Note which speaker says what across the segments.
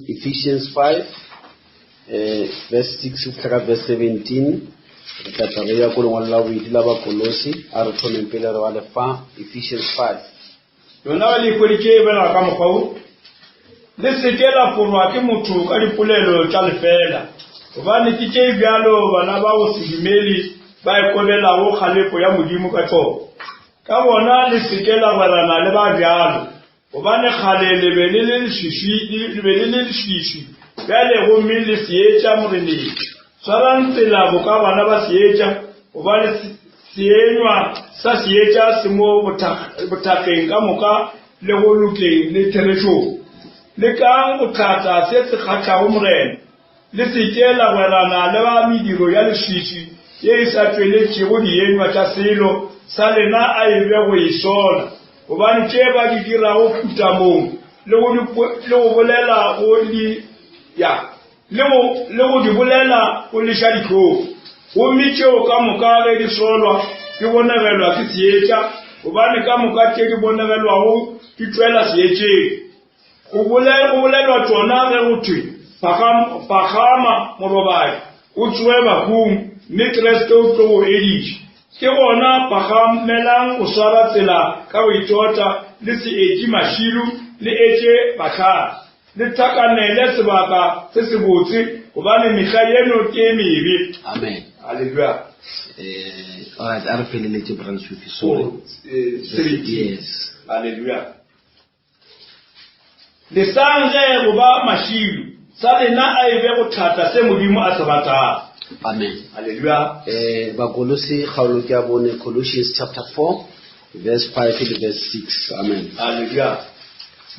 Speaker 1: Ephesians 5, verse 6 to verse 17. Tataria kulongwa we dilaba Kolosi arithome mpele re wa lefa Ephesians 5.
Speaker 2: Yona le kwelike bela ka mokgwa le sekela porwa ke motho ka dipolelo tša lefela gobane ke tše bjalo bana ba go sedimeli ba ekobela go kgalepo ya modimo ka tšo ka bona le sekela barana le ba bjalo gobane kgale le be le leswiši bjale gomme le seetša moreneng swarang tsela go ka bana ba seetša gobane seenywa sa seetša se mo bothakeng ka moka le go lokeng le therešong le kang bothata se se kgathago morena le sekela gwerana le ba mediro ya leswiši ye e sa tšweletšego dienywa tša selo sa lena a ebe go e sola gobane tše ba di dirago phutamong le go bolela go di bolela go leša ditlhong gomme tšeo ka moka ge di solwa di bonegelwa ke seetša gobane ka moka tše di bonegelwago di tšwela seetšeng go bolelwa tšona ge go thwe pagama morobai o tsoe bakung mme Kriste o tlo go ediša ke gona pagamelang o swara tsela ka go itota le se etše mašilu le etše bahlari le thakanele sebaka se se botse gobane mekgwa yeno ke mebe.
Speaker 1: Amen.
Speaker 2: Hallelujah.
Speaker 1: All right, I feel a little branch with you. Sorry. Yes.
Speaker 2: Hallelujah. Le sange goba mašilu sa lena a ebe go thata se modimo a se batang.
Speaker 1: Amen.
Speaker 2: Hallelujah.
Speaker 1: Bakolosi kgaolo ke a bone Colossians chapter 4 verse 5 to verse 6. Amen.
Speaker 2: Hallelujah.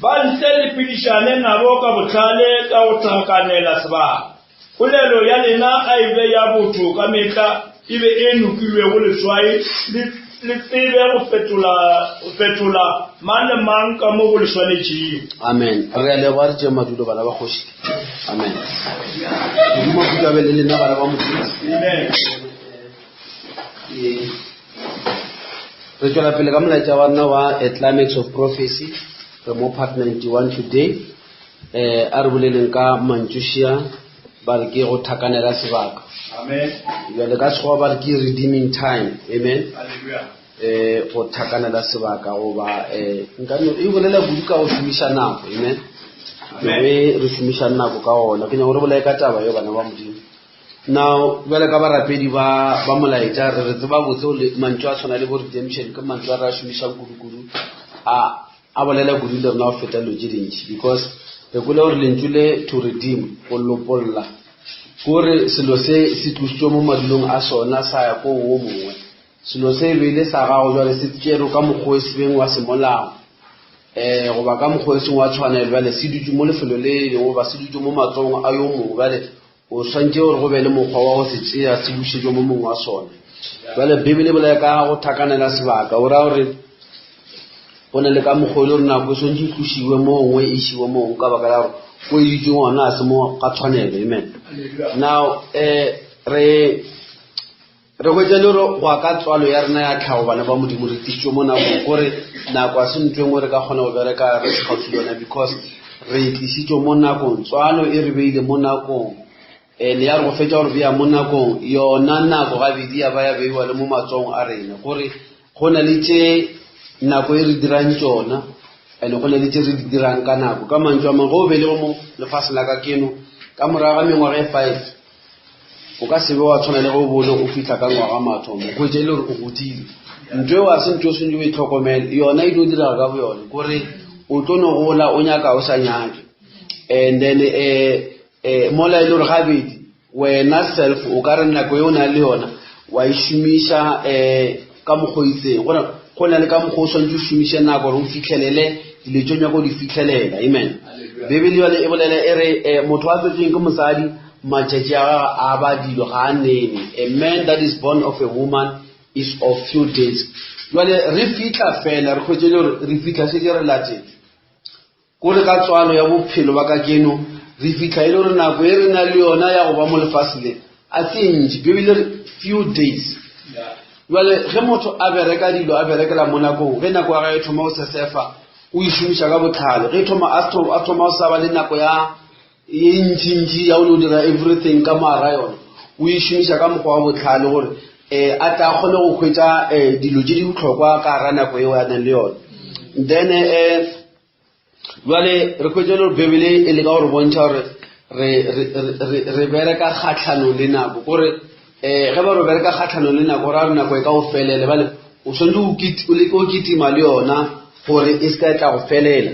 Speaker 2: Ba ntle le pedišane nabo ka bohlale ka go thakanela sebaka polelo ya lena a ebe ya botho ka metla ebe e nokilwego leswai le tsebe go fetola mang le mang ka mo go le swanetšego.
Speaker 1: Amen. Re a leboga re tšee madulo bana ba kgoši. Amen. Modimo a kuka be le lena bana ba Modimo.
Speaker 2: Amen.
Speaker 1: Re tšwela pele ka molaetša wa rena wa A Climax of Prophecy re mo part 91 today. A re boleleng ka mantšošia ba re ke go thakanela sebaka.
Speaker 2: Amen.
Speaker 1: Jwale ka tšhoga ba re ke redeeming time. Amen.
Speaker 2: Hallelujah.
Speaker 1: Go thakanela sebaka goba nkano e bolela kudu ka go šomiša nako. Amen. Mme re šomiša nako ka gona ke nyaka gore bolae ka taba yo bana ba Modimo. Now jwale ka barapedi ba molaetša re tseba botse mantšu a tshwana le bo redemption ke mantšu a re a šomišang kudu a bolela kudu le rena go feta dilo tše dintši because re kole gore lentšu le to redeem go lopolola kore selo se tlositswe mo madulong a sona sa ya ko wo mongwe selo se e beile sa gago jwale se tšere ka mokgwa se beng wa semolao goba ka mokgwa seng wa tshwanelo jwale se dutse mo lefelo le lengwe ba se dutse mo matsogong a yo mongwe jwale o swantše gore go be le mokgwa wa go se tšea se bušetšwe mo mongwe wa sona jwale bibele bolela ka go thakanela sebaka o raya gore go na le ka mokgwa le gore nako e swantše e tlošiwe mo nngwe e išiwe mo nngwe ka baka la gore go editšwe ngwana a se mo ka tshwanelo. Amen. Now re hwetša le gore go ka tswalo ya rena ya tlhago bana ba Modimo re tišitšwe mo nakong gore nako a se ntho engwe re ka kgona go bereka re se gaufi yona because re tlišitšwe mo nakong tswalo e re beile mo nakong le ya re go fetša gore beya mo nakong yona nako gabedi ya ba ya beiwa le mo matsogong a rena gore go na le tše nako e re dirang tšona ene go na le tše re di dirang ka nako ka mantšu a mangwe go be le go mo lefase la ka keno ka morago ga mengwaga e 5 o ka sebe wa tshwana le go bone go fitlha ka ngwaga mathomo go tše le gore o godile ntho eo a se ntho o swantse o e tlhokomele yona e tlo diraga ka boyone kore o tlo no gola o nyaka o sa nyake and then mola e le gore gabedi wena self o ka re nako e o na le yona wa e šomiša ka mokgwa itseng gore go na le ka mokgwa o swantse o šomiše nako gore o fitlhelele dilo tšo nyako di fitlhelela. Amen. Bibele yone e bolela e re motho a tswetsweng ke mosadi matšatši a gaga a badilo ga a nene. A man that is born of a woman is of few days. Jwale re fitlha fela re kgwetse le gore re fitlha se di re latetse kore ka tswalo ya bophelo ba ka keno re fitlha e le gore nako e re na le yona ya go ba mo lefase le a se ntši bibele re few days. Jwale ge motho a bereka dilo a berekela mo nakong ge nako ya ga e thoma go sesefa o e šomiša ka botlhale ge thoma a thoma o sa ba le nako ya ntšintši ya o dira everything ka mara yona o e šomiša ka mokgwa wa botlhale gore a tla kgone go hwetša dilo tše di bohlokwa ka gara nako eo a nang le yone. Then jwale re hwetše le Bebele e le ka gore bontšha gore re bereka kgatlhanong le nako gore ge ba re bereka kgatlhanong le nako ra re nako e ka go felele bale o tshwanetse o leke o kitima le yona gore e se ka e tla go felela.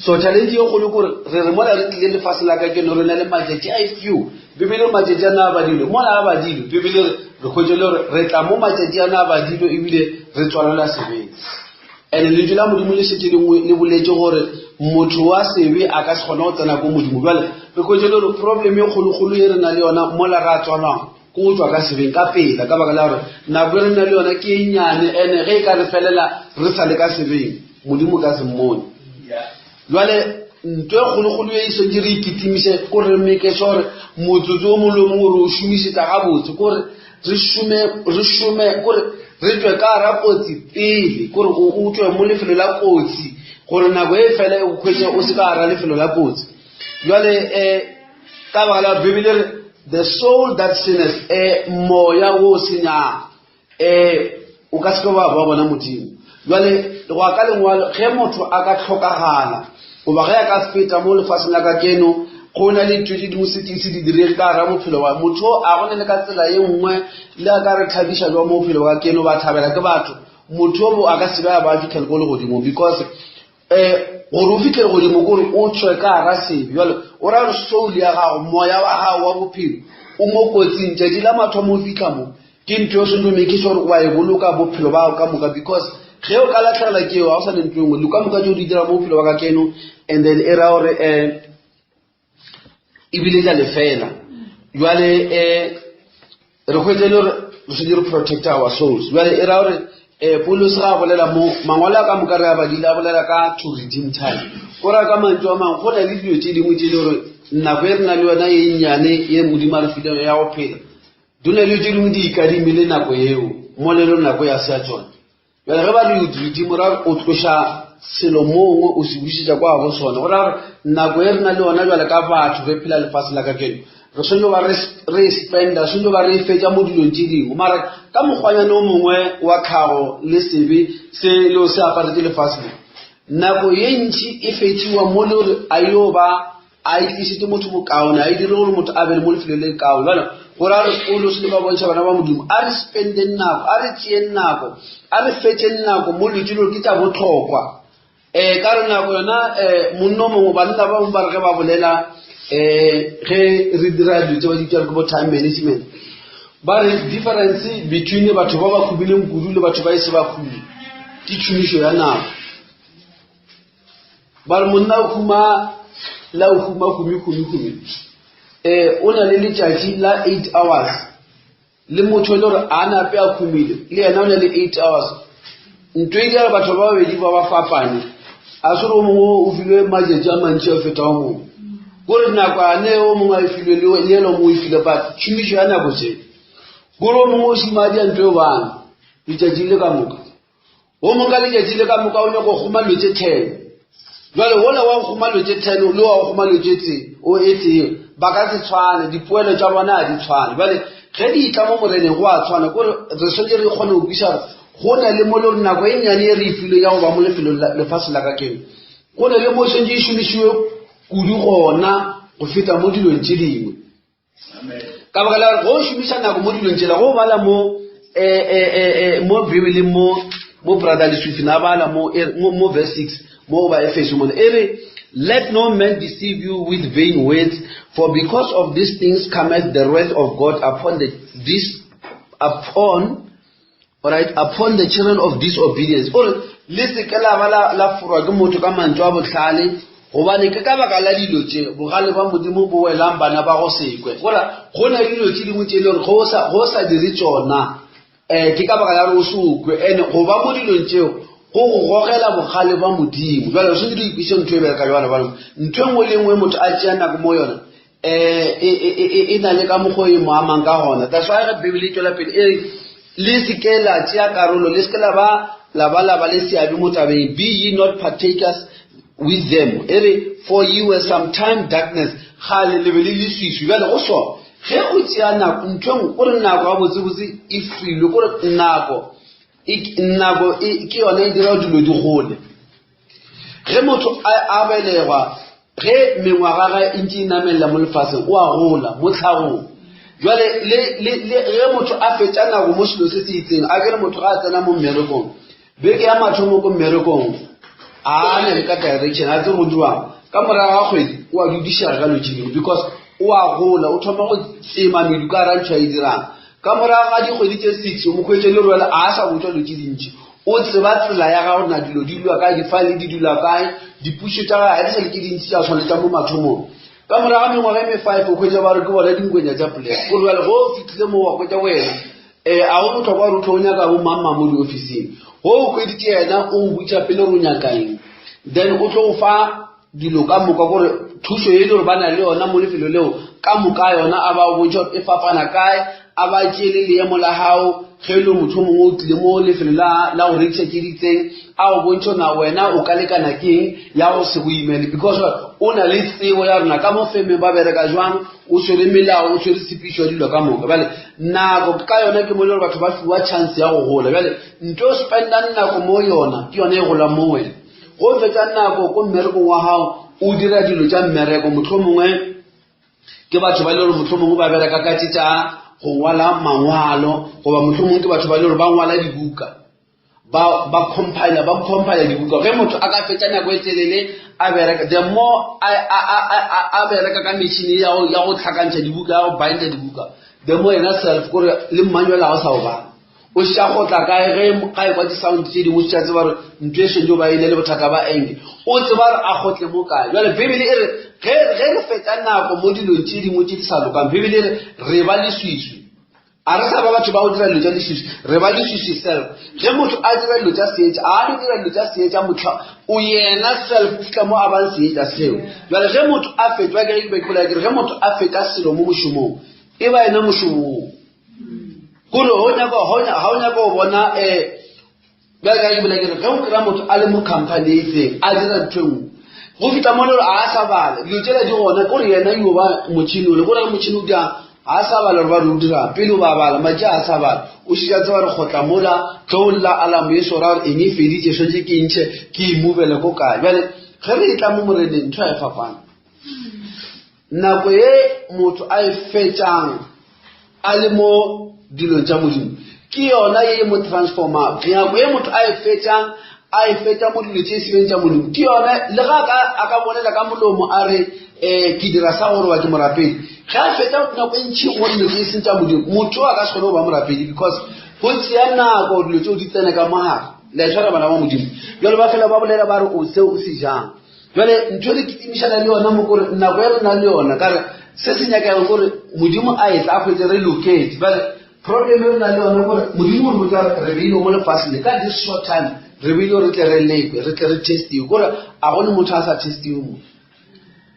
Speaker 1: So challenge yo go le gore re mola re tlile lefase la ka ke no re na le matšatši a few Bebele matšatši a na a badilwe mola a badilwe Bebele re hwetše le gore re tla mo matšatši a na a badilwe ebile re tswalela sebeng. And le la modimo le šetse le boletše gore motho wa sebe a ka se kgona go tsena ko modimo jwale re hwetše le gore problem e kgolokgolo e re na le yona mola re a tswalang ko go tswa ka sebeng ka pela ka baka la gore nako e re na le yona ke e nyane ene ge e ka re felela re sa le ka sebeng modimo ka se mmone. Jwale ntwe kgolokgolo e iso ke re ikitimiše kore re make sure gore motsotso o mongwe le mongwe re o šomišetša gabotse kore re šome kore re tšwe ka gara kotsi pele kore o tšwe mo lefelo la kotsi gore nako e fela e go hwetše o se ka gara lefelo la kotsi. Jwale ka baka la Bebele re the soul that sinners moya wo senyang o ka se ke ba bona modimo. Jwale go a ka lengwalo ge motho a ka tlhokagala goba ge a ka feta mo lefaseng la ka keno go na le ntho tše dingwe se di direge ka gara bophelo wa motho a gone le ka tsela ye nngwe le a ka re thabiša jwa mo bophelo wa keno ba thabela ke batho motho o a ka se ba ba fitlhele ko le godimo because gore o fitlhele godimo kore o tšwe ka gara sebe jale o ra re soul ya gago moya wa gago wa bophelo o mo kotsing tšatši la mathomo o fitlha mo ke ntho yo sentome ke sore wa e boloka bophelo bao ka moka because ge o ka latlhegela ke eo ga o sa le ntho engwe le ka moka tšeo di dira mo bophelo wa ka keno and then e ra gore ebile tla lefela. Jwale re hwetše le gore re se di re protect our souls. Jwale e ra gore Paulus ga a bolela mo mangwalo a ka moka re a badile a bolela ka to redeem time o ra ka mantšu a mangwe go na le dilo tše dingwe tše le gore nako e re na le yona ye nnyane ye modimo a re fileng ya go phela di na le tše dingwe di ikadimile nako eo mo le le nako ya se ya tsona. Jwale ge ba re redimo ra o tloša selo mongwe o se bušetša kwa go sona go ra gore nako e re na le yona jwale ka batho re phela lefase la ka keno re tshwanetse ba re spenda tshwanetse ba re e fetša mo dilong tše dingwe mara ka mokgwanyane o mongwe wa kgago le sebe se leo se aparetse lefase le nako ye ntši e fetšiwa mo le gore a yo ba a itlišitše motho bokaone a e dire gore motho a bele mo lefelo le kaone jale gore a re Paulo se le ba bontšha bana ba modimo a re spendeng nako a re tšeeng nako a re fetšeng nako mo letšelo ke tša bohlokwa ka re nako yona monna o mongwe banna ba bangwe ba re ge ba bolela ge re dira dilo tse ba ditšwa ke bo time management ba re difference between batho ba ba khubileng kudu le batho ba e se ba khubile ke tšhomišo ya nako ba re monna o huma la o huma kumi o na le letšatši la 8 hours le motho le gore a nape a khumile le yena o na le 8 hours ntho e dira batho ba babedi ba ba fapane a se o mongwe o filwe matšatši a mantši a feta o mongwe gore nako ane o mongwe a e filwe le yena o mongwe e file but tšhomišo ya nako tse gore o mongwe o simadi a ntho e bane letšatši le ka moka o mongwe ka letšatši le ka moka o nyaka go goma dilo tše 10 jwale ola wa go goma dilo tše 10 le wa go goma dilo tše o etseng ba ka se tshwane dipoelo tša bona a di tshwane jwale ge di itla mo moreneng go a tshwana kore re swantse re kgone go buša go na le mo le gore nako e nnyane e re e filwe ya go ba mo lefelo lefase la ka keno go na le mo swantse e šomišiwe kudu gona go feta mo dilong tše dingwe ka baka la go šomiša nako mo dilong tšela go bala mo Bibeleng mo brother Leswifi na bala mo verse 6 mo ba Efeso mo e re let no man deceive you with vain words, for because of these things cometh the wrath of God upon the children of disobedience. Or lese ke la bala la furwa ke motho ka mantšu a bohlale gobane ke ka baka la dilo tše bogale ba modimo bo welang bana ba go sekwe gora go na dilo tše dingwe tše le gore go sa dire tšona ke ka baka la re o se ukwe ene go ba mo dilong tšeo go gogela bogale ba modimo jwale o se di ipiše ntho e bereka jwana bana ntho engwe le engwe motho a tšea nako mo yona e na le ka mokgwa e mo amang ka gona that's why ge Bibele e tšwela pele e le se ke la tšea karolo le se ke la ba le seabe mo tabeng be ye not partakers with them for you were sometime darkness khale le be le swiswi bjale go so ge o tšea nako nthong o re nako ga botsebotse e filwe kore nako ke yona e dira dilo di gole ge motho a belegwa ge mengwaga ga e ntse e namelela mo lefatsheng o a gola mo tlhagong jwale ge motho a fetša nako mo selo se se itseng a kere motho ga a tsena mo mmerekong beke ya mathomo ko mmerekong a na le ka direction a tse go diwang ka morago ga kgwedi o a dudišega ka lotšhedimo because o a gola o thoma go tsema medu ka rantšho a e dirang ka morago ga dikgwedi tse 6 mo kgwetse le rwele a sa botswa lotše dintši o tseba tsela ya gago na dilo di dula kae difile di dula kae dipušo tša gae a di sa le ke dintši tša tshwanetša mo mathomong ka morago ga mengwaga e me5 o kgwetša ba re ke bona dinkwenya tša poleke o rwele go fitlhile mo wa kgwetša wena a go botlhokwa gore o tlo o nyaka bo mamma mo diofising go o kgweditše yena o botša pele re o nyakaeng then o tlo go fa dilo ka moka gore thuso e le gore ba na le yona mo lefelo leo ka moka yona a ba o bontša e fapana kae a ba tšele leemo la gago ge e le motho mongwe o tlile mo lefelo la go rekisa ke ditseng a o bontšha na wena o ka lekana keng ya go se go imele because o na le tsebo ya rona ka mo femeng ba bereka jwang o tshwere melao o tshwere tshepišo ya dilo ka moka bjale nako ka yona ke mo le gore batho ba fiwa chance ya go gola bjale nto o spendang nako mo yona ke yona e golang mo wena go fetša nako ko mmerekong wa gago o dira dilo tša mmereko motlho mongwe ke batho ba le gore motlho mongwe ba bereka ka tša go ngwala mangwalo goba motlho mongwe ke batho ba le gore ba ngwala dibuka ba compiler dibuka ge motho a ka fetša nako e telele a bereka the more a bereka ka metšhini ya go tlhakantšha dibuka ya go binda dibuka the more yena self kore le mmanyela ga o sa o bana o ša go tla kae ge ka ekwa di-sound tše dingwe se tša tseba gore ntho e sentse o ba ile le bothata ba enge o tseba gore a gotle mo kae jale bibele e re ge re fetša nako mo dilong tše dingwe tše di sa lokang bibele e re ba leswiswi a re sa ba batho ba go dira dilo tša leswiswi re ba leswiswi self ge motho a dira dilo tša seetša a di dira dilo tša seetša motlha o yena self fitlha mo a bang seetša seo jale ge motho a fetwa ke ge motho a fetša selo mo mošomong e ba yena mošomong kore ga o nyaka go bona bjale ka ebile kere ge o kry-a motho a le mo company e itseng a dira ntho engwe go fitlha mo le gore a sa bala dilo tsela di gona kore yena yo ba motšhini ole kore ge motšhini o diang a sa bala gore ba re o dirang pele o ba bala matše a sa bala o šitša tseba re kgotla mola tlo lla alamo e sora gore eng e feditše swetse ke ntšhe ke imovele ko kae bjale ge re e tla mo moreneng ntho a e fapana nako ye motho a e fetšang a le mo dilong tša modimo ke yona ye mo transforma nako ye motho a e fetša mo dilo tše sebeng tša modimo ke yona le ga a ka bolela ka molomo a re ke dira sa gore ba ke morapedi ge a fetša nako e ntšhi go dilo tše seng tša modimo motho a ka se kgone go ba morapedi because go tšea nako dilo tšeo di tsene ka mogare la e tshwara bana ba modimo jale ba fela ba bolela ba re o seo o se jang jale ntho e le kitimišana le yona mo kore nako e re na le yona kare se se nyakega kore modimo a etla a kgwetse re locate bale problem e re na le yona gore modimo o botsa re beile mo lefatsheng ka this short time re beile re tle re lekwe re tle re testiwe kore a gone motho a sa testiwe mo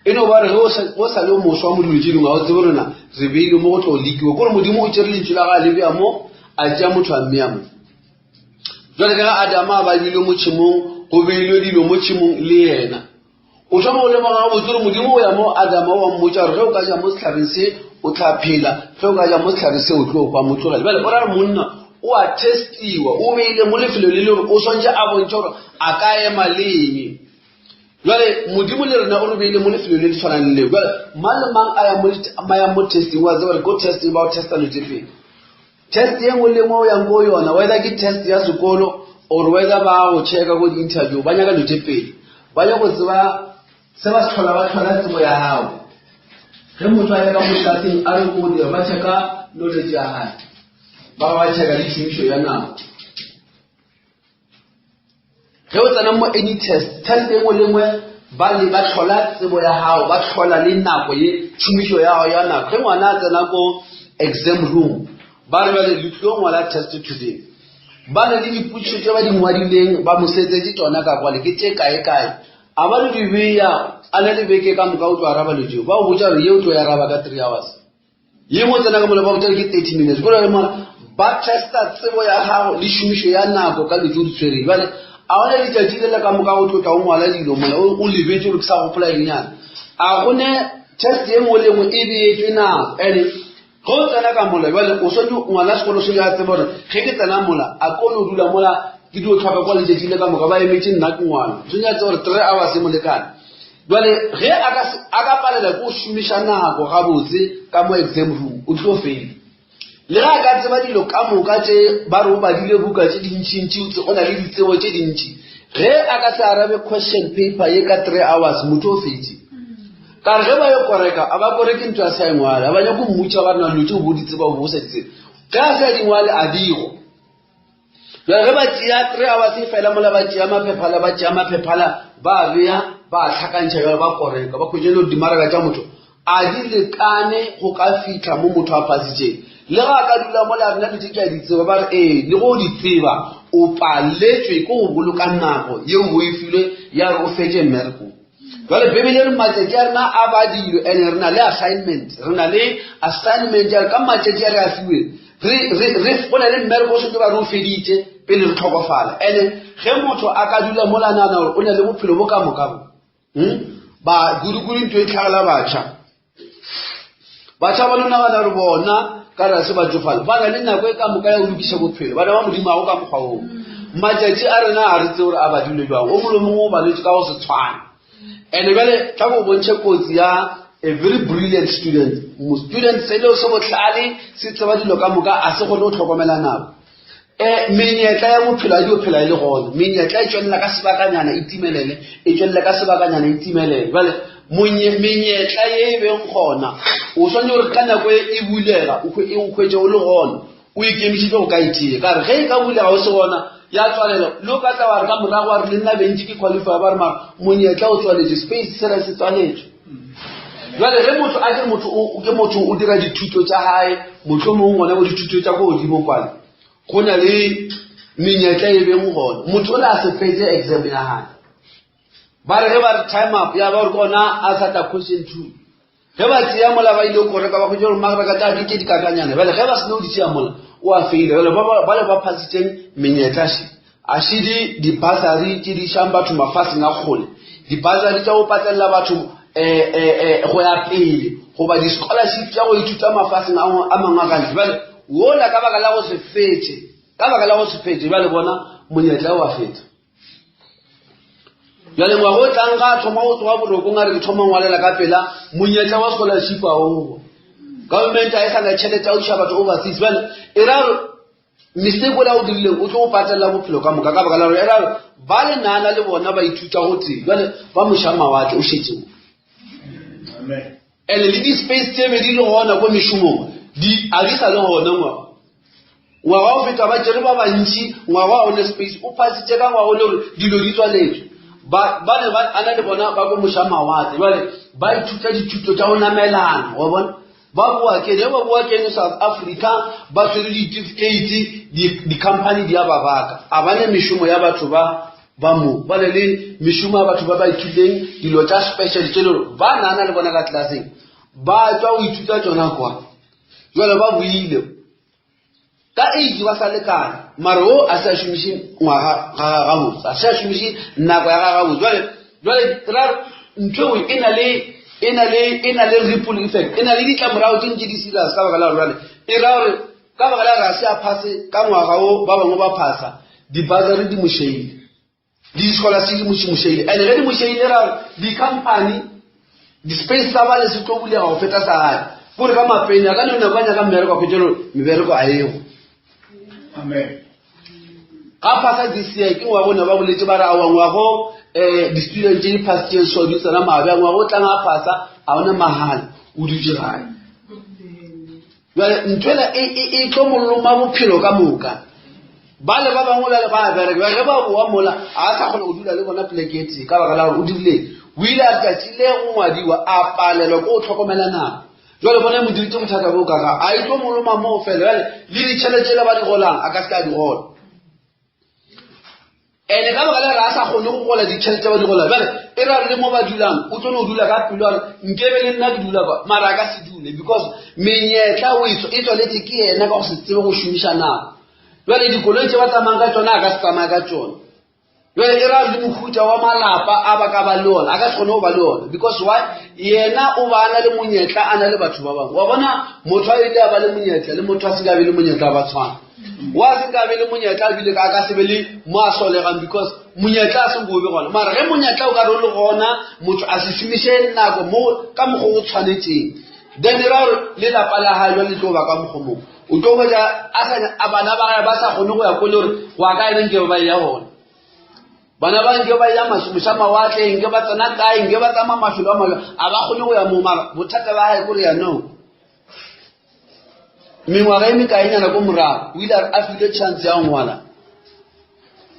Speaker 1: eno ba re ge o sa le o moswa mo dilo tše dingwe ga o tsebe rona re beile mo go tlo lekiwe kore modimo o tšere lentšu la ga a lebea mo a tšea motho a mmea mo jale ka ga adama a ba beile mo tšhimong go beilwe dilo mo tšhimong le yena o thoma go lemoga ga botse gore modimo o ya mo adama wa mmotša gore ge o ka ja mo setlhareng se o tla phela ge o ka ja mo setlhareng se o tlo o fa motlogele bale o ra re monna o a testiwa o beile mo lefelo le le gore o swantse a bontšha gore a ka ema leng jale modimo le rena o re beile mo lefelo le le tshwanang le leo jale mang le mang a ya mo testing wa tseba re ko testing ba o testa lo tse pele test ye nngwe le nngwe o yang ko yona whether ke test ya sekolo or whether ba go checka ko di-interview ba nyaka lo tse pele ba ya go tseba se ba se tlhola ba tlhola tsebo ya gago ge motho a ya ka motlatseng a re ko dira ba checka knowledge ya gae ba checka le tšhomišo ya nako ge o tsena mo any test e nngwe le nngwe ba tlhola tsebo ya gago ba tlhola le nako ye tšhomišo ya gago ya nako ge ngwana a tsena ko exam room ba re bale le tlo ngwala test today ba na le dipotšišo tše ba di ngwadileng ba mosetsetse tsona ka kwale ke tše kae a ba le di beya a na le beke ka moka o tlo araba le jeo ba o botša re ye o tlo ya araba ka 3 hours ye mo tsena ka mola ba botša ke 30 minutes kore ba testa tsebo ya gago le šomišo ya nako ka letšo di tshwereng bale a gone letšatši le le ka moka o tlo tla o ngwala dilo mola o lebetse gore ke sa gopola lenyana a gone test ye mo le mo e beetswe na ene go tsena ka mola jwale o sone ngwana sekolo se ya tsebona ge ke tsena mola a kono dula mola ke dio tlhaka kwa le jetile ka moka ba emetse nna ke ngwana se nya tsore 3 hours mo lekane jwale ge aka palela go shumisha nako ga botse ka mo exam room o tlo fail le ga ka tseba dilo ka moka tse ba re o badile buka tse dintšintši tse ona le ditsebo tse dintši ge aka se arabe question paper ye ka 3 hours motho o fetse ka re ba yo koreka aba koreke ntwa a sa engwala aba nya go mmutša ba rena lotse bo ditseba bo se ditseba ka se dingwale a digo ge ba tšea 3 hours e fela mola ba tšea maphephala ba beya ba tlhakantšha jalo ba koreka ba khwetšele dimaraka tša motho a di lekane go ka fitlha mo motho a pasitšeng le ga ka dula mola rena dite ke a ditseba ba re le go di tseba o paletswe ko go boloka nako yeo o e filwe ya re o fetse mmereko jwale bebele re matšatši a rena a badilwe ene re na le assignment ya re ka matšatši a re a fiwe re gona le mmereko o setse ba re o feditše pele re tlhokofala ene ge motho a ka dula mola nana gore o na le bophelo bo ka mokabo ba guruguru ntho e tlhagela batšha ba lona bana re bona ka re se ba tsofala ba na le nako e ka moka ya go lokisa bophelo bana ba modimo go ka mokgwa oo matšatši a rena a re tse gore a badilwe jwang o molo mongwe o balwetse ka go se tshwane ene jale tla go bontšhe kotsi ya a very brilliant student student se leo se botlhale se tseba dilo ka moka a se gone o tlhokomela nako menyetla ya bophelo a dio phela e le gone menyetla e tswelela ka sebakanyana e timelele jale menyetla ye e beng gona o swane gore ka nako e bulega o hwetše o le gona o ikemišitše go ka itie ka re ge e ka bulega o se gona ya tswalela lo ka tla wa re ka morago wa re le nna bentši ke qualify ba re mara monyetla o tswaletše space se re se tswaletše jwale ge motho a ke motho o dira dithuto tša gae motho mongwe gona go dithuto tša ko godimo kwane go na le menyetla e beng gona motho o le a se fetse exam ya gae ba re ge ba re time up ya ba re kona a sata question 2 ge ba tšea mola ba ile koreka ba khwetše gore magraka tša dike dikakanyana bale ge ba se no di tšea mola o a feile ba le ba phasitšeng menyetla a šidi dibasari tše di šang batho mafaseng a kgole dibasari tša go patelela batho go ya pele goba di-scholarship tša go ithuta mafaseng a mangwe a kantsi bale wola ka baka la go se fetse bale bona monyetla o a feta jale ngwago o tlang ga thoma go tsoga borokong a re ke thoma ngwalela ka pela monyetla wa scholarship a ogo government a e sana tšhelete a o diša batho overseas bale e raro mistake o la o dirileng o tlo go patelela bophelo ka moka ka baka la gore e raro ba le nana le bona ba ithuta go teng jale ba moša mawatle o šetseo ene le di-space tse be di le gona ko mešomong a di sa le gona ngwaga o feta ba jere ba bantši ngwaga o ne space o phasitše ka ngwago le gore dilo di tswaletswe ba ana le bona ba ko moša mawatle jale ba ithuta dithuto tša go namelana wa bona ba boa kene South Africa ba tsere di-certificate di-company di a ba baka a bane mešomo ya batho ba mo ba le mešomo ya batho ba ithuteng dilo tša special tše le gore ba nana le bona ka tlelaseng ba tswa go ithuta tsona kwa jale ba boile ka age ba sa lekane mare o a se a šomiše ngwaga gabotse a se a šomiše nako ya gagabotse jale ntho e na le ripple effect e na le ditlamorago tše ntše di serious ka baka la gore e ra gore ka baka la gore a se a phase ka ngwaga o ba bangwe ba phasa dibasari di mošeile di-scholarship di mošeile and ge di mošeile ra gore di-company di-space sa bale se tlo bulega go feta sa gae kore ka mapene a ka le nako a nyaka mmereko a khwetšelo mebereko a ego ga phasa dca ke ngwago ne ba boletse ba re a wangwago di-student tše di phasitšeng so di tsena mabe a ngwago o tlang a phasa a ona mahala o dutse gae jale nthoela e tlo moloma bophelo ka moka ba le ba bangwe bale ba a bereke ge ba boa mola a sa kgona go dula le bona pleketse ka baka la gore o dirileng o ile a tšatši le go ngwadiwa a palelwa ko o tlhokomela nako jale bona modirite bothata bo kaka a e tlo moloma moo fela jale le ditšheletšele ba di golang a ka se ka di gola ene ka baka la re a sa kgone go gola ditšhelete ba di gola jale e ra le mo ba dulang o tlo no dula ka pelo gore nkebe le nna ke dula kwa mara a ka se dule because menyetla o e tswaletse ke yena ka go se tsebe go šomiša nako jale dikoloi tše ba tsamayang ka tsona a ka se tsamaya ka tsona Jwale era le mohuta wa malapa a ba ka ba le ona a ka kgone go ba le ona because why yena o ba na le monyetla a na le batho ba bangwe wa bona motho a ile a ba le monyetla le motho a se ka be le monyetla ba tshwana wa se ka be le monyetla a bile ka se be le mo a solegang because monyetla a se go be gona mara ge monyetla o ka re le gona motho a se šomiše nako mo ka mokgwa o tshwanetseng then ra le lapa la hae le tlo ba ka mokgwa mo o tlo ga a bana ba sa kgone go ya ko le gore wa ka ene nke ba ya gona bana ba nke ba ya masha mawatle nke ba tsena kae nke ba tsama mafelo a mabjalo a ba kgone go ya mo mara bothata ba hae kore ya no mengwaga e mekaenyana ko morago o ile a file chance ya ngwala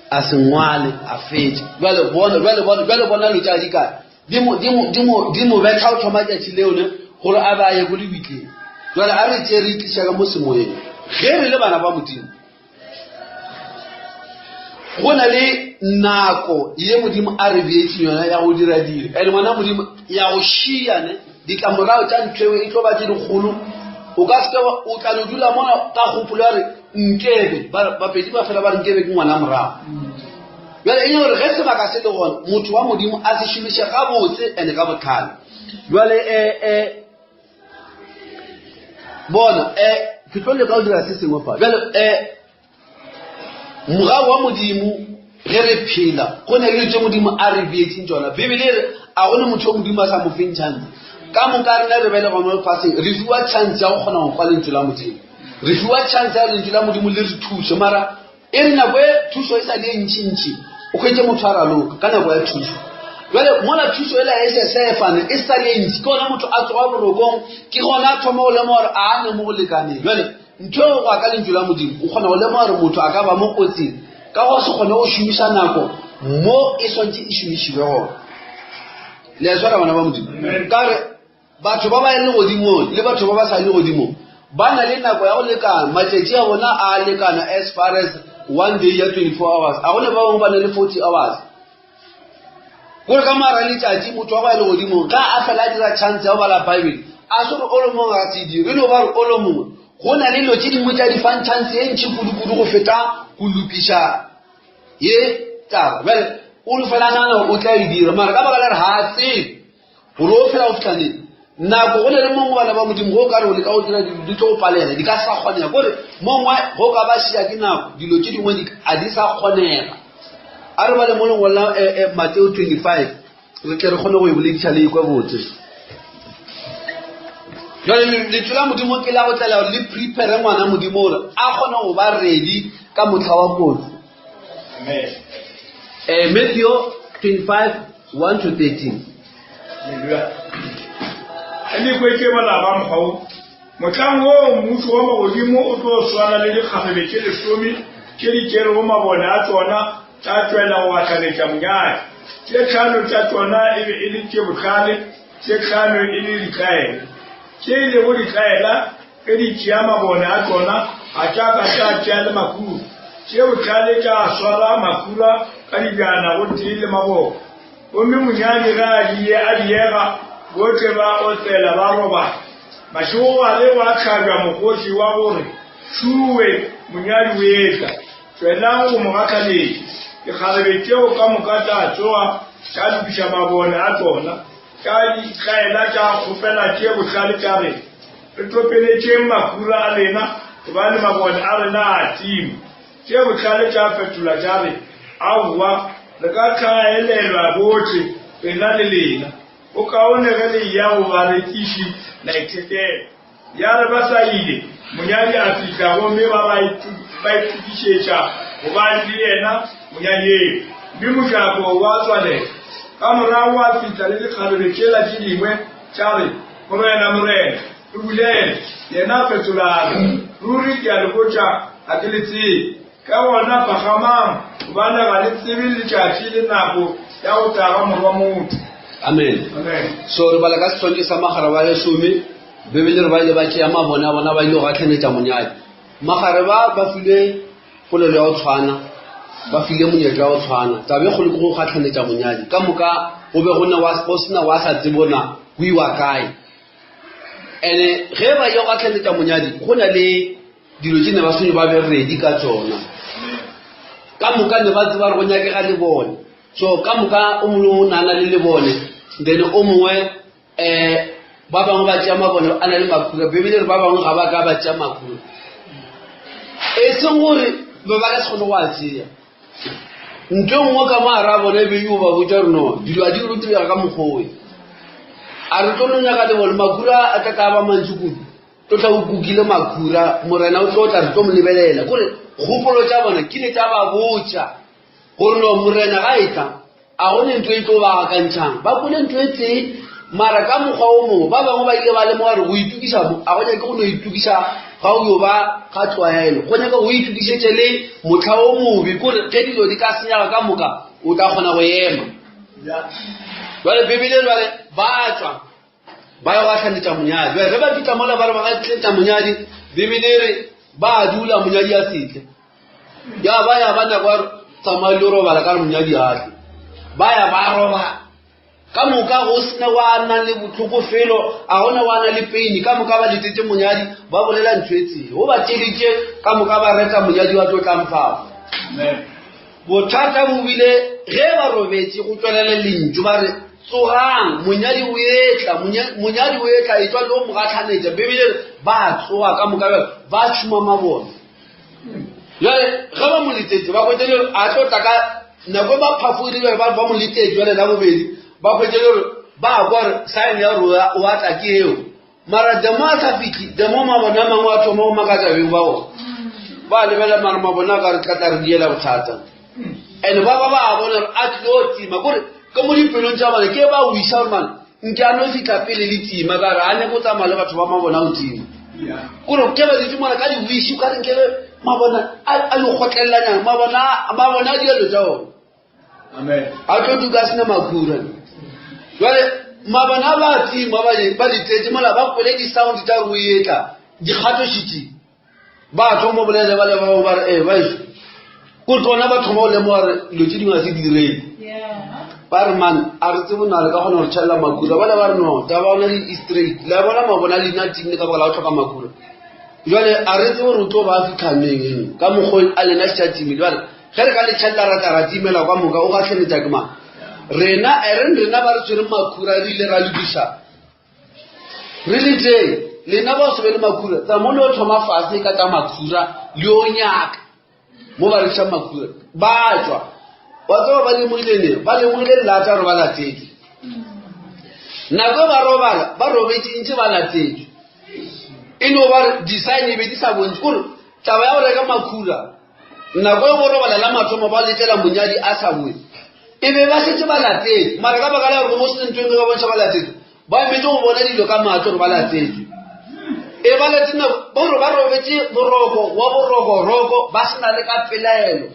Speaker 1: a se ngwale a fetse jwale bona lo tša dikae di mo betha o thoma tšatši leone gore a ba ye go le bitleng jwale a re tšee re itliša ka mo semoyeng ge re le bana ba modimo go na le nako ye modimo a re beetseng yona ya go dira dire ande ngwana modimo ya go šiane ditlamorago tša nthweo e tlo ba tše dikgolo o ka seke o tla no dula mona ka kgopolo ya re nkebe bapedi ba fela ba re nkebe ke ngwana morago jale e gore ge sebaka se le gona motho wa modimo a se šomiše gabotse ande ka botlhale jale bona ke tlo leka o dira se sengwe fa jale morago wa modimo ge re phela go ne le tse modimo a re beetseng tsona bibele re a gone motho wa modimo a sa mo feng chance ka moka rena re bele gona lefatsheng re fiwa chance ya go kgona go kwa lentswe la modimo re fiwa chance ya lentswe la modimo le re thuse mara e re nako e thuso e sa le ntšintši o kgwetse motho a raloka ka nako ya thuso jale mola thuso e la e sesefane e sa le ntši ke gona motho a tsoga borokong ke gona a thoma go lema gore a ne mo go lekaneng jale ntho e go ka lentswe la modimo o kgona go lema gore motho a ka ba mo kotsing ka go se kgone go šomiša nako mo e swantse e šomišiwe gona le a swara bana ba modimo ka re batho ba ba le godimong le batho ba ba sa le godimong ba na le nako ya go lekana matšatši a bona a lekana as far as one day ya 24 hours a gone ba bangwe ba na le 40 hours gore ka mara letšatši motho wa ba le godimong ga a fela a dira chance ya go bala bible a se gore o le mongwe a tsedi re no ba re o le mongwe go na le dilo tše dingwe tša difang chance e ntšhi kudu-kudu go feta go lokiša ye taba jale o le fela nana o tla e dira mara ka baka la re ga tsebe gore o fela o fitlhaneng nako go ne le mongwe bana ba modimo go ka re o le ka go dira di tlo go palela di ka sa kgonega kore mongwe go ka ba šia ke nako dilo tše dingwe a di sa kgonega a re ba le mo lengwalo la Mateo 25 re tle re kgone go e bolediša le ikwa botse jale lentswe la modimo ke la go tlela le prepare ngwana modimo gore a kgone go ba ready ka motlha wa kotsi Matthew 25 1-13
Speaker 2: ene kweke bala ba mkhao motlang wo mmušo wa magodimo o tlo swana le dikgafebe tše lesomi tše di tšere go mabone a tsona tša tšwela go atlanetša monyadi tše tlhano tša tsona e be e le tše bohlale tše tlhano e le dikaela tše e lego dikaela ge di tšea mabone a tsona a tšaka tša tšea le makuru tše bohlale tša swara makura ka dibjana go tee le maboko gomme monyadi ge a diega bohle ba otsela ba roba mašogo a le ba tlhabja mokgoši wa gore šuwe monyadi o etla tswelang go mogakgaletše dikgarebe tšeo ka moka tša tsoga tša lokiša mabone a tsona tša dikaela tša kgopela tše bohlale tša re re topeletšeng makura a lena gobane mabone a rena a tima tše bohlale tša fetola tša re aowa re ka tlhaelelwa bohle rena le lena o kaone ge le ya go barekiši la ithekela ya re ba sa ile monyadi a fihla gomme ba itukišetša gobane le yena monyadi eo mme mojako wa tswalega ka morago a fihla le dikgarebe tšela tše dingwe tša re morena re bulele yena a fetolaga ruri ke a le botša ga ke le tsebe ka gona pagamang gobane ga le tsebe letšatši le nako ya go taga morwa motho
Speaker 1: amen so re bala ka setlhonke sa magare ba lesome bebele re ba ile ba tšea mabone a bona ba ile go gatlhanetša monyadi magare ba filwe polelo ya go tshwana ba file monyetla wa go tshwana tabe go le go gatlhanetša monyadi ka moka go be go sena wa sa tsebona go iwa kae ene ge ba ile go gatlhanetša monyadi go na le dilo tše ne ba senyo ba be ready ka tsona ka ka moka ne ba tseba go nyake ga le bone so ka moka o mo nana le bone then o mongwe ba bangwe ba tšea mabone a na le makhura bebile re ba bangwe ga ba ka ba tšea makhura e seng gore ba ba ka se kgone go a tšea ntho nngwe ka maara bone be yo ba botsa gore no dilo a di rutega ka mokgowe a re tlo no nyaka le bone makhura a tla ka ba mantsi kudu to tla o kukile makhura morena o tlo tla re tlo mo lebelela gore kgopolo tša bona ke ne tša ba botsa gore no morena ga e tla a gone ntho e tlo ba akantšhang ba kone ntho e tee mara ka mokgwa o mongwe ba bangwe ba ile ba lemoga gore go itukiša a go nyake go no itukiša ga o yo ba ga tlwaelo go nyaka go itukišetse le motlha o mobe kore ge dilo di ka senyaga ka moka o tla kgona go ema jale bebele jale ba tswa ba ya go atlhanetša monyadi ge ba fitlha mola ba re ba gatlhetša monyadi bebele re ba dula monyadi a setle ya ba nako tsamaya le robala ka re monyadi atle ba ya ba roba ka moka go sena wa nna le botlhoko felo a gona wa nna le peini ka moka ba letetse monyadi ba bolela ntho e tsee o ba tšeditše ka moka ba reka monyadi wa tlo tlamphago bothata bo bile ge ba robetse go tswelele lentso ba re tsogang monyadi o etla e tswa le o mogatlhanetša bebile ba tsoga ka moka ba tšhuma mabone jale ge ba mo letetse ba kwetsele a tlo taka nako ba phafodile ba mo letetse jale la bobedi ba kwetsele gore ba kwa re saene ya roa o atla ke eo mara demo a sa fitlhi demo mabona mangwe a thoma go makatsabeng ba ona ba lebela mara mabona ka re tlatla re diela bothata and ba bona gore a tlile tima kore ka mo dipelong tša bone ke ba o isa gore mane nke a no fitlha pele le tima ka re a ne go tsamaya le batho ba mabona o tima kore ke ba ditimona ka diwiši ka renkele mabona a le gotlelelanyana mabona a dielo tša one a tlo duka sena makhura jale mabona ba tima ba ditetse mola ba kwele di-sound tša go etla dikgatošitši ba thoma bolele ba lebao ba re baešo kore tsona ba thoma go lemoga gore dilo tše dingwe a se direle ba re man a re tsebo na le ka kgona gore tšhalela makhura ba le ba re no ta ba bona di-straight le bona mabona leina tinne ka bola o tlhoka makhura jale a re tsebo gore o tlo ba fitlhameng ka mokgwa a lena setša timile jale ge re ka letšhalela ratara timela kwa moka o gatlhenetša ke mang rena ba re tshwere makhura re ile ra lediša re le teng lena ba o se be le makhura tsamo le o thoma fase ka tsa makhura le o nyaka mo ba reša makhura ba tswa wa tseba ba lemogile llata gore ba latetse nako ba robala ba robetse ntse ba latetse e no ba re design e be di sa bontse kore taba ya go reka makhura nako e bo robala la mathomo ba letela monyadi a sa boe e be ba setse ba latetse mara ka baka la gore mo se ntho engwe ba bontsha ba latetse ba emetse go bona dilo ka matlo gore ba latetse e ba letse gore ba robetse boroko wa boroko ba sena le ka pelaelo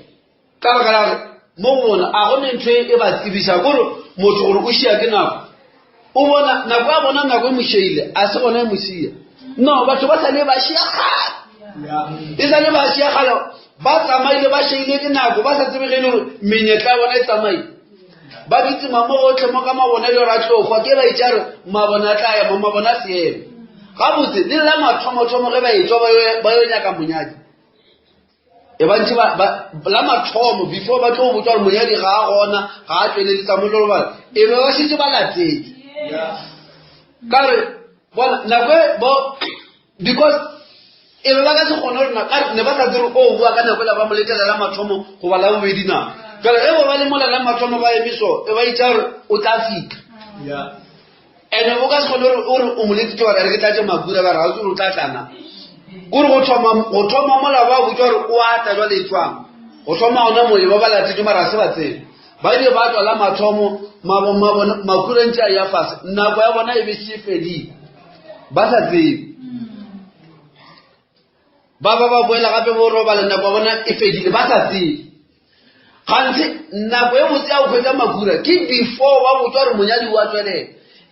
Speaker 1: ka baka la gore mo bona a gone ntho e ba tsebisa gore motho gore o šia ke nako o bona nako ya bona nako e mošeile a se gona e mošia no batho ba sa le ba šia kgale e sa le ba šia kgale ba tsamaile ba šeile ke nako ba sa tsebegele gore menyetla ya bona e tsamaile ba ditsima mo gotlhe mo ka mabona le ra tlokgwa ke ba itšare mabona a tla ema mabona a seeme gabotse le la mathomothomo ge ba etswa ba yo nyaka monyadi e bantši la mathomo before ba tlo go botswa gore monyadi ga a gona ga a tsweleletsa mollo bana e be ba šetse ba latetse ka re bona nako because e be ba ka se kgone gore ne ba sa tsere o bua ka nako la ba mo letela la mathomo go ba la bobedi na jale e bo ba le mola la mathomo ba emiso e ba itša gore o tla fitlha and o ka se kgone gore o moletsetse gore re ke tlatse makhura ba re ga o tla tlana kore go thoma mola ba botsa gore o ata jwa letswang go thoma gona moe ba ba latetse mara se ba tsebe ba ile ba tswa la mathomo makhura ntse a ya fase nako ya bona e be se fedile ba sa tsebe ba boela gape bo robala nako ya bona e fedile ba sa tsebe gantsi nako e botse ya go kgwetsa makhura ke before ba botswa gore monyadi wa tswelela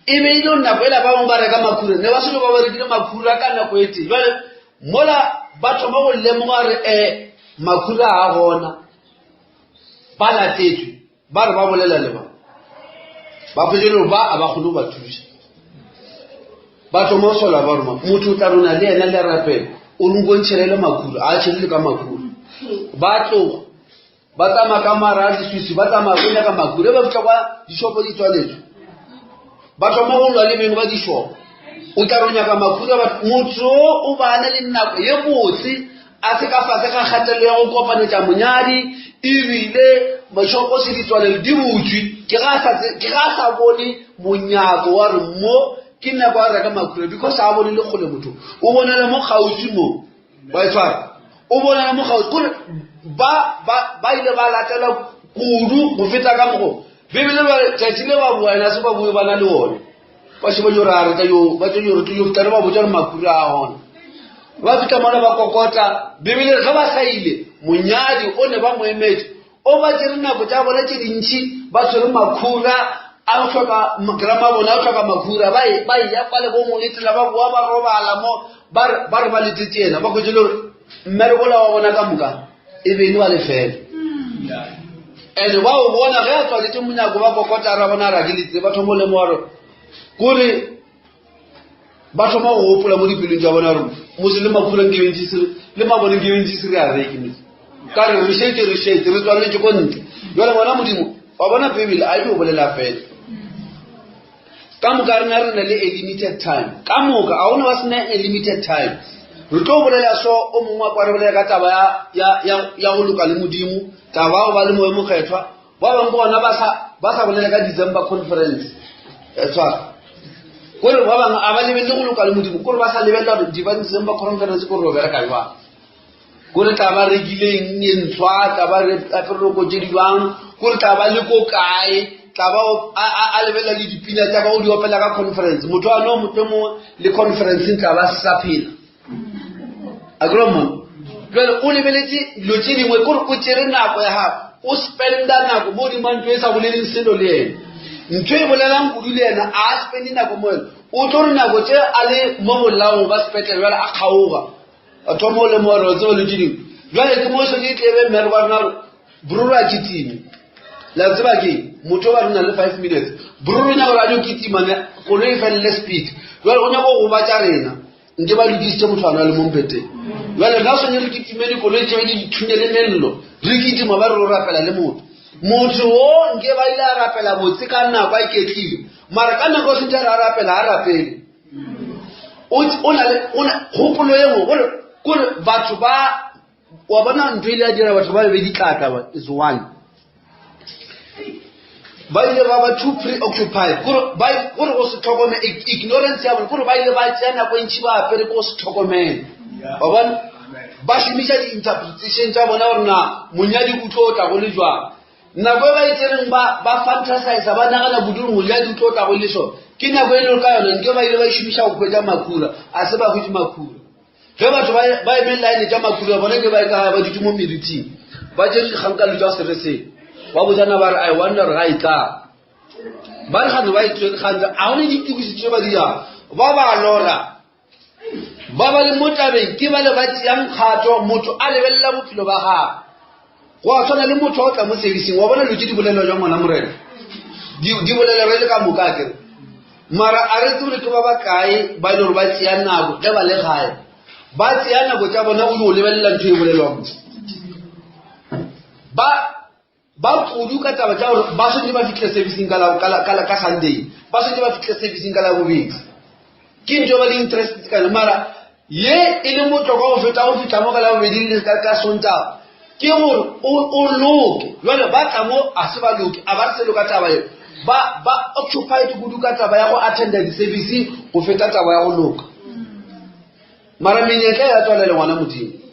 Speaker 1: e be ile nako ela ba bangwe ba reka makhura ne ba selo ba rekile makhura ka nako e tee jale mola ba thoma go lemoga re makhura a gona ba latetswe ba re ba bolela le ba petsele ba a ba kgone go ba thusa ba thoma o sola ba roma motho o tla rona le ena le rapela o nkontšhelele makhura a tšhelele ka makhura ba tloga ba tsama ka mara di swisi ba tsama go ka makure ba fitla kwa di shopo di toilet ba tsama go lwa le beng ba di shopo o tla ronya ka makure ba motho o bana le nako ye botse a se ka fa ka khatelo ya go kopanetsa monyadi ibile mashopo se di toilet di butsi ke ga sa bone monyako wa re mo ke nna ba reka makure because a bone le gole motho o bonela mo gautsi mo ba tswa o bonela mo gautsi gore ba ile ba latela kudu go feta ka mogo bibele ba tsatile ba buana se ba bue bana le one ba se ba yo rara ta yo ba tlo yo re yo fitara ba botsa makure a hona ba fita mona ba kokota bibele ga ba saile monyadi o ne ba mo emetse o ba tsere nako tsa bona tse dintsi ba tsere makura a tloka grama bona a tloka makura ba ya pale bo mo letla ba bua ba robala mo ba re ba le tsetsena ba go jelo mmere bola wa bona ka muka e be ni ba le fela ene ba o bona ga tswa le tumunyako ba kokota ra bona ra dilitse ba thomo le moro gore ba thoma go hopola mo dipeleng tsa bona re muslim makura ke bentsi le mabone ke bentsi se re a reke mme ka re re shete re tswa le go ntle jole bona modimo wa bona bibele a yo bolela fela ka moka re na le a limited time ka moka a ona ba sena a limited time re tlo bolela so o mongwe a kware bolela ka taba ya go loka le modimo taba o ba le moemo kgethwa ba bang bona ba sa bolela ka December conference etswa gore ba bang a ba lebelle go loka le modimo gore ba sa lebella gore di December conference go robera ka ba gore taba re gileng ntswa taba re apero go jedilwang gore taba le ko kae taba a lebella le dipina tsa ba o di opela ka conference motho a no motemo le conference taba sa phela agromo jwale o lebeletse lo tshedingwe gore o tsere nako ya ha o spenda nako mo di mantlo e sa boleleng selo le ene ntwe e bolelang go dule ena a spendi nako mo o tlo re nako tse a le mo molao ba spetle jwale a kgaoga a thomo le moro tse le tshedingwe jwale ke mo se ke tlebe mere ba rena brura kitime la tseba ke motho ba rena le 5 minutes brura nya ba radio kitima ne go le felle speed jwale o nya go batsa rena nke ba didiste motho ana le mompete jwale ga so nyere kitimeni go le tshedi di thunele mello re kitima ba re rapela le motho o nke ba ile a rapela botse ka nna ba iketlile mara ka nako se ntse ra rapela a rapele ona hopolo yengwe gore batho ba wa bona ntwe ile a dira batho ba be di tlaka ba is one ba ile ba too preoccupied gore go se tlhokome ignorance ya bona gore ba ile ba tsena go ntshi ba apere go se tlhokomela ba bona ba shumisa di interpretation tsa bona gore na monyadi o tlotla go le jwa nako ba itsereng ba fantasize ba nagana buduru monyadi o tlotla go le so ke nako e le ka yona nke ba ile ba shumisa go kwetsa makura a se ba go makura ge batho ba emela ene tsa makura bona ke ba ka ba ditumo meriting ba je khanka le tsa serese wa bojana ba re I wonder ga itla ba re gane ba itse khanka a one ditikusi ba dia ba lora ba le motabeng ke ba le ba tsiyang kgato motho a lebella bophelo ba ga go a tshwana le motho o tla mo servicing wa bona lotse di bolelo jwa ngwana morena di bolelo re le ka moka ke mara a re tsole ke ba kae ba ile ba tsiya nako ge ba le gae ba tsiya nako tsa bona go lebella ntho e bolelwang ba kudu ka taba tsa gore ba se ba fitlhe servicing ka Sunday ba se ba fitlhe servicing ka la bobedi ke ntho ba le interest ka mara ye e le motho go feta o fitla mo ka la bobedi le ka sonta ke gore o loke jwale ba tla mo a se ba loke a ba se loka taba ye ba occupied kudu ka taba ya go attend the service go feta taba ya go loka mara menyetla ya tswalele ngwana modimo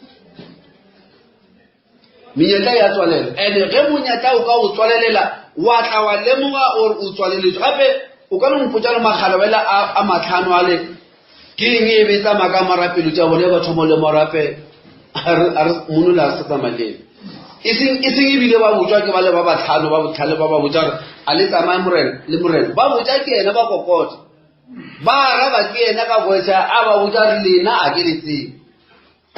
Speaker 1: menyetla ya tswalele ene ge monyetla o ka o tswalelela wa tla wa lemoga gore o tswaleletswe gape o ka no mpotsa le maghalawela a matlhano a le ke eng e betsa maka marapelo tsa bone ba thomo le morape a re monola a se tsamalele e seng ebile ba botswa ke ba le ba batlhano ba botlhale ba botsa gore a le tsamaya morena ba botsa ke ena ba kokota ba araba ke ena ka boetsa a ba botsa re lena a ke le tseng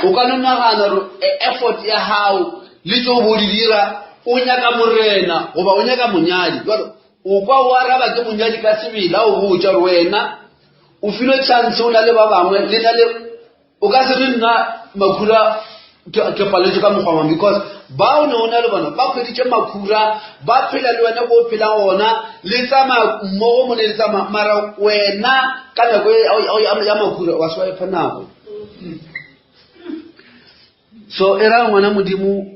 Speaker 1: o ka no nagana gore effort ya hao le tso bo di dira o nyaka morena goba o nyaka monyadi jwale o kwa o araba ke monyadi ka sebila o botsa re wena o file chance o na le ba bangwe le na le o ka se re nna makula ke paletswe ka mokgwa because ba o ne ona le bona ba pheditse makhura ba phela le wena go phela ona le tsama mmogo mo le tsama mara wena ka nako ya makhura wa swa iphanako so era ngwana modimo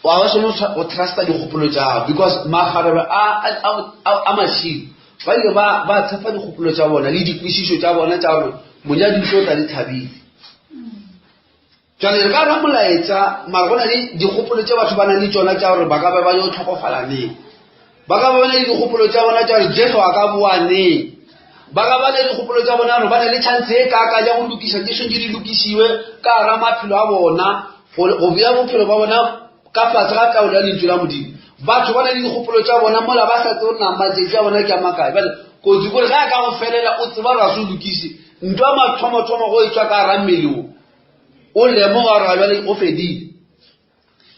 Speaker 1: wa wa sono o trusta di khopolo tsa because magare a machine ba ile ba tsapa di khopolo tsa bona le dikwisisho tsa bona tsa gore monya di tlo tla di thabile jale ka ra molaetsa margona le dikgopolo tsa batho bana le tsona tsa gore ba ka ba yo tlhokofala ne ba ka ba bana le dikgopolo tsa bona tsa gore Jesu a ka bua ne ba ka bana le dikgopolo tsa bona gore ba na le chance e ka ka ja go lokisa ke sentse di lokisiwe ka ra maphelo a bona go bia bophelo ba bona ka fatse ga ka o la lentswe la modimo batho bana le dikgopolo tsa bona mola ba sa tsona matsetsi a bona ke a makae ba go di gore ga ka go felela o tseba ra se lokisi ntwa mathomo go etswa ka ra mmelo o le mo ga ra bale o fedi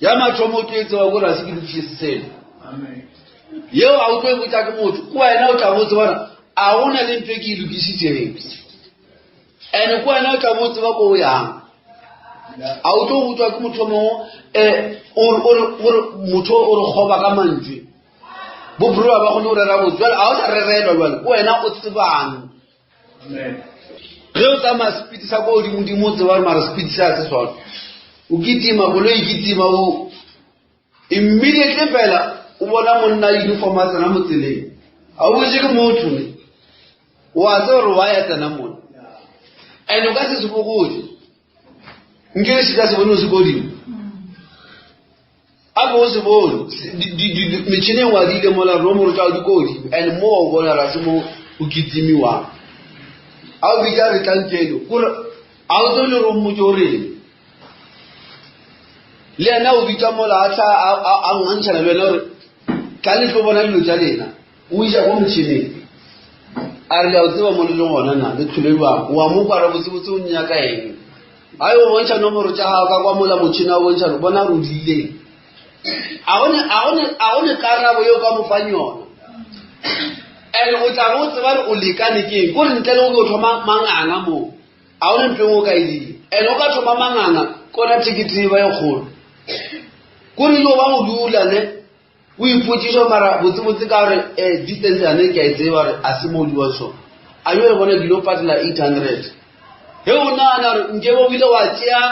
Speaker 1: ya mathomo ke tsewa go ra se ke difise sele amen yo a o tlo botsa ke motho ko wena o tla botsa bona a ona le ntwe ke lokisitseng ene ko wena o tla botsa ba go yang a o tlo botsa ke motho mo motho o re khoba ka mantswe bo bro ba go no rera botsa a o tla rerelwa jwale wena o tsebang amen ge o tsamaya sepiti sa ko godimo o tseba mara sepiti sa se sona o kitima koloi kitima o immediately fela o bona monna uniform a tsena mo tseleng a o botse ke motho ne wa tse gore wa ya tsena mona and o ka se sebogodi nkele se ka se bone o se kodimo a bo se bone metšhineng wa diile mola romoro tsa di kodimo and mo o bona ra se mo o kitimiwang a bi ja re tlankelo gore a o tlo le ro mojore le ana o bitsa mola a ngantshana le gore ka le tlo bona dilo tsa lena o isa go motšhineng a re ya o tseba mo le gona na le tlholelwa wa mo kwara botsebotse o nya ka eng a yo bontsha nomoro tsa gago ka kwa mola motšhina o bontsha bona go dile a one karabo yo ka mofanyona ene o tla go tseba o lekane ke go re ntle le go thoma manganga mo a one ntwe go ka ile ene o ka thoma manganga kona tikiti ba e kgolo go re yo ba go dula ne o ipotšiša mara botsebotse ka gore distance ane ke a e tseba gore a se mo diwa so a yo le bona dilo patela 800 he o nagana gore nke bo bile wa tšea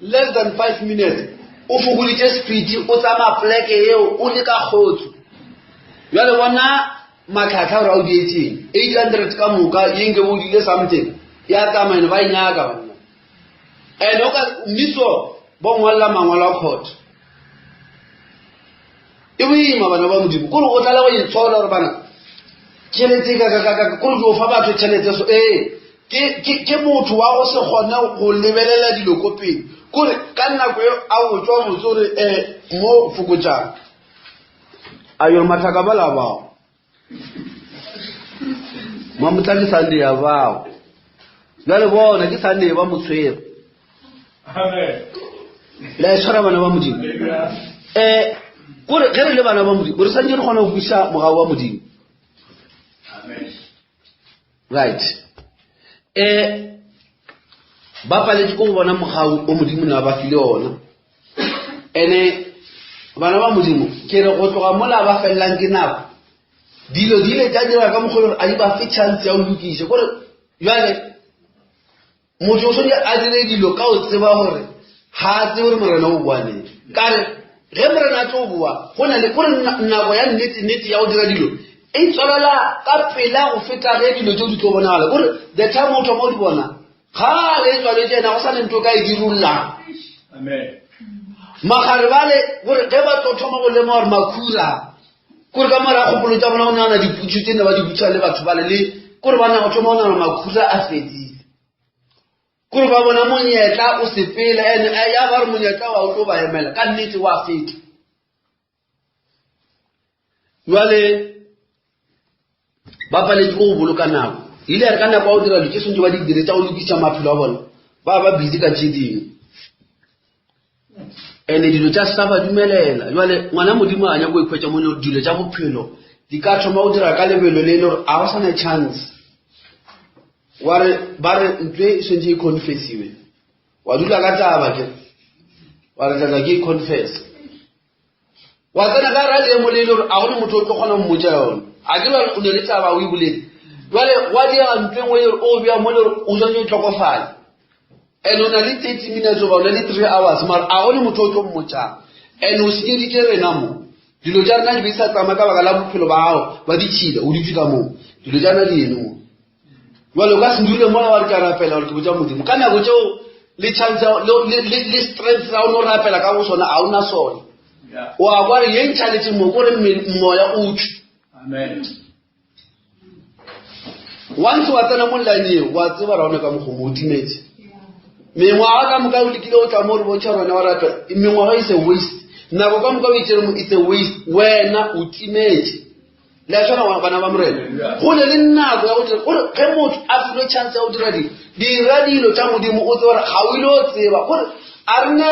Speaker 1: less than 5 minutes o fokoditše speed o tsama pleke eo o le ka kgotso jale bona matlhatlha gore a o dietseng 800 ka moka yenge bo dile something ya tsamane ba inyaka banna and o ka mmiso bo ngwalla mangwalo a court e boima bana ba modimo kore o tlala go itshola gore bana tšhelete ka kore di o fa batho tšhelete so ke motho wa go se kgone go lebelela dilo ko pele kore ka nako eo a o tswa motse gore mo fokotsang a yo mathaka ba la bao mamotla sande ya bao jale bona ke sande ba motshwere amen la tshwara bana ba modimo gore ge re le bana ba modimo re santse re kgona go busa mogao wa modimo amen right ba paletse go bona mogao o modimo na ba file ona ene bana ba modimo ke re go tloga mola ba fellang ke nako dilo dile tsa dira ka mogolo a di ba fe chance ya o lokise gore jale motho o sone a dire dilo ka o tseba gore ha tse gore morena o buane kare ge morena tlo bua go na le gore nako ya nnete ya go dira dilo e tswalela ka pela go feta ge dilo tse di tlo bonagala gore the time o thoma o di bona ga le tswaletse ena go sa le nto ka e dirulla amen magare bale gore ge ba tlo thoma go lema gore makhura kore ka mara kgopolo tsa bona go nagana diputso tse ne ba di butsa le batho bale le kore ba na go thoma go nagana makhura a fedile kore ba bona monyetla o sepele ene ya ba re monyetla wa o tlo ba emela ka nnete wa feta jale ba paletse go boloka nako ile re ka nako a o dira dilo tse sentse ba di dire tsa go lokisa maphelo a bona ba busy ka tse dingwe ene dilo tsa sa ba dumelela jale ngwana modimo a nya go ikhwetsa mo dilo tsa bophelo di ka thoma o dira ka lebelo le gore a ba sana chance wa re ba re ntwe sentse e confessiwe wa dula ka taba ke wa re tla ke confess wa tsena ka ra le molelo a gone motho o tlo gona mmotsa yona a ke ba o ne le taba o ibuletse jwale wa di a ntwe ngwe o bia molelo o tsone tlhokofala ene ona le 30 minutes ba ona le 3 hours mara a gone motho o tlo mmotsa ene o se di tsere na mo dilo ja nna di bisa tsama ka baka la bophelo ba hao ba di tshila o di tsika mo dilo ja nna di eno jwale ka se ndule mo wa re ka rapela o ke botsa modimo ka nako tseo le chance le strength ra o no rapela ka go sona a ona sona o a kwa re yeng challenge mo go re moya o tshi
Speaker 2: Amen.
Speaker 1: once wa tsena mo line wa tseba ra ona ka mogomo o timetse mengwa ka moka o lekile o tla mo re bontsha rona wa rata mengwa is a waste nako ka moka o itsere mo it's a waste wena o timetse le tsona bana ba morena go le nako ya go dira gore ge motho a fule chance ya go dira di radio tsa modimo o tsora ga o ile o tseba gore a rene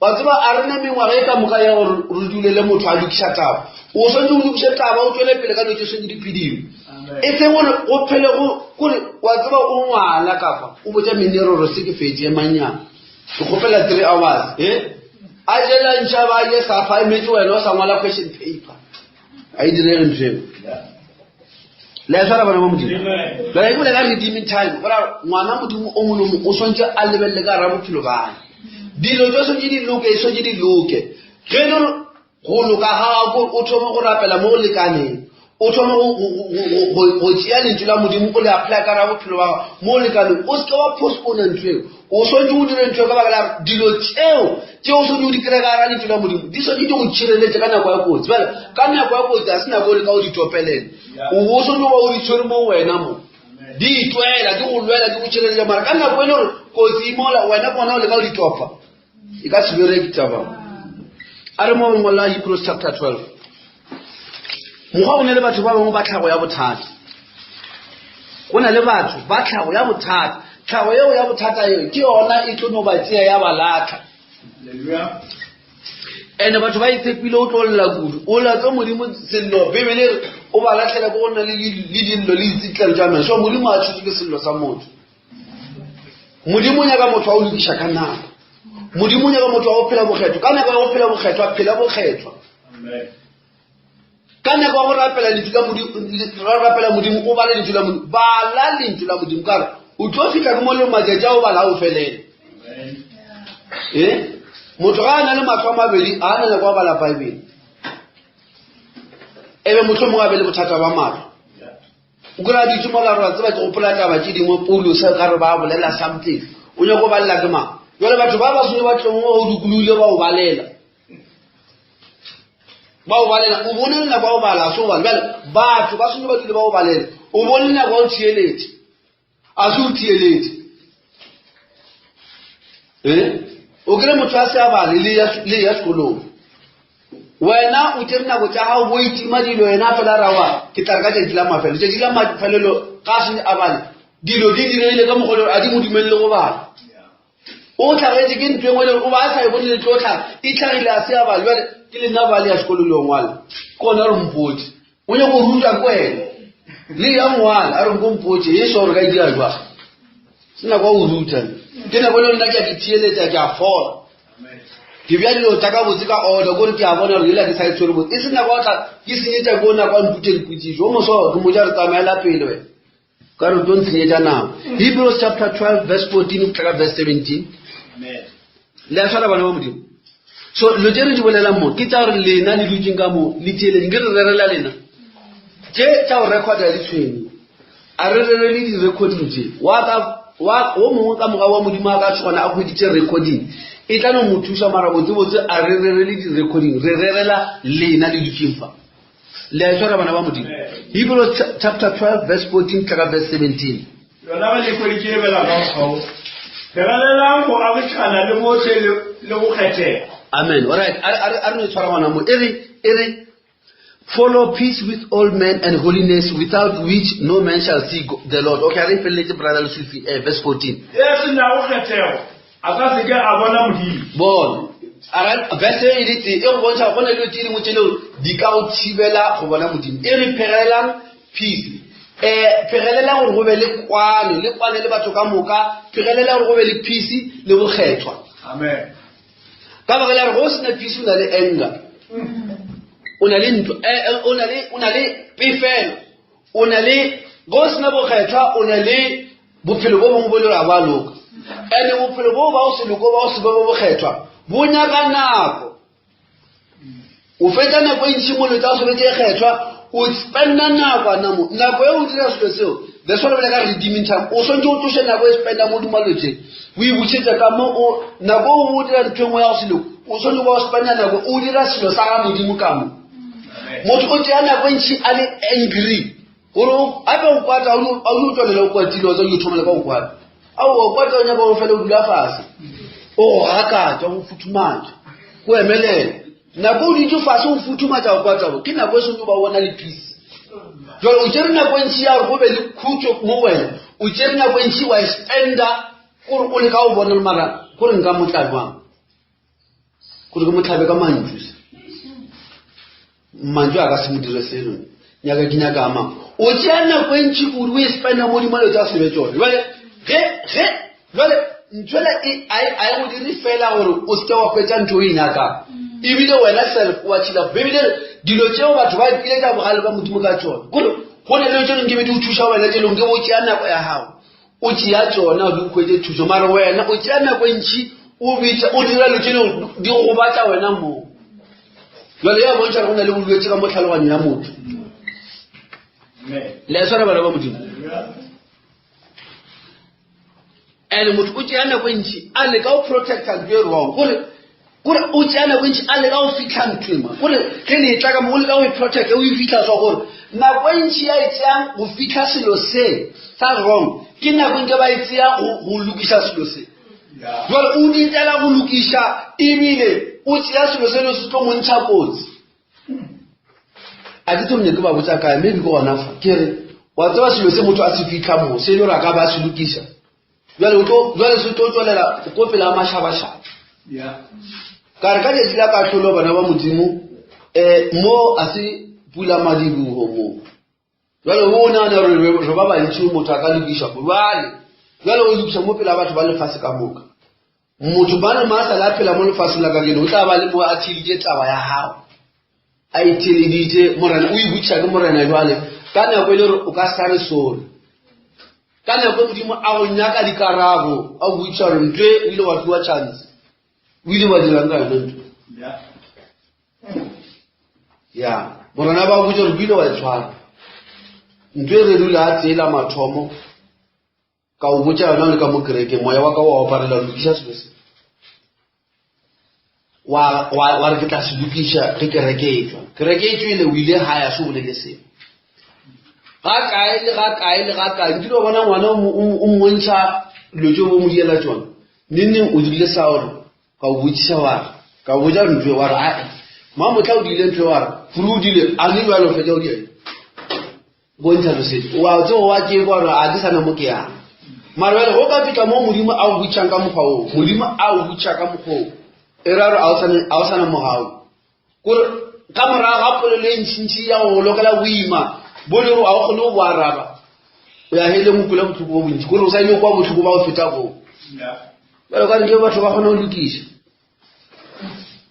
Speaker 1: wa tseba a rene mengwa ge ka moka ya gore re dulele motho a dikisha taba o sentse o dikisha taba o tswele pele ka no tse di pidimo e tse ngone o phele go gore wa tseba o ngwana kapa o botsa mineroro se ke fetse manyana o gopela 3 hours a jela ntšha ba ye sa fa emetse wena o sa ngwala question paper a e dire ntse le tsara bana ba modimo la e bole ka redeeming time bara ngwana modimo o mono o sontse a lebelle ka ra bophelo ba dilo tso se di loke so di loke ge no go loka ga go o thoma go rapela mo lekaneng o thoma go tšea lentswe la modimo o le apply ka ra bophelo ba mo lekaneng o se wa postpone ntwe o sontse o dire ntwe ka baka la dilo tseo o se di kry ka ra lentswe la modimo di so di go tšhireletse ka nako ya kotsi bale ka nako ya kotsi a se nako le ka o di topelele o so o di tshwere mo wena mo di twela di go lwela di go tšhireletsa mara ka nako le gore kotsi mola wena bona o le ka o di topa e ka se bere kitaba a re mo ngola Hebrews chapter 12 mokgwa o ne le batho ba bangwe ba tlhago ya bothata go na le batho ba tlhago ya bothata tlhago eo ya bothata eo ke yona e tlo no ba tšea ya balatha ene batho ba itshepile o tlo lla kudu o la tlo modimo sello bebele o ba latlhela go nna le dillo le itsitlang jana so modimo a tshotse ke sello sa motho modimo nya ka motho a o lokisha ka nako modimo nya ka motho a o phela bokgetho ka nako ya go phela bokgetho a phela bokgetho amen ka nako ya go rapela le tula modimo rapela modimo o ba le tula modimo ba la le tula modimo ka o tlo fika go mo le majaja o ba la o felele amen motho ga ana le matho a mabedi a ana le kwa bala Bible ebe motho mo ga be le bothata ba matho o kra di tsoma la rwa tseba go polata ba tse dingwe Paulo sa ka re ba bolela something o nya go ba lla ke ma jole batho ba ba sone ba tlong o dukulule ba o balela o bonela ba o bala so ba bale batho ba sone ba dile ba o balela o bonela ba o tshieletse a se o tshieletse o kre motho a se a bale le ya sekolong wena o tsena go tsa ga o itima dilo wena fela rawa ke tla ka tla mafelo tse dila mafelelo ka se a bale dilo di direile ka mogolo a di modimelle go bala o tlhagetse ke ntwe ngwe o ba sa e bone le tlotla e tlhagile a se a bale jwale ke le nna bale ya sekolo le ngwala kona re mpotse o nya go ruta kwena le ya ngwala a re go mpotse ye so re ka dira jwa sina kwa o ruta ke na bona nna ke a ditieletsa ke a fola ke bja dilo ta ka botse ka order gore ke a bona re ile ke sa itshwere botse e sena kwa tla ke senyetsa bona kwa mpute diputsiso o mo so ke mo ja re tsamaela pele we ka re don't senyetsa now Hebrews chapter 12 verse 14 to verse 17 amen le tsara bana ba modimo so lo jere di bolela mo ke tsa re lena le dutseng ka mo le tiele ngere re rela lena ke tsa o record ya ditshweni a re re le di recording tse wa o mongwe ka moga wa modimo a ka tshwana a go ditse recording e tla no mothusa mara botse a re le di recording re rerela lena le dikimfa le tsara bana ba modimo Hebrews chapter 12 verse 14 to verse 17
Speaker 2: yona ba le go dikebela ka go rerela go a botshana le motlhe le go kgethela
Speaker 1: amen all right are no tsara bana mo ere follow peace with all men and holiness without which no man shall see the Lord. Okay, I read for brother Sufi, verse 14.
Speaker 2: Yes, now kgethelo aka se ke a bona modimo
Speaker 1: bon ara verse e le tse e go bontsha go na le tse mo tselo di ka o thibela go bona modimo e re pherelang peace pherelela gore go be le kwane le batho ka moka pherelela gore go be le peace le go kgethwa
Speaker 2: amen
Speaker 1: ka ba la go sena peace o na le anger o na le ntwa o na le pefelo o na le go sena bo kgetha o na le bophelo bo bongwe bo le ra ba loka ene bophelo bo ba o se loko ba o se bo kgethwa bo nyaka nako o feta nako e ntsi mo le tsa o se betse kgethwa o spenda nako e o dira selo seo that's why like redeeming time o sonje o tloshe nako e spenda mo dumaletse o ibutsetsa ka mo o nako o dira ntwe mo ya o selo o sonje go spenda nako o dira selo sa ga modimo ka mo motho o tea nako e ntsi a le angry oro a be o kwata a o tlolela o kwatile o tsa o thomela ka o kwata a o kwata o nyaka o fela o dula fase o hakatsa o futhumatsa o emelele nako o ditse fase o futhumatsa o kwata ke nako e sonje ba bona le peace jalo o tsere nako e ntsi ya go be le khutso mo wena o tsere nako e ntsi wa spenda gore o le ka o bona le mara gore nka motlabang gore ke motlabe ka mantsi manjo a ka se mo dire seno nyaka ke nyaka ama o tsere nako e ntsi gore o spenda mo dimalo tsa sebe tsone jale ntshwela a go dire fela gore o se wa kwetsa ntho e nyaka ebile wena self wa tshila bebile dilo tseo batho ba ipile tsa bogale ba modimo ka tsone go ne le tsone ke be di o thusa wena tselong ke bo tšea nako ya gago o tšea tsona o di kwetse thuso mara wena o tšea nako e ntši o bitsa o dira lo tseno di go batla wena mo jale ya bontšha go na le bolwetse ka mo tlhaloganyo ya motho le swara bana ba modimo ene motho o tšea nako e ntši a le ka o protecta ntho e wrong gore o tšea nako e ntši a le ka o fitlha nthwema gore ge ne e tla ka mo o le ka o e protecta o e fitlha swa gore nako e ntši ya e tšeang go fitlha selo se sa wrong ke nako nke ba e tšea go lokiša selo se jale o ditela go lokiša ebile o tšea selo se lo se tlo montšha kotsi a ke tsomne ke ba botsa kae maybe ke gona fa ke re wa tseba selo se motho a se fitlha mo se le gore a ka ba se lokiša jale se tlo tswelela ko pele a mašabašaba ka re ka letsi la katlholo bana ba modimo mo a se pula madibugo mo jale o nagana gore re ba bantši motho a ka lokiša jale o lokiša mo pele a batho ba lefase ka moka motho ba le maasala a phela mo lefaseng la kakeno o tla ba le mo a theditše taba ya gago a itheleditše morena o ibutša ke morena jale ka nako e le gore o ka sa re sole ka nako modimo a go nyaka dikarabo a go butša gore ntwe o ile wa fiwa chance o ile wa dirang ka yone ntho ya morena ba botsa gore o ile wa e tshwara ntho e re dula a tseela mathomo ka o botsa yona le ka mo kerekeng moya wa ka wa oparela o lokiša selo se wa re ke tla se lokiša ge kereke e tswa kereke e tswile o ile gaya se bolele selo ga kae nkile o bona ngwana o mmontšha dilo tse bo mo diela tsone neneng o dirile sa gore ka o botsiša ware ka o botsa ntwe wa re ae ma motla o diile ntwe wa re furu o dile a le jalo fetsa o diele bontšha lo setse wa tseo wa ke kwa gore a ke sana mo ke yang mara wele go ka fitla mo modimo a o botšang ka mokgwa oo modimo a o botša ka mokgwa oo e ra gore a o sana mogao kore ka morago ga polelo e ntšintši ya go lokela boima bo le gore a o kgone o bo araba o ya hele mopula botlhoko bo bontši kore o sa ile kwa botlhoko ba go feta koo jalo ka nke batho ba kgona go lokiša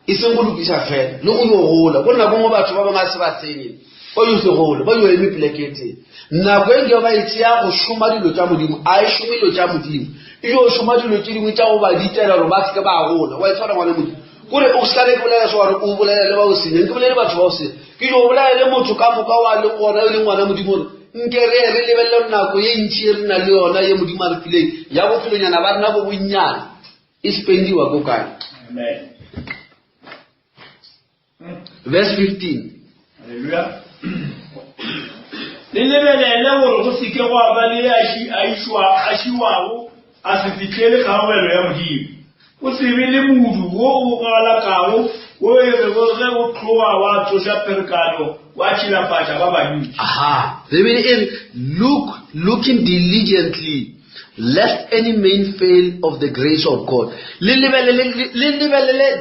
Speaker 1: e seng go lokiša fela le go yo gola gore nako ngwe batho ba bangwe a se ba tsenye ba yo se gola ba yo eme pleketeng nako e nke ba e tšea go šoma dilo tša modimo a e šome dilo tša modimo e yo šoma dilo tše dingwe tša go ba ditela gore ba seke ba gola wa e tshwana ngwane modimo kore o sale ke bolela se gore o bolelele ba o senya nke bolele batho ba o senya ke jo bolelele motho ka moka wa le gona e le ngwana modimo gore nke re lebelele nako ye ntši e re na le yona ye modimo a re fileng ya bophelonyana ba rena bo bonnyane e spendiwa ko kae verse 15
Speaker 2: Hallelujah. Le lebelele gore go seke go ba le a šiwago a se fitlhele kgaogelo ya modimo o se be le modu wo o galakago o e re go ge o tloa wa tsoša pherekano wa tšhilafatša ba bantši
Speaker 1: looking diligently lest any man fail of the grace of God. Le lebelele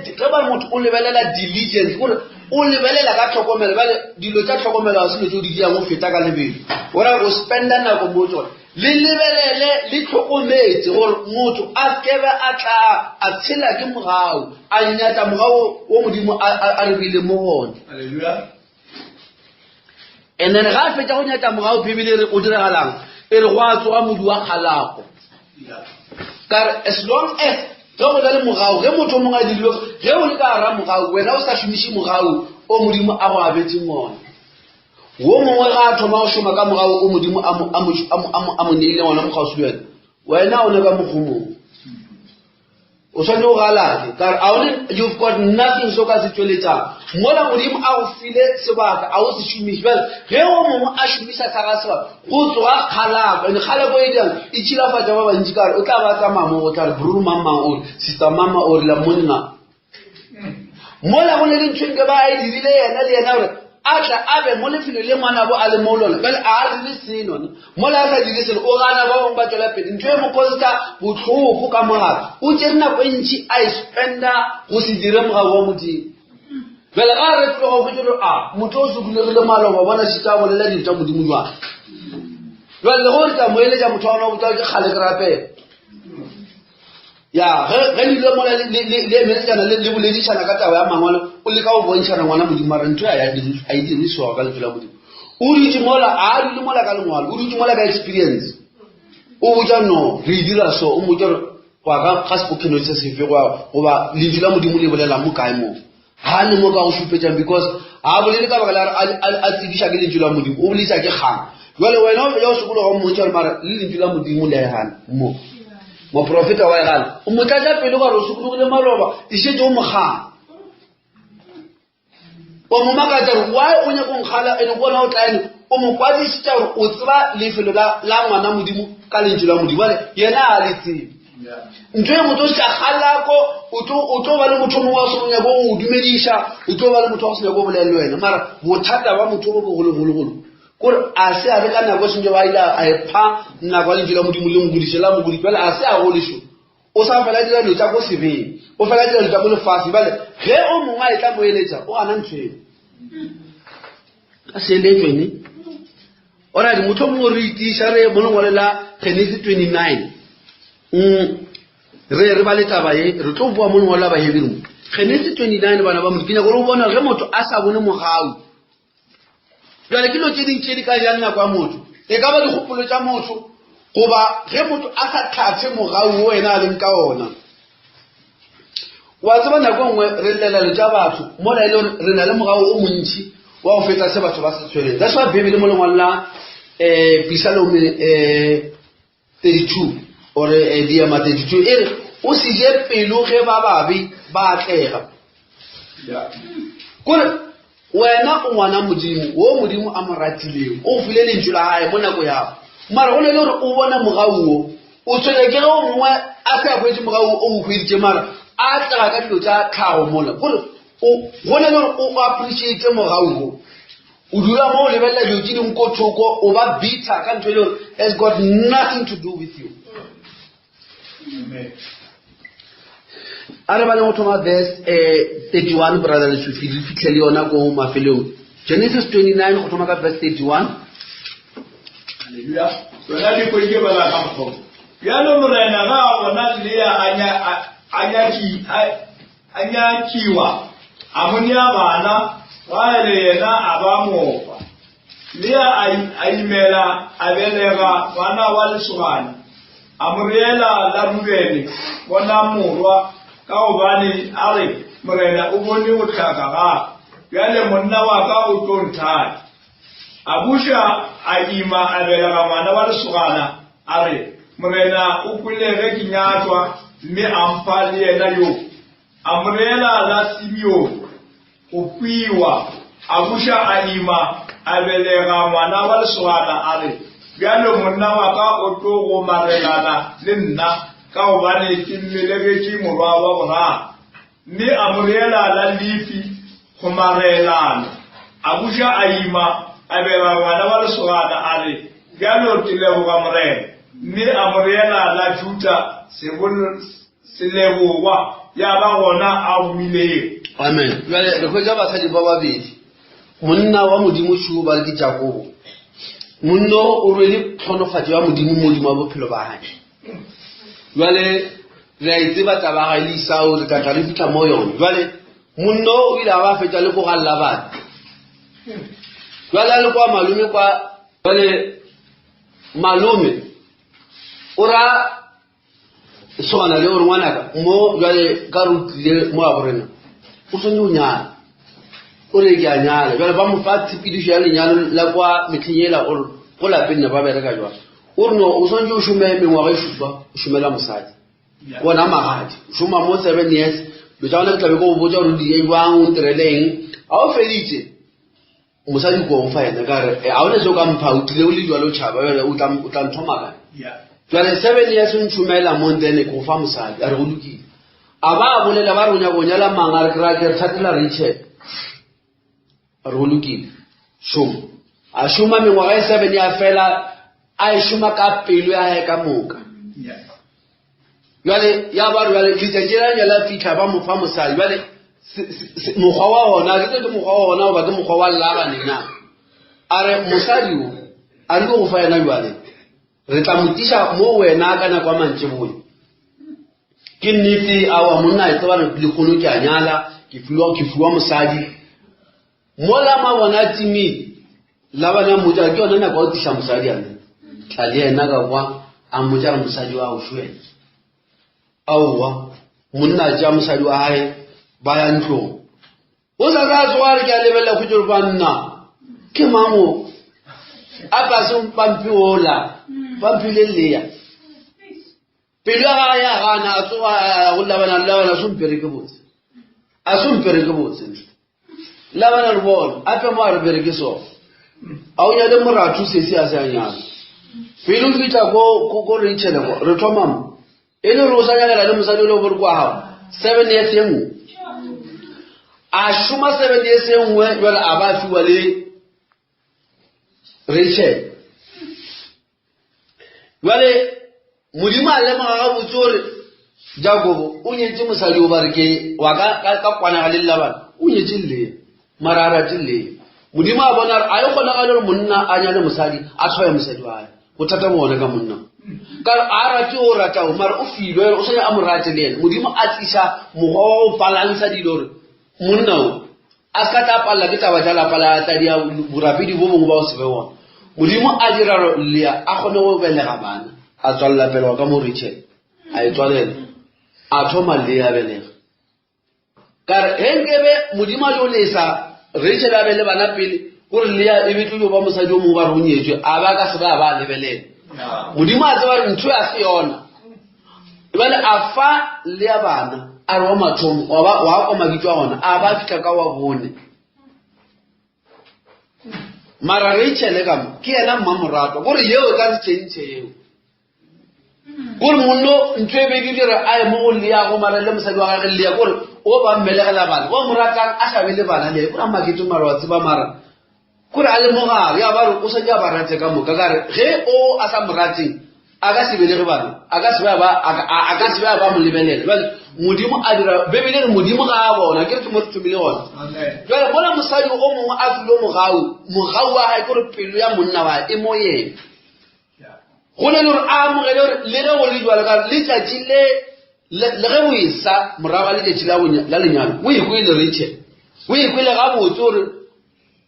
Speaker 1: ge ba motho o lebelela diligence gore o lebelela ka tlhokomelo ba dilo tša tlhokomelo a se le tšeo di diang go feta ka lebelo ora go spenda nako mo tsone le lebelele le tlhokometse gore motho a skebe a tla a tshela ke mogao a nyata mogao o modimo a rebile mo gone.
Speaker 2: Hallelujah.
Speaker 1: And then ga a fetsa go nyata mogao Bibele re o diragalang e re go a tsoga modu wa kgalago. Kare as long as ge go na le mogao ge motho mongwe a dililo ge o le ka gara mogao wena o sa šomiše mogao o modimo a go abetseng gone. Wo mongwe ga a thoma go šoma ka mogao o modimo a mo neile ngwana mokgaosi le wena o ne ka mokgomong o tshwanetse go galake kare you've got nothing so ka se tsweletsang mola modimo a go file sebaka a o se šomiše fela ge o mongwe a šomisa sa ga sebaka go tsoga kgalako ande kgalako e diang e tšhilafatša ba bantši kare o tla ba tsamaya mo go tla re bruru mamang ore sister mama ore la monna mola go ne le ntshwenke ba a e dirile yena le yena gore a tla a be mo lefelo le ngwana bo a le mo lona bjale a dire seno mola a sa dire selo o gana ba bangwe ba tswela pele ntho e mo kosta botlhoko ka mogare o tsere nako e ntši a e spenda go se dire mogao wa modimo bjale ga a refile go botse gore a motho o sokulegile maloba bona sita a bolela dilo tša modimo jwane jale le gore ka moeletša motho wa ona o botsa ke kgale ke rapela ya ge le mola le meletsana le boledišana ka taba ya mangwalo o le ka go bontšhana ngwana modimo mara ntho a e dirisiwa ka lefela modimo o dutse mola a dule mola ka lengwalo o dutse mola ka experience o botsa no re dira so o motse gore wa ka spokeno se sefe goba lentswe la modimo le bolela mo kae moo ga le mo ka go šupetšang because a bolele ka baka la a tsebiša ke lentswe la modimo o boletša ke kgang jale wena ya o sekolo ga mmotsa gore mara le lentswe la modimo le aegana mo moprofeta wa egala o motlatša pele gore o sokologile maloba e šetse o mokgang wa mo makatša gore why o nyako nkgala ene bona o tlaene o mo kwadišitša gore o tseba lefelo la ngwana modimo ka lentše la modimo ale yena a le tsebe ntho e motho o setša kgalako o tlo ba le motho mongwe wa seno nyako o dumediša o tlo ba le motho wa se nyako o bolele le wena mara bothata ba motho bo bogologologolo kore a se a re ka nako sentse ba ile a epha nako a lentše la modimo le mogodiše la mogodi pele a se a golešo o sa fela dira dilo tša ko sebeng o fela dira dilo tša ko lefase bale ge o mongwe a e tla moeletša o gana ntho eo ka seeletswene oradi motho mongwe re itiša re mo lengwale la Genesis 29 re ba le taba ye re tlo boa mo lengwale la bahebiri mo Genesis 29 bana ba modikenya gore o bona ge motho a sa bone mogau jale ke lo tše dintše di ka jang nako ya motho e ka ba dikgopolo tša motho goba ge motho a sa tlhatse mogau o wena a leng ka ona wa tseba nako nngwe re lelelo tša batho mola e le gore re na le mogau o montši wa go fetsa se batho ba se tshwereng that's why Bibele mo lengwalo la Psalm 32 or Diema 32 e re o se je pelo ge ba babe ba atlega kore wena o ngwana modimo o modimo a mo ratileng o file lentswe la hae mo nako yago mara go ne le gore o bona mogauo o tshwele ke ge o mongwe a se a hwetse mogau o o hweditše mara a tlaga ka dilo tša tlhago mola gore go ne le gore o appreciate mogauo o dula mo o lebelela dilo tše dingko thoko o ba bitter ka ntho e le gore has got nothing to do with you.
Speaker 2: Amen.
Speaker 1: A re ba le go thoma verse 31 brother le fitlhele yona ko mafelong Genesis 29 go thoma ka verse 31.
Speaker 2: Hallelujah. Wena di ko ke bala ka go yalo morena ga bona le ya anya kiwa amonia bana wa le yena abamofa le aimela abelega bana wa lesogana amoriela la rubeni bona morwa ka obane a re morena o bone o tlhaka ga bjale monna wa ka o tlo nthata a buša a ima a belega ngwana wa lesogana a re morena o kwelege ke nyatswa mme a mpha le yena yo a morela la Simeoni go kwiwa a buša a ima a belega ngwana wa lesogana a re bjale monna wa ka o tlo go marelana le nna ka gobane ke mmelegetše morwa wa boraro mme a morela la Lefi go marelana a buša a ima a bega ngwana wa lesogana a re bjalo ke leboga morena mme a morela la Juda se lebogwa ya ba gona a humilego.
Speaker 1: Amen. Jale re hwetša basadi ba babedi monna wa modimo tšhuo ba le ke Jakobo munno o rwele tlhonofatso ya modimo modimo wa bophelo ba hae jwale re a itseba taba ga ile isao re tla re fitla mo yone jwale munno o ile a ba fetsa le go galla batho jwale le kwa malume kwa jwale malume o ra sona le o ngwanaka mo jwale ka rutlile mo a borena o sonye o nyala o re ke a nyala jwale ba mo fa tshipidiso ya lenyalo la kwa metlhenyela go lapeng ne ba bereka jwa o re no o sonye o shume mengwaga e supa o shumela mosadi bona magadi o shuma mo 7 years betšana ke tlabe go botsa gore di jwang o ntireleng a o feditse mosadi ko o fa ena ka re a o ne se o ka mpha o tlile o le jwalo tšhaba o tla nthomaka jwale 7 years o ntshumela mo ntene ko fa mosadi a re go lokile a ba a bolela ba ronya go nyala manga re kry-a ke re thatela Richard a re go lokile šoma a šoma mengwaga e 7 ya fela a e šoma ka pelo ya hae ka moka jwale ya ba jwale letšatši la nyala fitlha ba mo fa mosadi jwale mokgwa wa ona ke tse mokgwa wa ona goba ke mokgwa wa labanena a re mosadi o a rile go fa ena jwale re tla motiša mo wena ka nako a mantše boe ke nnete awa monna a tseba lekgono ke a nyala ke fiwa mosadi mola mabona timile la bana motša ke yona nako a o tiša mosadi ane tla le ena ka kwa a motša re mosadi wa o šwela aowa monna a tšea mosadi wa hae ba ya ntlong o sa ka tsoga re ke a lebelela go tšore banna ke mango a pase pampi ola pampi le leya pelo ya gae ya gana a tsoga go labana sompere ke botse a sompere ke botse labana re bona ape mo a re bere ke sona a o nyale moratho sese a se a nyala pele o fitlha ko Rachel re thomamo e le re o sa nyakela le mosadi o le bore kwa gago 7 years e nngwe a šoma 7 years e nngwe jwale a ba fiwa le Rachel jwale modimo a lemoga gabotse gore Jakobo o nyetse mosadi o ba re ke wa ka kwanaga le Labana o nyetse le mara a rate le modimo a bona a e kgonagale gore monna a nyale mosadi a tshwaya mosadi wa hae bothata bo one ka monna ka a rate o ratao mara o filwe o senya a mo rate le ene modimo a tliša mokgwa wa go balansa dilo gore monna o a se ka tla palela ke taba tša lapa la tadia borapedi bo bongwe ba o sebe ona modimo a dira lea a kgone go belega bana a tswalela pele wa ka mo Rachel a e tswalela a thoma lea belega kare ge nkebe modimo a jo lesa Rachel a bele bana pele gore lea e betlo ba mosadi o mongwe ba re o nyetswe a ba ka se ba ba lebelela modimo a tseba re ntho ya se yona ebale a fa lea bana a re wa mathomo wa kwa mabitso a ona a ba fitlha ka wa bone mara Rachel ka mo ke yena mmamoratwa gore yeo ka se tšentše yeo gore monno ntho e bedi dire a e mo go lea go mara le mosadi wa gage lea gore o ba mmelegela bana wa moratang a tlhabele bana le gore a maketse mara wa tseba mara gore a le mogare ya ba re o sa ke a ba rate ka moka ka re ge o a sa morateng a ka se belege bana a ka se be a ba mo lebelela jale modimo a dira bebele re modimo ga a bona ke re ke mo re thomile gona jale bona mosadi o mongwe a file mogau wa gae kore pelo ya monna wa e mo yena go ne le gore a amogele gore le ge go le jwale ka letšatši le ge o e sa morago ga letšatši la lenyalo o ekwele Rachel o ekwele gabotse gore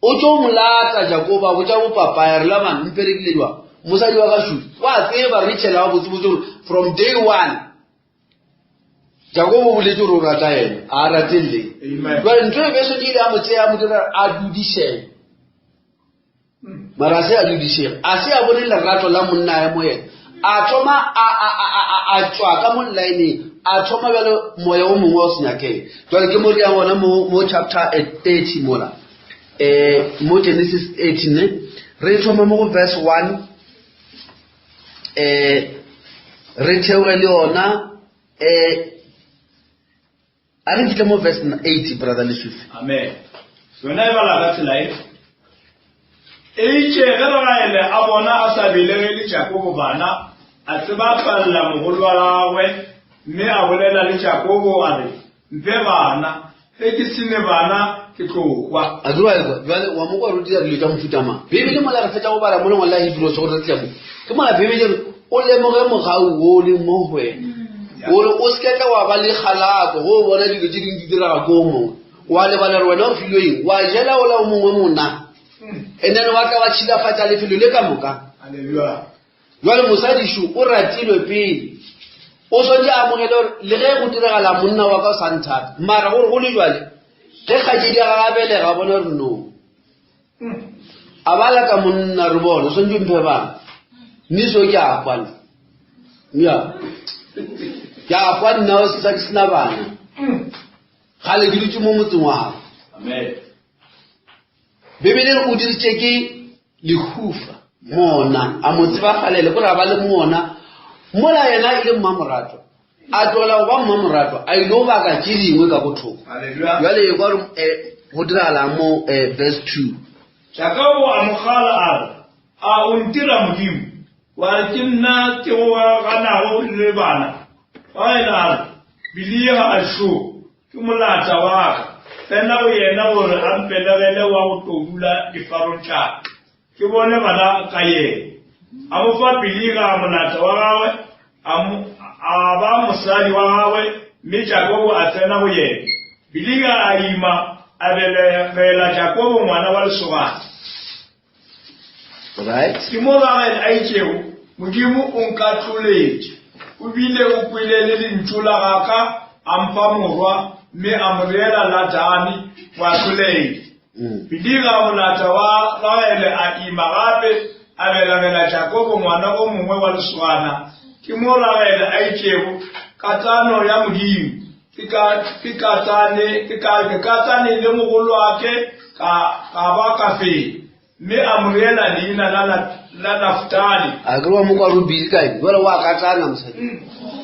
Speaker 1: o tlo molata Jakoba botša bopapaya re Labana mperekile jwa mosadi wa ka šuti wa tseba Rachel a botsebotse gore from day 1 Jakobo boletse gore o rata ena a ratelele jale ntho e beso ke ile a mo tseya mo dira a dudišega mara a se a dudišega a se a bone lerato la monna ya mo yena a thoma a tswa ka mo nlaeneng a thoma bjale moya o mongwe o senyakeng jale ke mo reang gona mo chapter 30 mola mo Genesis 18 re thoma mo go verse 1 re theoge le yona a re fitlhe mo verse 8 brother Lesufi
Speaker 2: amen yona e bala ka tsela e itše ge ragaele a bona a sa belegele Jakobo bana a tseba palela mogolo wa gagwe mme a bolela le Jakobo a re mpe bana ge ke sene bana ke tlokwa
Speaker 1: a zuwa jwale wa mo go ruti le ka mfuta ma bibele mo la re fetsa go bala mo wallahi dilo so go re tlamo ke mo la bibele o le mo ge mo ga o le mo hwena o re o sketa wa ba le khalako go bona dilo tse ding di dira go mo wa le bana rona o filweng wa jela o la mongwe mona ene no wa ka wa tshila fatsa le filo le ka moka
Speaker 2: haleluya
Speaker 1: jwale mosadishu o ratilwe pele o sonje a mogelo le ge go diragala monna wa ka santa mara gore go le jwale ge kgajedi ga bele ga bona re no abala ka monna re bona sonje mphe bana ni so ke a kwana ya ya kwana o se tsina bana gale di ditse mo motseng wa
Speaker 2: amen
Speaker 1: bebele o diritse ke lehufa mona a motsiba galele go ra ba le mona mola yena ile mmamurato a tola ba mmamurato a ile ba ka dingwe ka bothoko
Speaker 2: haleluya
Speaker 1: jale e go go dirala mo verse 2
Speaker 2: Jakobo amogala a untira modimo wa kinna ke wa gana go le bana wa ina biliya a sho ke molata wa ka tena o yena gore a mpelagele wa go tobula difarotla ke bone bana ka ye a mo fa biliga molata wa gawe a ba mosadi wa gawe mme Jakobo a tsena go yena biliga a ima a belegela Jakobo ngwana wa lesogana
Speaker 1: right
Speaker 2: ke mo ga a itšego modimo o nka tloletse o bile o kwele le dintšola gaka a mfa morwa mme a mo reela latane wa tloletse biliga molata wa gaele a ima gape a belegela Jakobo ngwana o mongwe wa lesogana ke mo gaele a itšego katano ya modimo ke katane le mogolo wake ka ba ka fe mme a mo reela leina la Naftali
Speaker 1: a gwa mo kwa rubi kai jwale wa ka tsana mosadi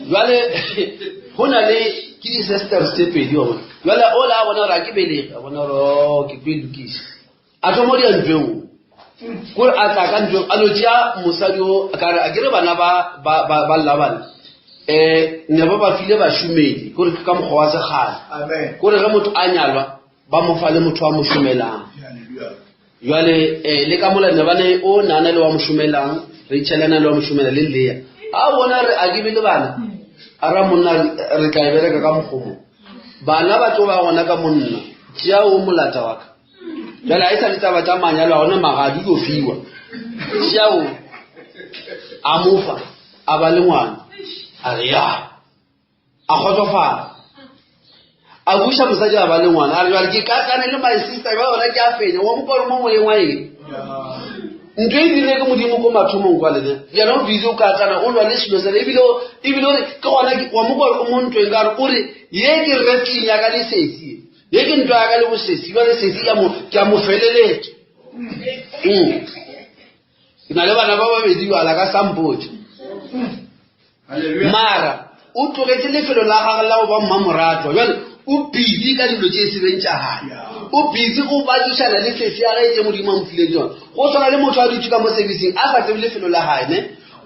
Speaker 1: jwale hona le ke di sister stepedi wa jwale o la bona ra ke bele a bona ro ke pilukisi a tlo mo di antweng ko a tla ka ntweng a lo tsia mosadi o ka re a gere bana ba labana ne ba file ba shumedi gore ka mogwa wa segala
Speaker 2: amen
Speaker 1: gore ge motho a nyalwa ba mo fa le motho wa mo shumelang
Speaker 2: haleluya
Speaker 1: jwale le ka mola ne bane o nana le wa mo shumelang re tšhelana le wa mo shumela le leya a bona re a ke le bana a ra monna re tla bereka ka mogomo bana ba tlo ba gona ka monna tšea o molata wa ka jwale a e sa le taba tša manyalo a gona magadi yo fiwa tšea o a mofa a ba le ngwana a re ya a kgotsofala a buša mosadi a ba le ngwana a re jwale ke ka tsane le my sister ba bona ke a fenya wa mokoro mo moleng wa eng ntho e dirile ke modimo ko mathomong kwa lene yena o bitse o ka tsana o lwa le selo sele ebile ore ke gona wa mokoro o mo ntweng ka re o re ye ke wrestling ya ka lesesi ye ke ntwa ya ka le bosesi ba lesesi ke a mo feleletša ke na le bana ba babedi bala ka sampotse mara o tlogetse lefelo la gagwe la go ba mmamoratwa jale o busy ka dilo tse se bentšagale o busy go batlišana le sesi ya gae tse modimo a mofileng tsona go tshwana le motho a dutse ka mo servicing a sa tsebe lefelo la gae ne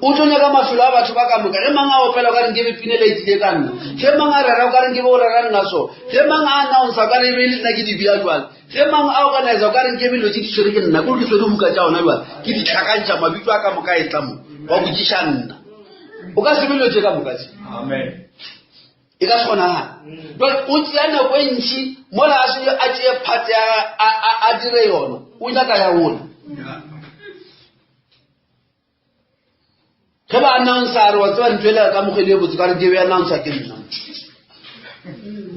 Speaker 1: o tlo nyaka mafelo a batho ba ka moka ge mang a opela o ka reng ke bepine la itile ka nna ge mang a rera o ka reng ke bo o rera nna so ge mang a announce o ka re be le nna ke dibia jwale ge mang a organize o ka reng ke belo tse di tshwere ke nna ko ke tshwere buka tša ona jwale ke di tlhakantšha mabitso a ka moka e tla mo wa botšiša nna o ka se belo tse ka moka tse
Speaker 2: amen
Speaker 1: e ka se kgonagala jwale o tšea nako e ntšhi mola a se a tšee phate a dire yona o nyaka ya ona ge ba announcer wa tseba ntwela ka mogedi e botse ka re ke be announcer ke nna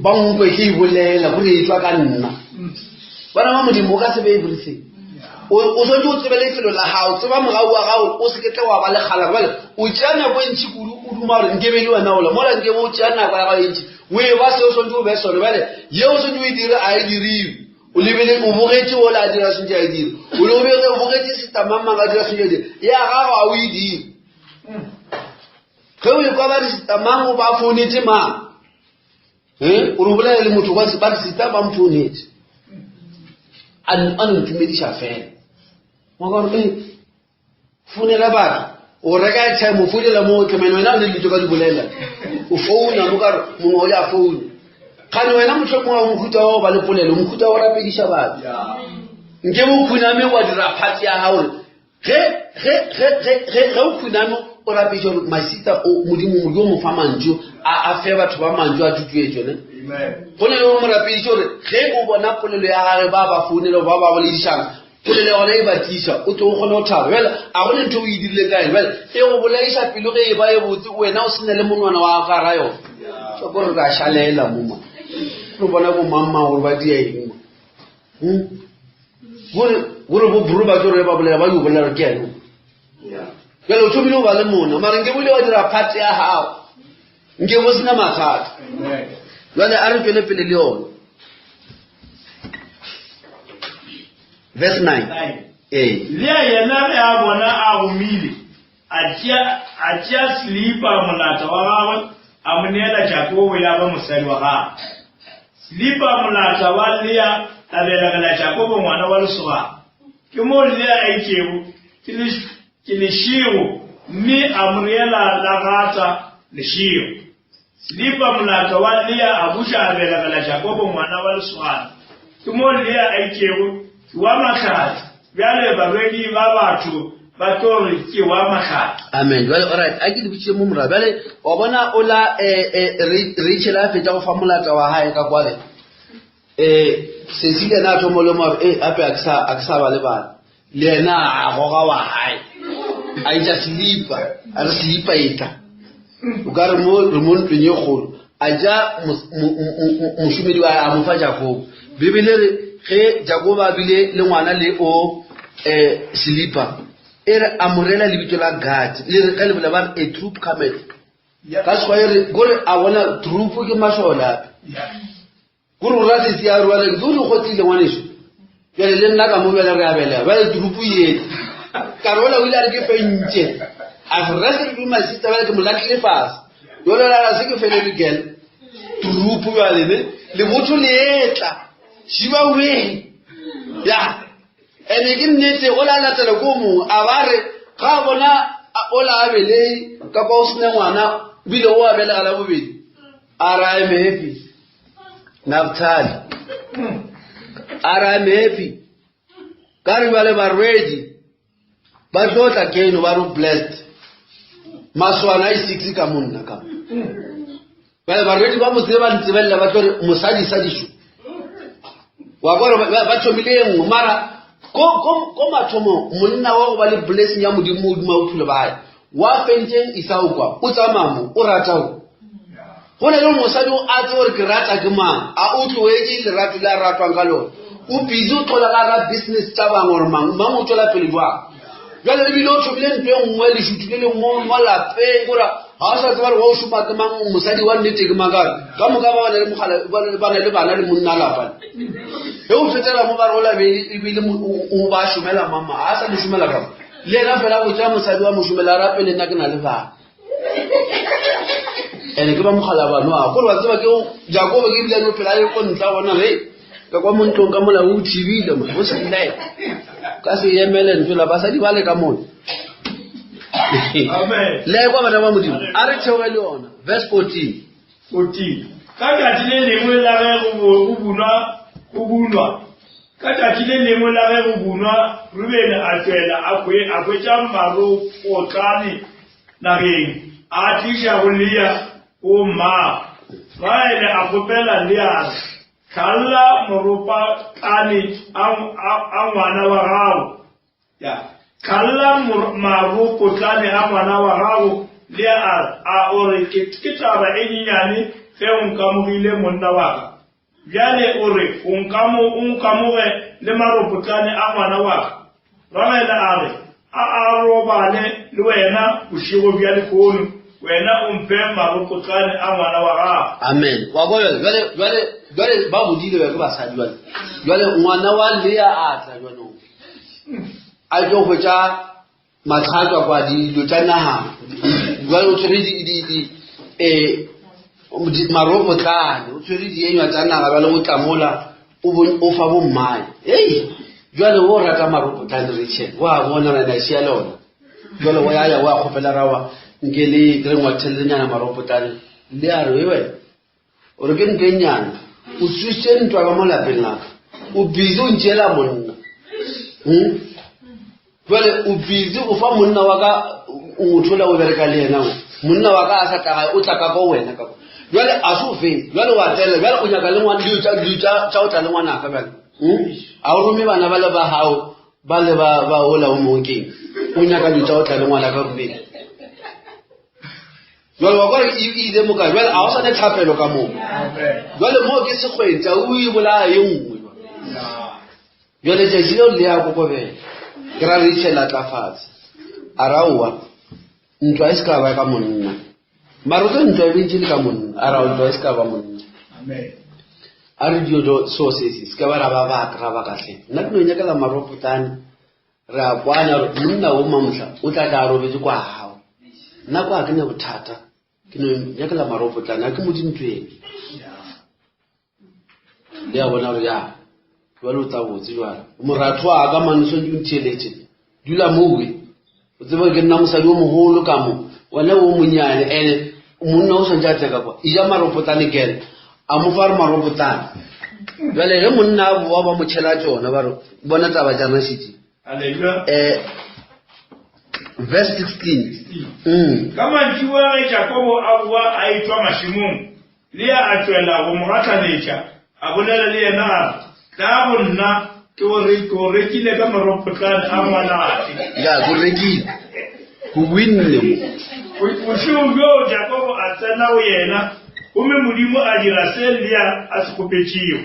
Speaker 1: ba nkwe ke e bolela gore e tswa ka nna bana ba modimo o ka se be everything o tshwanetse o tsebe lefelo la gago tseba mogau wa gago o se ke tle wa ba legala bale o tšea nako e ntšhi kudu o duma gore nkebe le wena ola mola nkebe o tšea nako ya gago e ntšhi o e ba se o tshwanetse o be sone bale ye o tshwanetse o e dire a e diriwe o lebele o bogetse ola a dira sentse a e dire o bogetse setamamang a dira sentse a e dire ya gago a o e dire ge o le kwa ba disetamang o ba founetse mang o re bolela le motho ba diseta ba mfounetse a ntumediša fela makore founela batho o reka airtime o founela mo tlemene wena o le ditso ka di bolela o founa mo kare mongwe o le a foune Kani wena motho mo mohuta wa ba le polelo mohuta wa rapedisha batho nke mo khuname wa dira party ya hao ge o khuname o rapedisha masita o modimo mo mo fa manjo a fe batho ba manjo a tutuetso ne gone yo mo rapedisha re ge o bona polelo ya gare ba founela ba le dishang polelo yona e batlisha o tlo gone o thaba wela a gone ntho o e dirile kae wela e go bolaisa pelo ge e ba e botse wena o sene le monwana wa gara yo so go re ga shalela moma no bona go mamma go ba dia eng gore bo buru ba tlo re ba bolela ba yo bolela ke eno ya lo thobile ba le mona mara nge bole wa dira party ya hao nge bo sina mathata lwana a re pele pele le yona verse 9
Speaker 2: le yena re a bona a gomile a tšea slipa molata wa gagwe a mo neela Jakobo ya ba mosadi wa gagwe slipa molata wa Lea a belegela Jakobo ngwana wa lesogana ke mo Lea a itšego ke lešego mme a mo reela la gata lešego slipa molata wa Lea a buša a belegela Jakobo ngwana wa lesogana ke mo Lea a itšego wa makhati bjale baredi ba batho ba tore ke wa makhati
Speaker 1: amen well all right a ke dibitse mo mora bjale wa bona ola Rachel a fetša go fa molata wa hae ka kwale Cecilia na thomo le mo ape a ksa ba le bana le yena a goga wa hae a itša slipa a re slipa ita o ka re mo ntweng ye kgolo a ja mošomedi wa a mo fa Jakobo bibele re ge Jakobo a bile le ngwana le o slipa ere amorela le bitso la Gad le re ka le ba a troop cometh ka se re gore a bona troop ke mashola gore o rate tsia rwa le go go tsile ngwaneso pele le nna ka mo bela re a bela ba le troop ye karola o ile a ke pentse a rase le masita ba ke molakile fast yo la se ke fele le gel troop ya le botho le etla shiba we ya ene ke nnete o la latela go mo a bare ga bona o la abele ka ba o sene ngwana bile o abela ala bobedi ara I'm happy Naftali ara I'm happy ka re bale ba ready ba tlotla keno ba ro blessed maswana I 6 ka monna ka bale ba ready ba mo tseba ntsebella ba tlo mosadi sadisho wa gore ba thomile ngo mara ko mathomo monna wa go ba le blessing ya modimo o thule ba wa fentse isaukwa o tsamamo o ratao gone le mosadi o a tse gore ke rata ke mang a o tloetse le ratu la ratwang ka lona o busy o tlola ka business tsa bang gore mang o tlola pele jwang jwale le bile o thomile ntho e nngwe le šutukele mo lapeng gore ga o sa tseba re wa o šoma ke mang mosadi wa nnete ke makaka ka moka ba bana le bana le monna lapane e o fetela mo ba re o labe ebile o ba šomela mama a sa le šomela ka le ena fela go tšea mosadi wa mošomela rape le nna ke na le bana ene ke ba mogala bano a gore wa tseba ke Jakobo ke ebile no phela e ko ntla bona ka kwa montlong ka mola o thibile mo o se nne ka se yemele ntla ba sa di bale ka mona
Speaker 2: amen
Speaker 1: le kwa bana ba modimo a re theoge le yona verse 14
Speaker 2: ka tšatši le lengwe la ge go bunwa ka tšatši le lengwe la ge go bunwa Rubene a tšwela a hwetša maropotlane nageng a tliša go Lea o mma Raele a kgopela Lea kalla maropotlane a ngwana wa gago kalla maropotlane a ngwana wa gago Lea a ore ke taba e nyenyane ge o nkamogile monna wa ka bjale o re o nkamoge le maropotlane a ngwana wa ka Raele a re a robale le wena bošego bja lehono wena o mpe maropotlane a ngwana wa gago
Speaker 1: amen wa go jwale ba bodile ba ke basadi jwale ngwana wa Lea a tla jwanong a tlo go tša matlhatwa kwa dilo tša naga jwale o tshwere maropotlane o tshwere dienywa tša naga jwale go tlamola o fa bommae jwale o rata maropotlane Rachel wa bona rena sia lona jwale wa ya wa kgopela rawa nke le re ngwathelenyana maropotlane le a re o re ke nkenyana o tswitse ntwa ka mo lapeng la ka o busy o ntšela monna jwale o busy o fa monna wa ka o thola o bereka le yena monna wa ka a sa tla o tla ka go wena ka jwale a se o feng jwale wa tlela jwale o nyaka le ngwana tša o tla le ngwana ka jwale a o rome bana ba le ba hao ba le ba ola o mookeng o nyaka tša o tla le ngwana ka rumeng jwale wa gore e ile moka jwale a o sa ne tlhapelo ka moo jwale moo ke sekgwentša o e bolaya ye nngwe jwale tšatši leo le ya kokobela ke ra re itšhela tla fatshe a ra oa ntwa e se ka ba ka monna mara o tlo ntwa e bentše le ka monna a ra ntwa e se ka ba monna a re dio seo sese se ka ba ra ba baka ra ba katlheng nna ke no nyakela maropotane re a kwana gore monna o mamotlha o tla tla robetse kwa hao nna kwa ke ne bothata ke no nyakela maropotane a ke modintweng le ya bona gore ya jwale o tla botse jwale moratho wa ka manosong ke ntheeletse dula mowe o tseba ke nna mosadi o mogolo ka mo wena o monyane ene monna o swantse a tseka kwa ija maropotane kele a mo fa re maropotane jwale ge monna a boa ba mo tšhela tsona ba re bona taba tša rashidi verse 16
Speaker 2: ka mantšiwa ge Jakobo a boa a itwa mašimong le a tšwela go mo gatlanetša a bolela le yena gare tla go nna ke go rekile ka maropotane a ngwanate
Speaker 1: ya go rekile go winne
Speaker 2: bosigo bjo Jakobo a tsena go yena gomme modimo a dira se Lea a se kgopetšego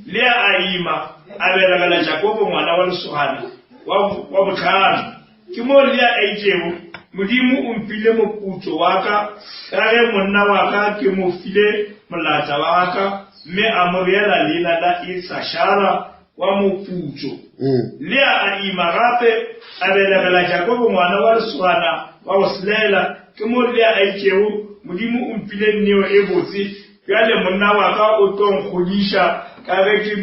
Speaker 2: Lea a ima a belegela Jakobo ngwana wa lesogana wa botlhano ke mo Lea a itšego modimo o mfile moputso wa ka ge monna wa ka ke mo file molata wa ka mme a mo beela leina la Isashara wa moputso Lea a ima gape a belegela Jakobo ngwana wa lesogana wa go selela ke mo Lea a itšego modimo o mfile nneo e botse bjale monna wa ka o tlo nkgodiša ka ge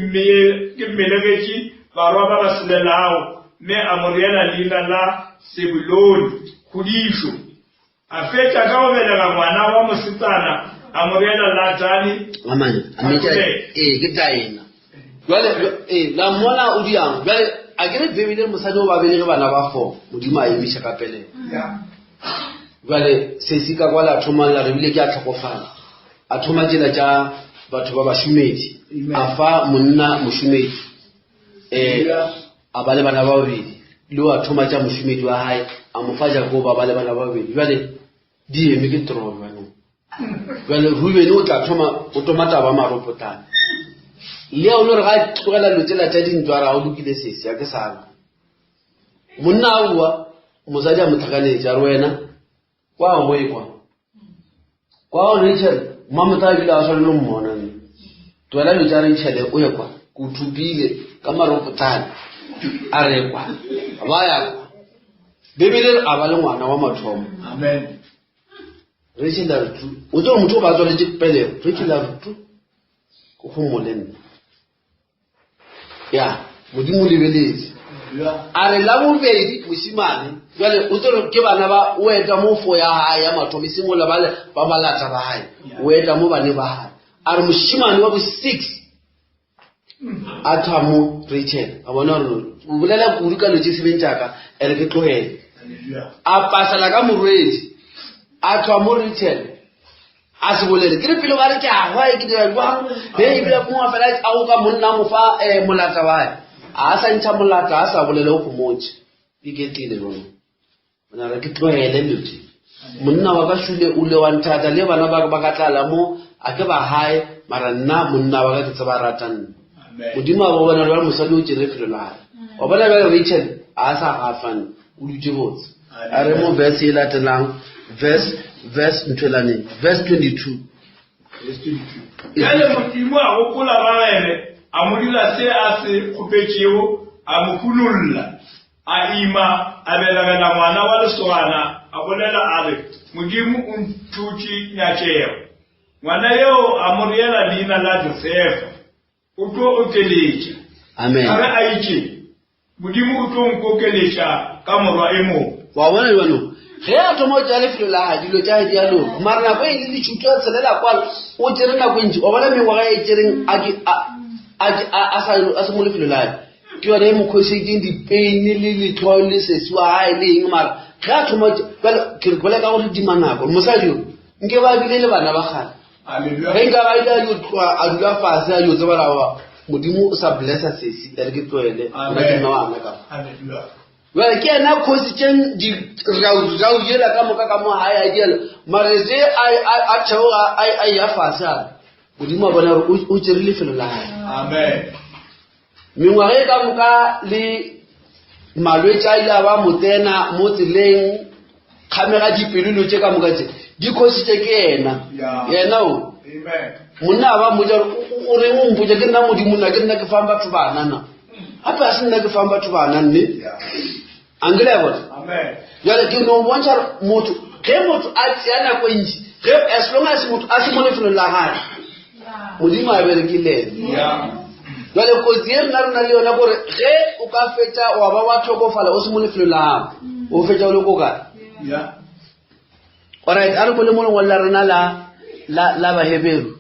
Speaker 2: ke mmelegetše barwa ba ba selelago mme a mo reela leina la Sebuloni kgodišo a fetša ka go belega ngwana wa mosetsana a mo reela la Dani
Speaker 1: ke taena jwale la mmona o diang jwale a kere Bebele mosadi o ba belege bana ba 4 modimo a emiša ka pelego jwale sesi ka kwa la thoma la re bile ke a tlhokofala a thoma tsela tša batho ba bašomedi a fa monna mošomedi a ba le bana ba babedi le a thoma tša mošomedi wa hae a mo fa Jakobo ba le bana ba babedi jwale di eme ke toro jwale Rubeni o tla thoma taba maropotane le o le ga tlogela lotsela tša dintwa ra o lokile sesi ya ke sana monna a bua mosadi a mo tlhakanetša a re wena kwa go ekwa kwa o Rachel mamota a bile a swanele mmona nne twela lo tša Rachel o ekwa ko thupile ka maropotane a rekwa ba ya kwa Bebele a ba le ngwana wa mathomo Rachel a re tu o tlo motho o ba tswaletše pelego Rachel a re tu ko gomo le nna ya modimo lebeletše a re la bobedi mosimane jwale o tlo ke bana ba o eta mo fo ya hae ya mathomo sengwe ba balata ba hae o eta mo bane ba hae a re mosimane wa bo 6 a thamo Rachel a bona re o bolela kudu ka lotse sebeng tšaka ere ke tlogele a pasala ka morwedi a thamo Rachel a se bolele ke re pele ba re ke a hwa ke dira jwang he e bile mo fela a go ka monna mo fa molata wa hae a sa ntšha molata a sa bolele o khomotse e ke tlile bona bona re ke tlogele lotse monna wa ka shule o le wa nthata le bana ba ka tlala mo a ke ba hae mara nna monna wa ka ke tseba ratana modimo a bona re mosadi o tsere felo la hae wa bona ba Rachel a sa gafane o dutse botse a re mo verse e latelang verse 22
Speaker 2: yale modimo a gopola bagene a mo dira se a se kgopetšego a mo kunolla a ima a belegela ngwana wa lesogana a bolela a re modimo o nthutše nyatšego ngwana yeo a mo reela leina la Josefa o tlo okeletša
Speaker 1: amen
Speaker 2: a re a itše modimo o tlo nkokeletša ka morwa e mong
Speaker 1: wa bona jalo ge a thoma o tša lefelo la ga dilo tša di alo mara nako e le ditšhuto a tshelela kwala o tere nako e ntši o bona mengwaga e tsereng a se mo lefelo la ke yone e mo causating dipain le letlho le sesiwa gae le eng mara ge a thoma ke re bolela ka gore dima nako mosadi yo nke ba bile le bana ba gale ge nka ga ile a yo tloa a dula fase a yo tsebalawa modimo o sa blessa sesi ere ke tloele ona ke nna wa ana ka well ke na cositeng di rau yela ka moka ka mo hae a diela mara se a theoga a ya fase a modimo a bona gore o tsere lefelo la hae
Speaker 2: amen
Speaker 1: mengwaga e ka moka le malwetse a ile a ba motena mo tseleng kgamega dipelelo tše ka moka tse di cositse ke yena o monna a ba mmoja o reng o mpotsa ke nna modimo nna ke nna ke fang batho bana na gape a se nna ke fang batho bana nne angele ya bona jale ke no bontšha motho ge motho a tšea nako e ntši ge as long as motho a se mo lefelong la gae modimo a berekilene jale kotsi e rena le yona gore ge o ka fetša wa ba wa tlhokofala o se mo lefelong la gago o fetša o le ko kae alright a re ko le mo lengwe la rena la baheberu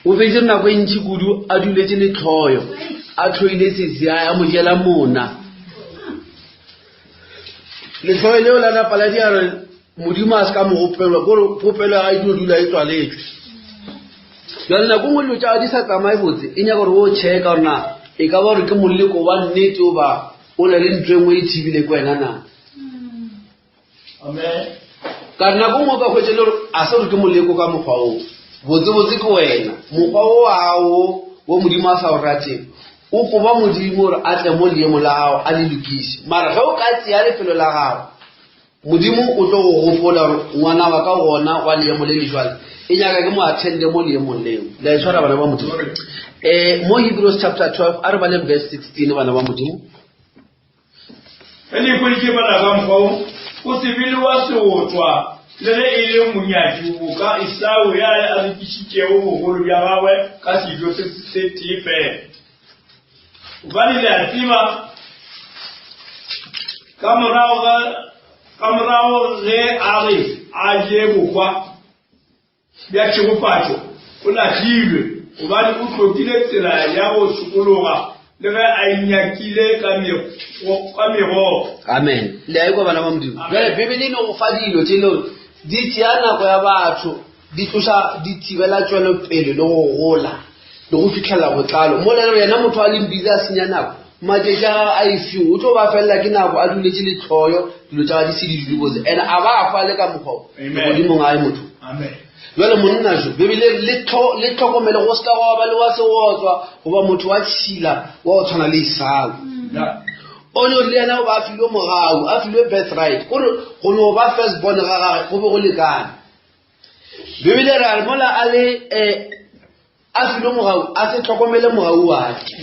Speaker 1: o fetše nako e ntši kudu a duletse letlhoyo a tlhoile sesi a mo jela mona letlhoyo leo la napala di a re modimo a se ka mogopelwa kore popelo ya gae dula e tswaletswe jale nako ngwe dilo tša di sa tsamaye botse e nyaka gore o checka gore na e ka ba gore ke moleko wa nnete o ba o na le ntho engwe e thibile ko wena na ka re nako ngwe ka hwetse le gore a se gore ke moleko ka mokgwa oo botsebotse ke wena mokgwa o ao wo modimo a sa o rateng o koba modimo gore a tle mo leemo la gago a le lokise mara ge o ka tšea lefelo la gago modimo o tlo go gopola gore ngwana wa ka gona wa leemo le lejwale e nyaka ke mo attende mo leemong leo la e tshwara bana ba modimo mo Hebrews chapter 12 a re ba le verse 16 bana ba modimo
Speaker 2: ene ko ke bana ba mfao o sebile wa seotswa le ge e le monyadi o ka Esau ya a re kitšitšego bogolo bja gagwe ka sejo se tepe bane le a tseba ka morago ge a re a je bokwa bja tšhegofatšo o latlhilwe gobane o tlhokile tsela ya go sokologa le ge a inyakile ka megogo
Speaker 1: amen le a ekwa bana ba modimo jale bibele ne go fa dilo tše leo di tšea nako ya batho di tloša di thibela tšwelopele le go gola le go fitlhela botlalo mo le yena motho a leng busy a senya nako matšetši a e fiwe o tlo ba felela ke nako a duletše letlhoyo dilo tša ga di se di dulebotse and a ba a fa le ka mokgwa godimong a e motho jale monna jo bebile le tlhokomele go se ka goa ba le wa segotswa goba motho wa tšhila wa go tshwana le Esau o ne le yena o ba a filwe mogau a filwe birthright gore go no ba first born ga gage go be go lekane bebile re a re mola a le a filwe mogau a se tlhokomele mogau wake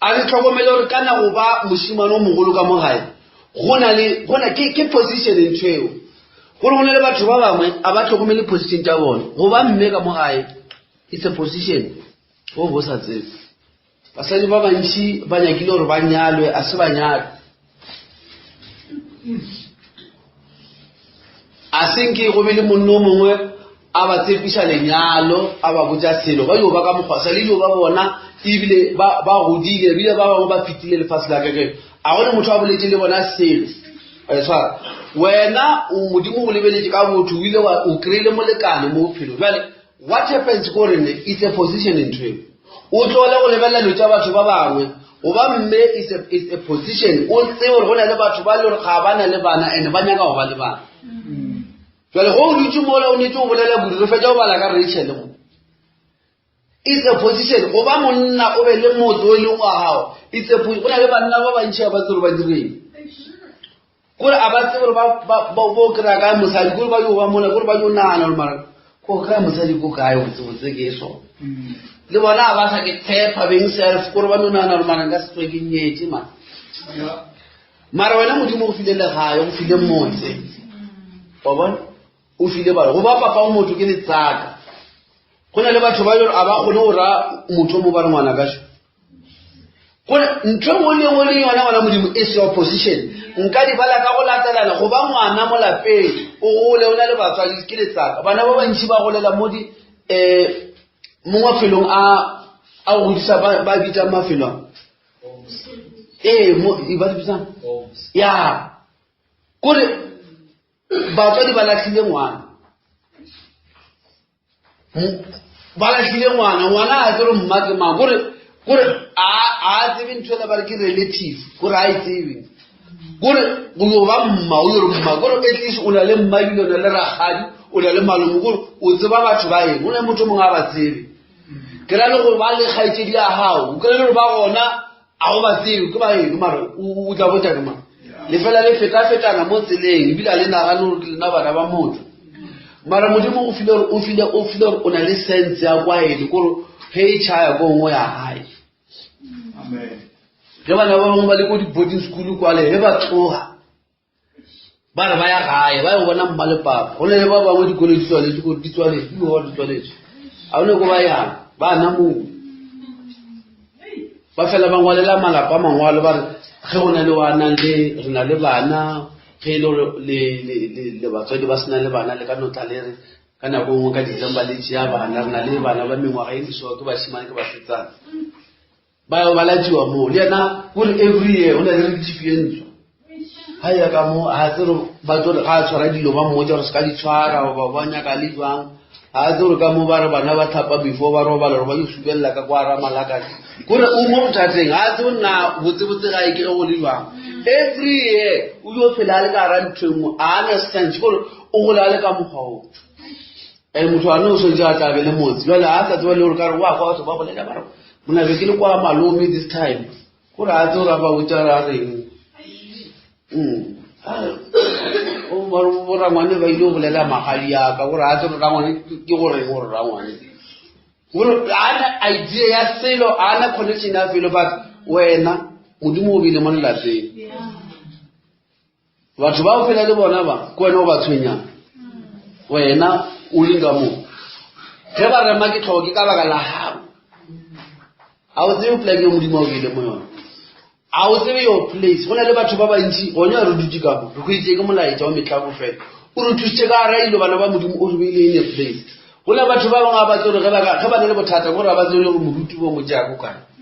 Speaker 1: a se tlhokomele gore ka na go ba mošimane o mogolo ka mogae gona ke position ntho eo gore go ne le batho ba bangwe a ba tlhokomele position tša bone go ba mme ka mogae it's a position go bo sa tsebe basadi ba bantši ba nyakile gore ba nyalwe a se ba nyalwe a senke go be le monno mongwe a ba tsepiša lenyalo a ba botša selo ba yo ba ka mokgwasa le dio ba bona ebile ba godile ebile ba bangwe ba fetile lefase la kekeo a gone motho a boletse le bona selo tshwara wena modimo o lebeletse ka botho o ile o kry-ile molekane mo bophelo jale what happens korene it's a position in trade o tlole go lebelela dilo tša batho ba bangwe goba mme is a position o tsebe gore go na le batho ba le gore ga ba na le bana and ba nyaka go ba le bana jale go o dutse mola o netse o bolela kudu re fetša o bala ka Rachel mo it's a position goba monna o be le motho o leng wa gago it's a position go na le banna ba bantšhi a ba tsere ba direng kore a ba tsebe gore bo kry-a kae mosadi kore ba yo ba mola kore ba yo nagana gore mara ko kry-a mosadi ko kae botsebotse ke sone le bona a ba sa ke tshepa beng self kore ba no nagana gore mara nka se tswe ke nyetse mara wena modimo o file legae o file motse wa bona o file bana go ba papa o motho ke letsaka go na le batho ba a ba kgone go ra motho mo ba re ngwana ka gore ntwe mo le yona wala modimo is your position nka di bala ka go latelana go ba ngwana mo lapeng o gole o na le batswadi ke letsaka bana ba bantsi ba golela mo di mo mafelong a go disa ba bitsa mafelong mo I ba bitsa ya gore batswadi ba latlhile ngwana ngwana a tsere mmake ma gore a tsebe nthoela ba re ke relative gore a itsebe gore go yo ba mma o yo mma gore at least o na le mma ile o na le ragadi o na le malomo gore o tseba batho ba eng o ne motho mongwe a ba tsebe ke ra le go ba le kgaitsedi ya hao ke re ba gona a go ba tsebe ke ba eng mara o tla botsa ke ma le fela le fetafetana mo tseleng ebile le nagane gore ke lena bana ba motho mara modimo o file o na le sense ya kwa ene gore he chaya go ngo ya hae
Speaker 2: Amen.
Speaker 1: ke bana ba bangwe ba le go di boarding school kwa le he ba tloga ba re ba ya gae ba go bona mma le papa go le ba bangwe di college tswale di go di tswale di go di tswale a one go ba ya ba na mo ba fela ba ngwalela malapa mangwalo ba re ge go na le wana le re na le bana ge le batswadi ba sena le bana le ka notla le re kana go ngo ka December le tsia bana re na le bana ba mengwaga e so ke ba shimane ke ba setsana ba la jiwa mo le na go every year ona le recipients haya ka mo a tsoro ba tsoro ga tshwara dilo ba mo tsa re ska di tshwara ba banya ka le jwang a tsoro ka mo ba re bana ba thapa before ba roba le ba isubella ka kwa ra malaka gore o mo mothatseng a tsona na botse ga ke go le jwang every year o yo phela le ka ra ntweng a understand gore o go la le ka mogao motho a no so ja tla be le motse jwale a tla tswa le gore ka re wa kwa batho ba bolela ba re mona be ke le kwa malome this time gore a tsora ba botsa ra reng o mo ra ngwane ba ile go bolela magadi ya ka gore a tsora ra ngwane ke gore ra ngwane gore ana idea ya selo ana connection ya felo ba wena modimo o bile mo lapeng batho ba o fela le bona ba ko wena o ba tshwenya wena o linga mo ge ba re make tlhoke ka baka la hao a o tsebe plane modimo o bile mo yona a o tsebe your place go na le batho ba bantsi gone re dutse ka mo re go itse ke molaetsa wa metlhako fela o re thusitse ka ra ile bana ba modimo o re beile in a place go na batho ba bangwe ba tsore ge ba na le bothata gore ba tsole go moruti bo mo jako kana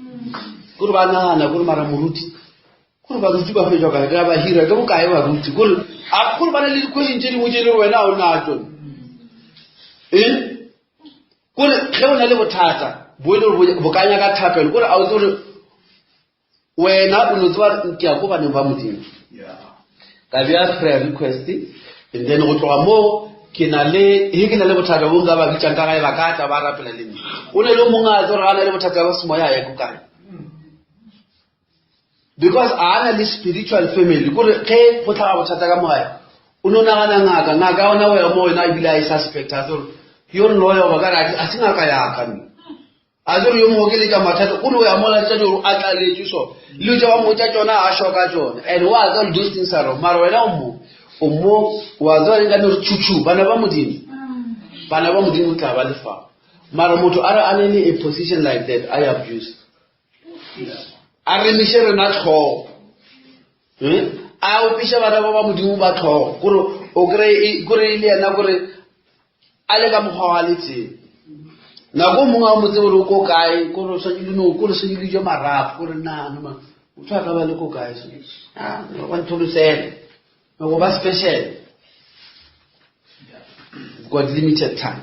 Speaker 1: gore ba nana gore mara moruti gore ba ruti ba fetjwa ka ga ba hira ke bokae ba ruti gore a gore ba na le question tse dingwe tse le wena o na tsone gore ge o na le bothata bo ile bo kanya ka thapelo gore a o tsore wena o no tswa ke ya go bana ba modimo ka bia prayer request and then go tloga mo ke na le bothata bo nga ba bitsa ka ga ba ka tla ba rapela le nna o ne le mongwe a tsore ga na le bothata ba semoya ya go kae because ana le spiritual family gore ge go tla bothata ka moya o no nagana ngaka ona wa mo ina ibile a suspect a tsore yo loyo ba ka a singa ka ya ka ni a tsore yo mo ke le ka mathata o no ya mola tsa do a tla le tso le ja wa mo tsa tsona a shoka tsona and wa all those things are mara wena o mo wa tsore ga no chuchu bana ba modimo tla ba le fa mara motho ara anene a position like that I abuse a re mishere na tlhogo a o pisha bana ba modimo ba tlhogo gore o gore ile yana gore a le ka mogwa wa letse na go mongwe a motse gore ko kae gore se di no gore se di jo marapo gore na ma o tla ka ba le ko kae se no want to say no ba special got limited time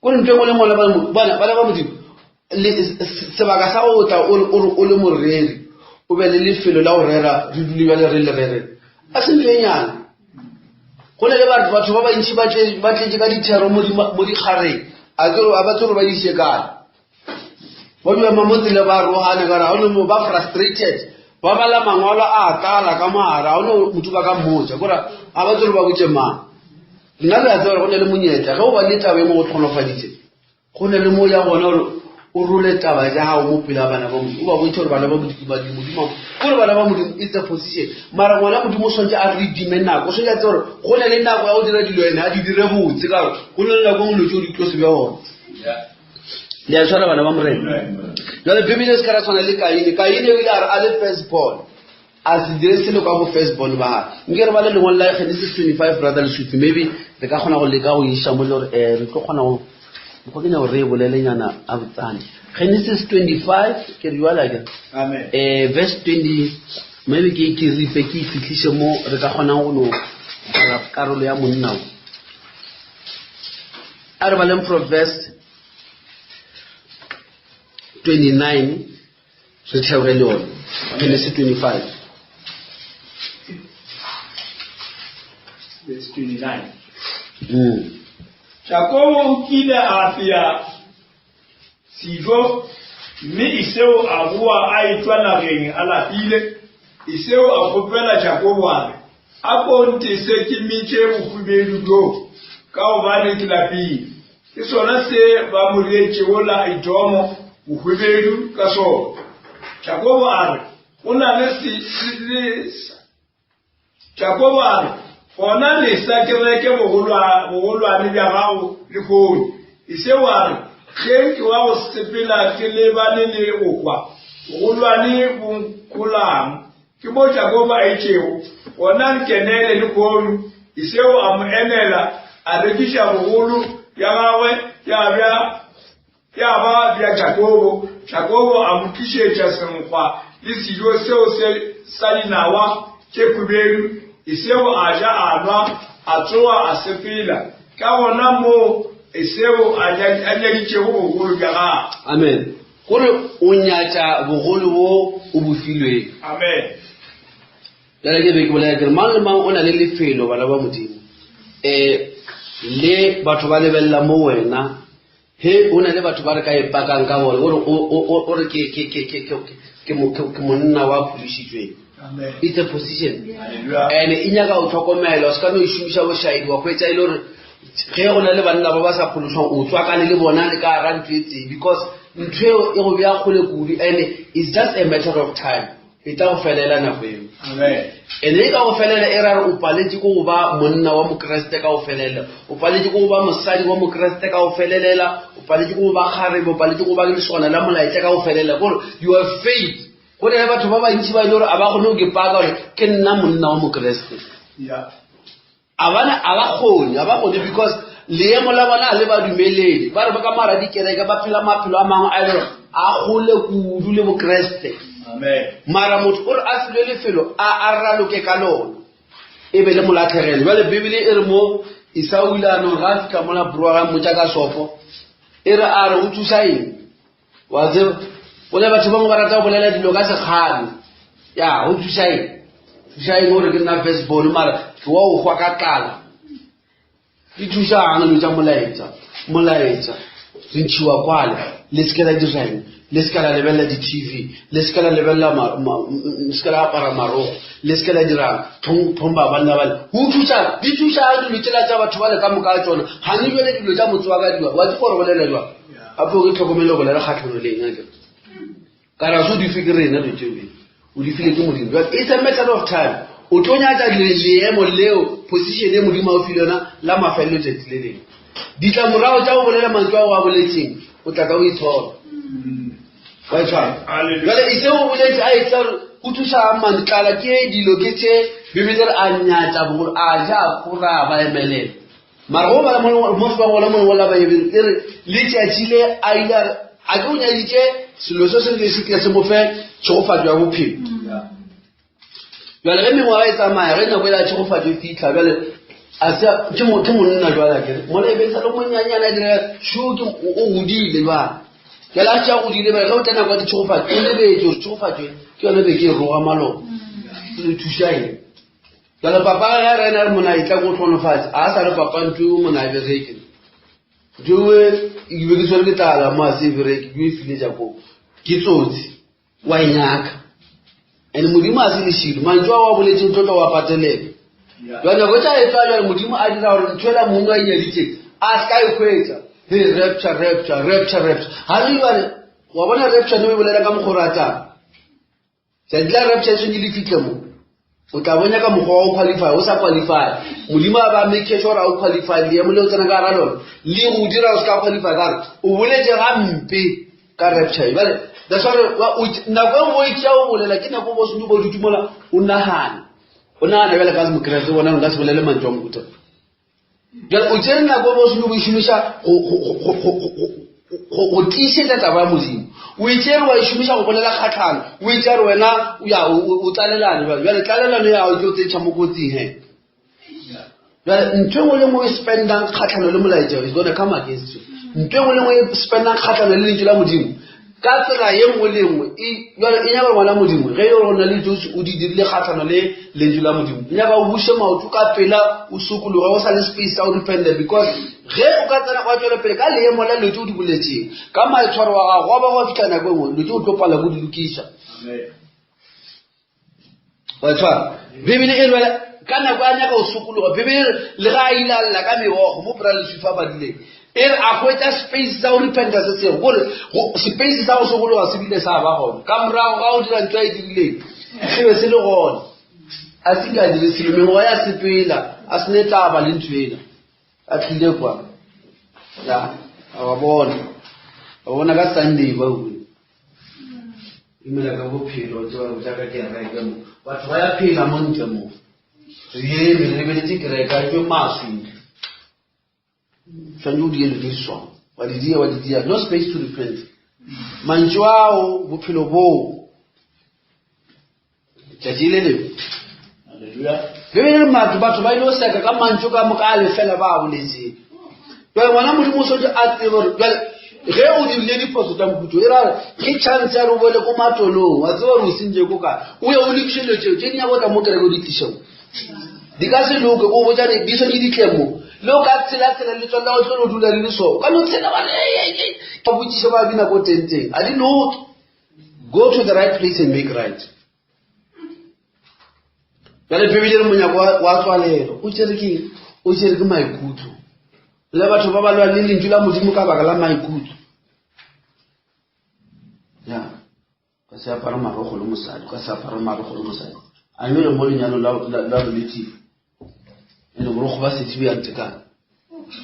Speaker 1: gore ntwe go le mola bana ba modimo sebaka sa go tla o le moreri o be le lefelo la go rera di dule ba le rere a se melenyana go le batho ba bantsi ba tletse ka dithero mo dikgareng a ba tsoro ba disekana ba dula mamotse le ba rohane ka ra o ba frustrated ba bala mangwalo a tala ka mara o no motho ba ka mmotsa gore a ba tsoro ba botse mang nna le a tsore go ne le monyetla ge o ba le tabe mo go tlholofaditse go ne le mo ya gona gore o rule taba ja ha mo pila bana ba modimo o ba botse gore bana ba modimo gore bana ba modimo it's a position mara ngwana modimo o swantse a re dimena go se ya tsore go ne le nako ya go dira dilo ene a di dire botse ka go ne le nako mo lo tso di tlose be ona le a tshwara bana ba morena jwale bibele se ka ra tshwana le Kaine o ile a le firstborn a se dire selo ka bo firstborn ba nke re ba le lengwe la Genesis 25 brother Lesotho maybe re ka kgona go leka go isha mo le gore re tlo kgona go go kenya re bolelenyana a botsane Genesis 25 ke re jwala ke
Speaker 2: Amen.
Speaker 1: Verse 20 maybe ke rife ke fitlishe mo re ka kgona go no karolo ya monna a re baleng Proverbs 29 re theogele yone Genesis 25
Speaker 2: Verse 29. Jakobo o kile a fia sijo mme iseo a bua a etswa nageng a lapile iseo a kopela Jakobo a re a bonte se ke mitše bofubedu jo ka gobane ke lapile ke sona se ba morietšego la Edomo bofubedu ka sona Jakobo a re o na le Jakobo a re gona lesa kereke bogolwane bja gago le kgone iseo a re ge wa go sepela ke lebane le go kwa bogolwane bonkgolang ke mo Jakobo a itšego gona nkenele le kgone iseo a mo emela a rekiša bogolo ya gagwe ya ba bja Jakobo a mo tlišetša senkgwa le sejo seo se sa dinawa tše khubedu iseo a ja a nwa a tsoa a sepela ka gona mo iseo a nyaditšego bogolo bja gagwe
Speaker 1: amen gore o nyatša bogolo bo o bofilweng
Speaker 2: amen
Speaker 1: jale ke be ke bolela kere mang le mang o na le lefelo bana ba modimo le batho ba lebelela mo wena he o na le batho ba re ka epakang ka bone ore ke monna wa phodišitšweng
Speaker 2: amen
Speaker 1: it's a position
Speaker 2: Hallelujah.
Speaker 1: and e nyaka o tlhokomela o se ka no e šomiša bošaedi wa kgwetsa e le gore ge go na le banna ba ba sa phološwang o tswakane le bona le ka gara ntho e tseng because ntho eo e go bea kgole kudu and it's just a matter of time e tla go felela nako eo
Speaker 2: Amen.
Speaker 1: and e ka go felela e rare o paletse ko go ba monna wa mokeresete ka go felela o paletse ko go ba mosadi wa mokeresete ka go felelela o paletse ko go ba kgarebe o paletse ko go ba le lesogana la molaetša ka go felela gore you have faith go ne batho ba bantši ba ile gore a ba kgone go ke paka gore ke nna monna wa mokeresete
Speaker 2: Yeah.
Speaker 1: a ba kgone because leemo la bona le ba dumeledi ba re ba ka mara dikereke ba phela maphelo a mangwe a ile a gole kudu le mokeresete
Speaker 2: Amen.
Speaker 1: mara motho o re a filwe lefelo a raloke ka lona e be le molatlhegelo jale bibele e re mo Esau ile a no ga fitlha mola bro ga mmotsa ka sopo e re a re o thusa eng wa tseba o le batho bangwe ba rata go bolela dilo ka sekgale ya o thusa eng gore ke nna firstborn mara ke wa o gwa ka tlala di thusa ang le tsa molaetsa re ntshiwa kwale le se ke la dirang le se ka la lebella di-TV le se ka la lebella se ka la apara marogo le se ka la dirang thomba banna bale di thusa dilo tsela tsa batho ba le ka moka a tsona ga ne jone dilo tsa motse wa ka diwa wa tse gore bolela jwa gape o ke tlhokomele go lela kgatlhono leng ake ka ra so di fi ke rena re tsebe o di file ke modimo but it's a matter of time o tlo nyatsa leemo leo position e modimo a o file yona la mafelelo tsatsi le leng ditlamorago tsa go bolela mantswe a o a boletseng o tla ka o itshola wa itshwara
Speaker 2: Hallelujah.
Speaker 1: jale ise o boletse a etsa go thusa mantlala ke dilo ke tse bibele re a nyatsa bogolo a ja a kgora ba emelela mara go bala mo fa gola mo gola ba yebe re le tšatši le a ile a ke o nyaditše selo se se le se ke se mo fe tšhogofatšo ya bophelo jale ge mengwaga e tsamaya ge nako e la tšhogofatšo e fitlha jale ke monna jwale akere mola e be sa le monyanyana a dira sho ke o godile jwale ke la tša godile ba ge o tena kwa ditšhogofatšo o lebetse gore tšhogofatšo ke yone be ke e roga maloko le thušaeng jale papa ga rena re mona e tla ko tlhonofatse a sa re papa ntho o mona e bereke ntho e be ke tshwere ke tlala mo a se e bereke ke e file jakoo ke tsotsi wa e nyaka and modimo a se lešilo mantso a wa boletse tlotlo wa patelela jane go tša e tswa jale modimo a dira gore nthoela mongwe a inyaditšeng a se ka e kgwetsa he rapture ga le jale wa bona rapture ne o bolela ka mokgoratang tšatši la rapture e tshwenye le fitlhe mo o tla bonya ka mokgwa o qualify o sa qualify modimo ba make sure o qualify le mo le o tsena ka ra lona le go dira o ska qualify ka o boletse ga mpe ka rapture vale that's why na go mo itya o bolela ke na go bo sunu bo dutumola o nahana vele ka mo kretse bona nga se bolele mantjong uta ya o tsena go bo sunu bo shumisha go tisetsa taba modimo o itsere wa shumisha go bolela khatlhana o itsere wena ya o tlalelane jale tlalelane ya o tlo tsetsa mo kotsing he jale ntwe le mo spendang khatlhana le molaetsa is gonna come against you ntwe le mo spendang khatlhana le lentse la modimo ka tsela ye nngwe le nngwe jale e nya ba ngwana modimo ge yo rona le Josi o di dirile khatlhana le lentse la modimo nya ba o bushe maoto ka pela o sukuluga o sa le space out dependent because ge o ka tsena go tswela pele ka le mo la letse o di boletseng ka maitshwaro wa gago ba go fitla nako engwe letse o tlopala go di lokisa amen wa tswa bibele e rwela ka nako a nyaka o sukuluga bibele le ga ile alla ka mewogo mo pera le swifa ba dile e a kwetsa space za o repentance se gore space za o sukuluga se bile sa ba gona ka morago ga o dira ntwa e dirile se be se le gona a se ka dire selo mengwe ya sepela a se ne taba le ntwela a tlile kwa ya a bona ka Sunday ba o imela ka bophelo tswa go tsaka ke ra ka mo batho ba ya phela mo ntle mo ye me le bele tsikere ka tšwe masu tshwanyo di le diswa wa di dia no space to repent manjwao bophelo bo tjadile haleluya bele batho ba ile seka ka mantsho ka mokale fela ba boletse jwale ngwana modimo so a tsebore jwale ge o di le diphoso tsa mputo era ke chance ya go bole ko matolong wa tseba re sinje go ka o ye o le kishelo tše nya bota mo kere go di tisho di ka se loke go botsa di biso di ditlemo le o ka tsela le tsona o tlo dula le so ka no tsena ba ka botšiše ba bina go tenteng a di loke go to the right place and make right jale bibele re monyako wa tswalelo o tsere ke maikutlo le batho ba ba lwa le lentšu la modimo ka baka la maikutlo ya ka se apara marogo le mosadi a mme le mo lenyalo la relative ene go ba se tshwe ya nteka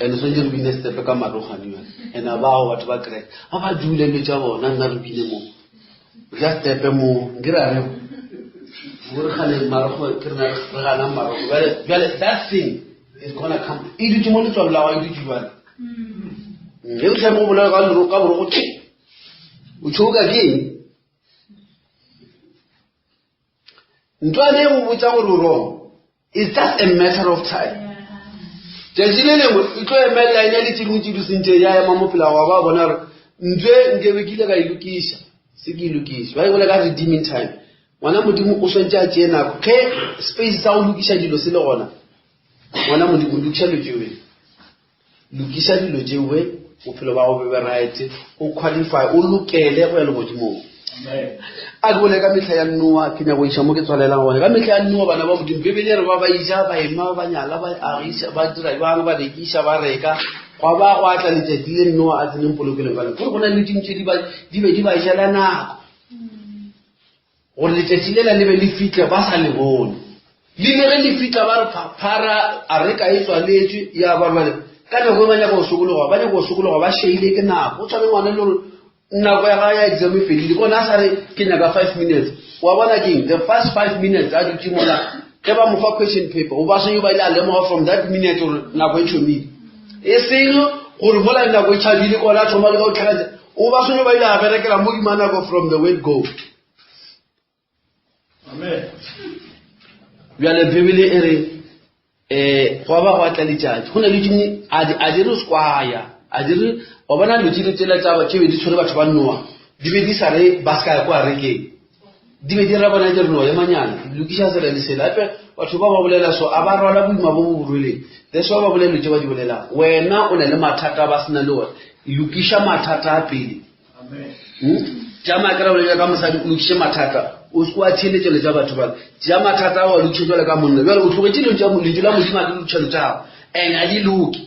Speaker 1: ene so jere bine step ka marogo a diwa ene ba go batho ba kre a ba dule le tsa bona nna re bine mo ja step mo ngira re gore khale marogo ke rena re gana marogo bale that thing is gonna come idu timo le tswa la idu tjwana le o tsamo bolela ka lero ka boro go tshi o tshoga ke ntwane go botsa gore o wrong is just a matter of time jajile le o tlo emela ina le tshimutsi du sente ya mamopela wa ba bona re ntwe nke bekile ka ilukisha se ke ilukisha ba ile ka redeeming time ngwana modimo o swantse a tsena ke space sa o lukisha dilo se le gona ngwana modimo lukisha dilo jewe o phelo ba go be right o qualify o lokele go ya le modimo amen a go le ka mehla ya Noa ke nya go isha mo ke tswalela gone ka mehla ya Noa bana ba modimo bebele re ba ba isha ba ema ba nyala ba agisha ba dira ba rekisha ba reka go ba go atla le tsetile Noa a tseneng polokelo bana go gona le dintse di be ba isha nako gore le tsetile la lebe le fitla ba sa le bone le le fitla ba re phara a reka e tswaletswe ya ba bana ka no go banya go sukologa ba sheile ke nako o tshwane ngwana le nako ya ga ya exam e fedile go na sa re ke nyaka 5 minutes wa bona ke the first 5 minutes a di timola ke ba mo fa question paper o ba se yo ba ile a lemoga from that minute nako e tshomile e selo gore mola nako e tshabile go la thoma le go tlhagatsa o ba se yo ba ile a berekela mo dimana go from the word go amen ya le bibele ere go ba go atla le tjatsi go na le dingwe a di re squire a di re o bona le tshile tsela tsa ba ke be di tshwere batho ba Noa di be di sa re baska kwa reke di be di ra bona dire Noa ya manyana lukisha sela le sela ape batho ba bolela so a ba rwala boima bo burwele that's why ba bolela tse ba di bolela wena o na le mathata ba sena le wena lukisha mathata a pele amen jama ka bolela ka mosadi lukisha mathata o skwa tshiletse le tsa batho ba ja mathata wa lukisha le ka monna jalo o tlogetse le tsa moledi la modimo a di lutshelo tsa a di luki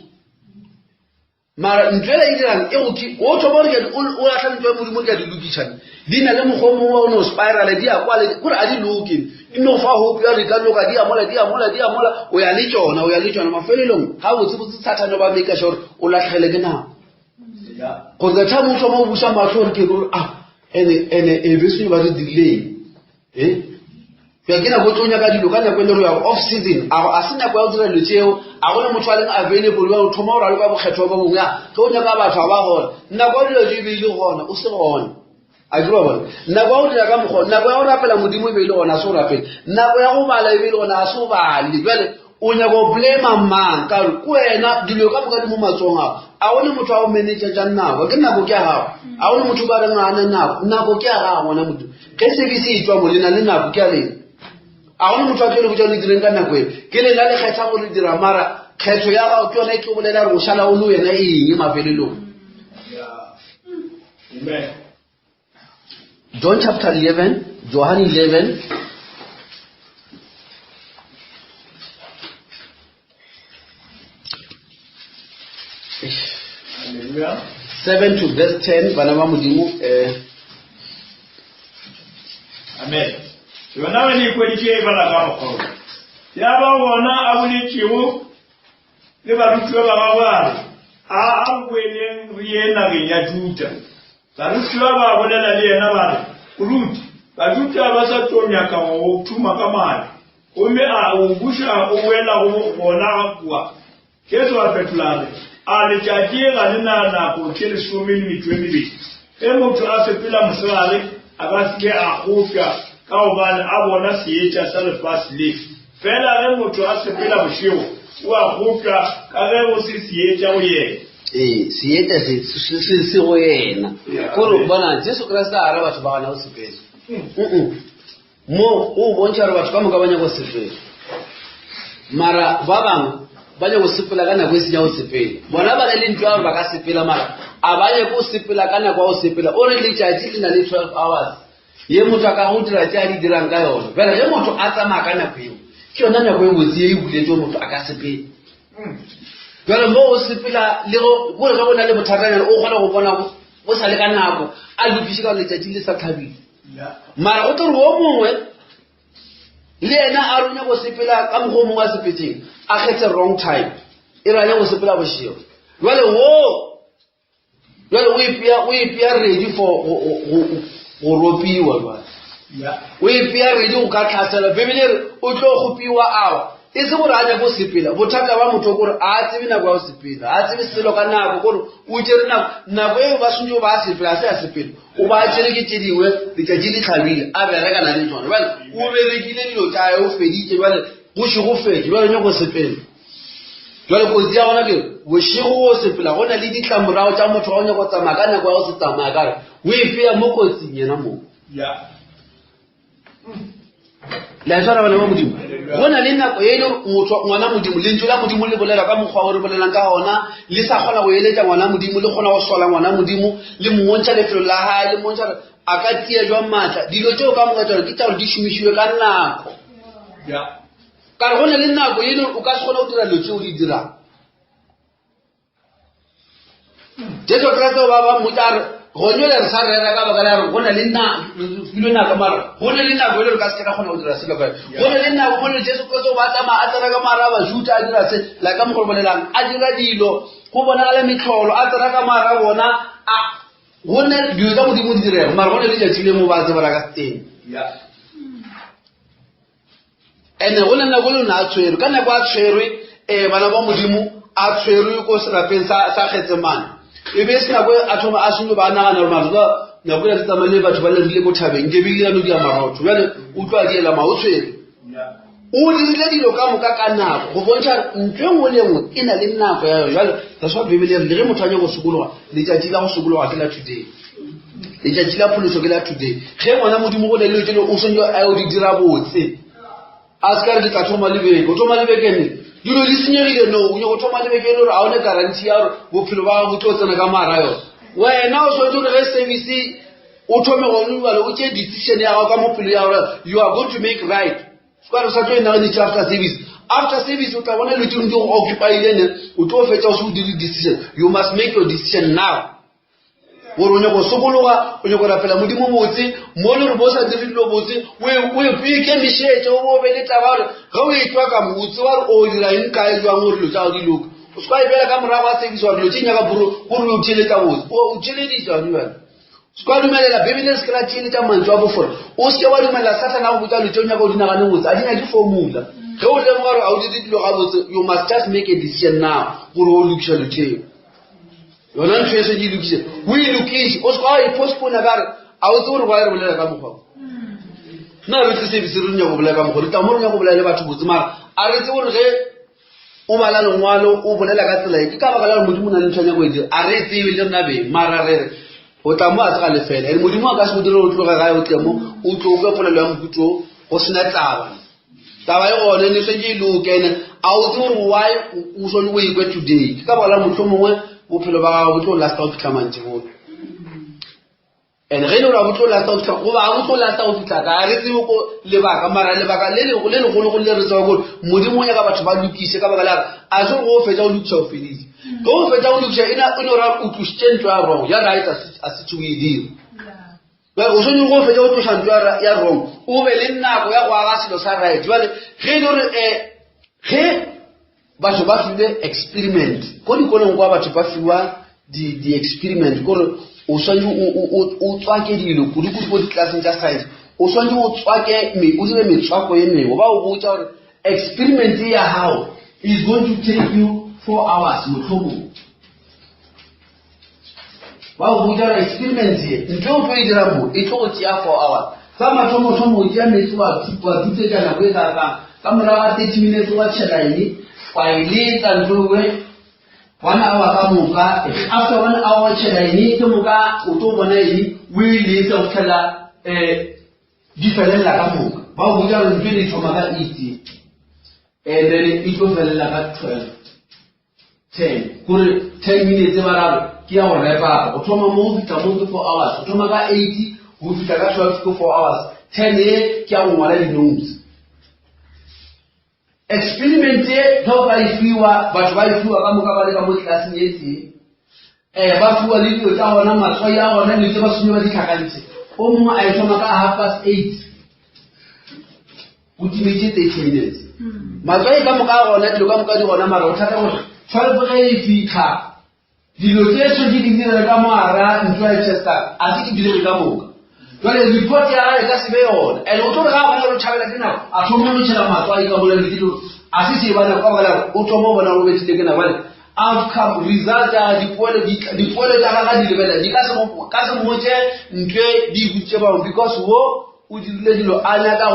Speaker 1: mara ntwela e dirang e go ke o tshobore ke o la tlhantse modimo ke di lukisha dina le mogomo wa no spiral di a kwa le gore a di luki ino fa hope ya rikano ka dia mola o ya lechona mafelelong ha o tsebotse Satan ba make sure o latlhele ke na go ga tsa motho mo busa matlhore ke go ene besu ba di delay ya kena go tsonya ka dilo kana kwele ro ya off season a sina kwa o dira letseo a gona motho a leng available wa o thoma o ra le ka bokgetho ba bongwe go nya ka batho ba gona nna go dilo di be gona o se gona a dira bona nna go dira ka mogona nna go ya o rapela modimo e be le gona a se o rapela nna go ya go bala e be le gona a se o bale jwale o nya go blame man ka re ko wena dilo ka boka di mo matsonga a gone motho a o manage ja nako ke nako ke gago a gone motho ba re ngana nako ke gago ngwana motho ke service e tswa mo lena le nako ke a lena a gone motho a tlhole botsa le direng ka nako e ke le la le kgetha go le dira mara kgetho ya gago ke yona e ke bolela re o shala o le wena eng mafelelong.
Speaker 2: Amen.
Speaker 1: John chapter 11, John 11.
Speaker 2: Hallelujah.
Speaker 1: 7 to verse 10. Banama mudimu.
Speaker 2: Amen. Yona wani kweli ke bala ga ko. Ya ba wona abuni kiwo. Le ba rutuwa ba wa. A abwele riye na ya juta. Tarutuwa ba bolela le na ba. Uruti. Ba juta ba sa tonya ka o tuma kamali. Ome a ubusha uwela wona kwa. Keso apetulale. Ale chajira na ko kele sumini mitwendi. Emo tu asepila msale abasike akufya kaubana abona siyecha sale fast leaf. Fela emo tu asepila mshiwo. Wa kufya karebo siyecha uye.
Speaker 1: Siyecha si oyena. Koro bana Jesu Kristo araba tubana usipeza. Mo uboncha araba tukamu kabanya ko sipeza. Mara babangu banye go sepela kana go se ja go sepela bona ba le ntwa ba ka sepela mara abanye go sepela kana kwa go sepela o re le tšatši le na le 12 hours ye motho ka go dira tša di dirang ka yona bela ye motho a tsama kana peo ke yona nako e botse e buletse motho a ka sepela jwale mo o sepela le go re ga bona le bothatanyana o kgona go bona go sa le ka nako a lopiše ka letšatši le sa tlhabile mara go tere o mongwe le ena a runya go sepela ka mokgwa mongwe a sepetseng a kgethe wrong time e ranya go sepela bošego jwale o ipea ready for go ropiwa jwale o ipea ready go ka tlhasela bebele re o tlo gopiwa awa e se gore a nya go sepela bothata ba motho kore a tsebe nako ya go sepela a tsebe selo ka nako kore o tere nako e ba sunyo ba sepela a se a sepela o ba tsere ke tse dingwe letšatši le tlhabile a berekana le tsona jwale o berekile dilo tsae o feditše jwale bošego fetse jwale nya go sepela jwale kotsi ya gona ke bošego go sepela go na le ditlamorago tša motho ga o nya go tsamaya ka nako ya go se tsamaya kare o ipea mo kotsing yena moo la tsara bana ba modimo go na le nako e le ngwana modimo le ntse la modimo le bolela ka mokgwa o re bolelang ka ona le sa kgona go eletša ngwana modimo le kgona go sola ngwana modimo le mmontšha lefelo la hae le mmontšha a ka tia jwa maatla dilo tseo ka moka tsone ke tša gore di šomišiwe ka nako ka re go na le nako e le o ka se kgona go dira dilo tseo di dirang Jesu Kristo ba mmotša re gonyo le re sa rera ka baka la re go na le nako mara go na le nako e le re ka se ka kgona go dira selo kae go na le nako mo le Jesu Kristo ba tsamaya a tsena ka mara ba juta a dira se la ka mogolo bolelang a dira dilo go bonagala metlholo a tsena ka mara bona a go na dilo tsa modimo di direga mara go na le letšatši le mo ba tsebala ka teng ene go na nako le na a tshwerwe ka nako a tshwerwe bana ba modimo a tshwerwe ko serapeng sa Getsemane e be se nako a thoma a senyo ba nagana gore matho nako ya tsamale batho ba lebile mo thabeng ke bile no di amarotho jale o tlo a diela ma o tshwere o dirile dilo ka moka ka nako go bontsha ntwe ngwe le ngwe e na le nako ya yona jale that's what Bibele le ge motho a nya go sokologa letšatši la go sokologa ke la today letšatši la pholoso ke la today ge ngwana modimo go le le tšele o senyo a o di dira botse a se ka re ke tla thoma lebeke o thoma lebekene dilo di senyegile no o nyako thoma lebeke le gore a one garanti ya gore bophelo ba go tlo tsena ka mara yona wena o tshwanetse gore ge service o thome gone bale o tšee decision ya gago ka mophelo ya gore you are going to make right sekare o sa tlo enaganetše after service o tla bona le tšeng di go occupyilene o tlo fetša o se o dire decision you must make your decision now gore o nyako sokologa o nyako rapela modimo motse mo le re bo sa dire dilo botse o ikemišetše o be le taba gore ge o etwa ka motse wa re o dira eng kae jwang gore dilo tša go di loka o se ka ebela ka morago a tsebiso wa dilo tše nyaka gore o theletša botse o theleditša wadiwana se ka dumelela bebele se ke la theletša mantso a bofore o seke wa dumelela satana go botsa dilo tše o nyaka o di nagane botse a di nyaki formula ge o lemoga gore a o dire dilo ga botse you must just make a decision now gore o lokiša loteo yona ntho e se di lokiše o e lokiše o se ka e postpone ka re a o tse gore ba re bolela ka mokgwa nna re tle service re nyako bolela ka mokgwa re tamo re nyako bolela le batho botse mara a re tse gore ge o bala lengwalo o bolela ka tsela ke ka baka la gore modimo o na le ntho ya nyako e dire a re tsebe le rena beng mara re re o tla mo a se ga lefela ene modimo a ka se go dire o tloga gae o tle mo o tlo o ka polelo ya mokutso go sena taba e gone ne se ke loke ene a o tse gore why o so le o ikwe today ke ka baka la motlho mongwe bophelo ba gago bo tlo lasta go fitlha mantse bolo ene ge e le gore bo tlo lasta go fitlha goba a bo tlo lasta go fitlha ka a re tsebe ko lebaka mara lebaka le legolo go le re tseba gore modimo o nyaka batho ba lokise ka baka la a se go fetsa go lokisa go fedise ge o fetsa go lokisa ene o ra o tlositše ntho ya wrong ya right a se o e dire o sone go fetsa go tlosa ntho ya wrong o be le nako ya go aga selo sa right jale ge e le gore ge batho ba file experiment ko dikolong kwa batho ba fiwa di experiment gore o swantse o tswake dilo kudu ko ditlaseng tša science o swantse o tswake o dire metswako e mengwe ba o botsa gore experiment ya how is going to take you 4 hours motlhomong ba o botsa gore experiment ye ntho o tlo e dira mo e tlo go tšea 4 hours sa mathomo o tšea metsi wa dutsetša nako e ka morago ga 30 minutes wa tšhela ene wa ileta ntlowe 1 hour ka moka after 1 hour tšhela ene ke moka o tlo bona ene o ileta go tlhela di felela ka moka ba o botsa gore ntho e thoma ka 8 and then e tlo felela ka 10 gore 10 minutes ba raro ke ya go repa o thoma mo o fitlha mo ke 4 hours o thoma ka 8 o fitlha ka 12 ke 4 hours 10 e ke ya go ngwala di-notes experiment ye ga ba e fiwa batho ba e fiwa ka moka ba le ka mo tlelaseng e tse ba fiwa le dilo tsa gona matshwai a gona le tse ba sonye ba ditlhakantse o mongwe a e thoma ka 8:30 o timetse 30 minutes matshwai ka moka a gona dilo ka moka di gona mara o thata gore 12 ge e fitlha dilo tse so di dire ka moara ntho ya chester a se ke dire ka moka jwale report ya gae ka se be yona and o tlo re ga bona re tšhabela ke nako a thoma no tšhela matswai ka bola le dilo a se se bana ka bala o thoma bona o betsile ke na bale outcome result ya dipoelo tša gaga di lebela di ka se motse ntwe di butse bao because wo o dirile dilo a nyaka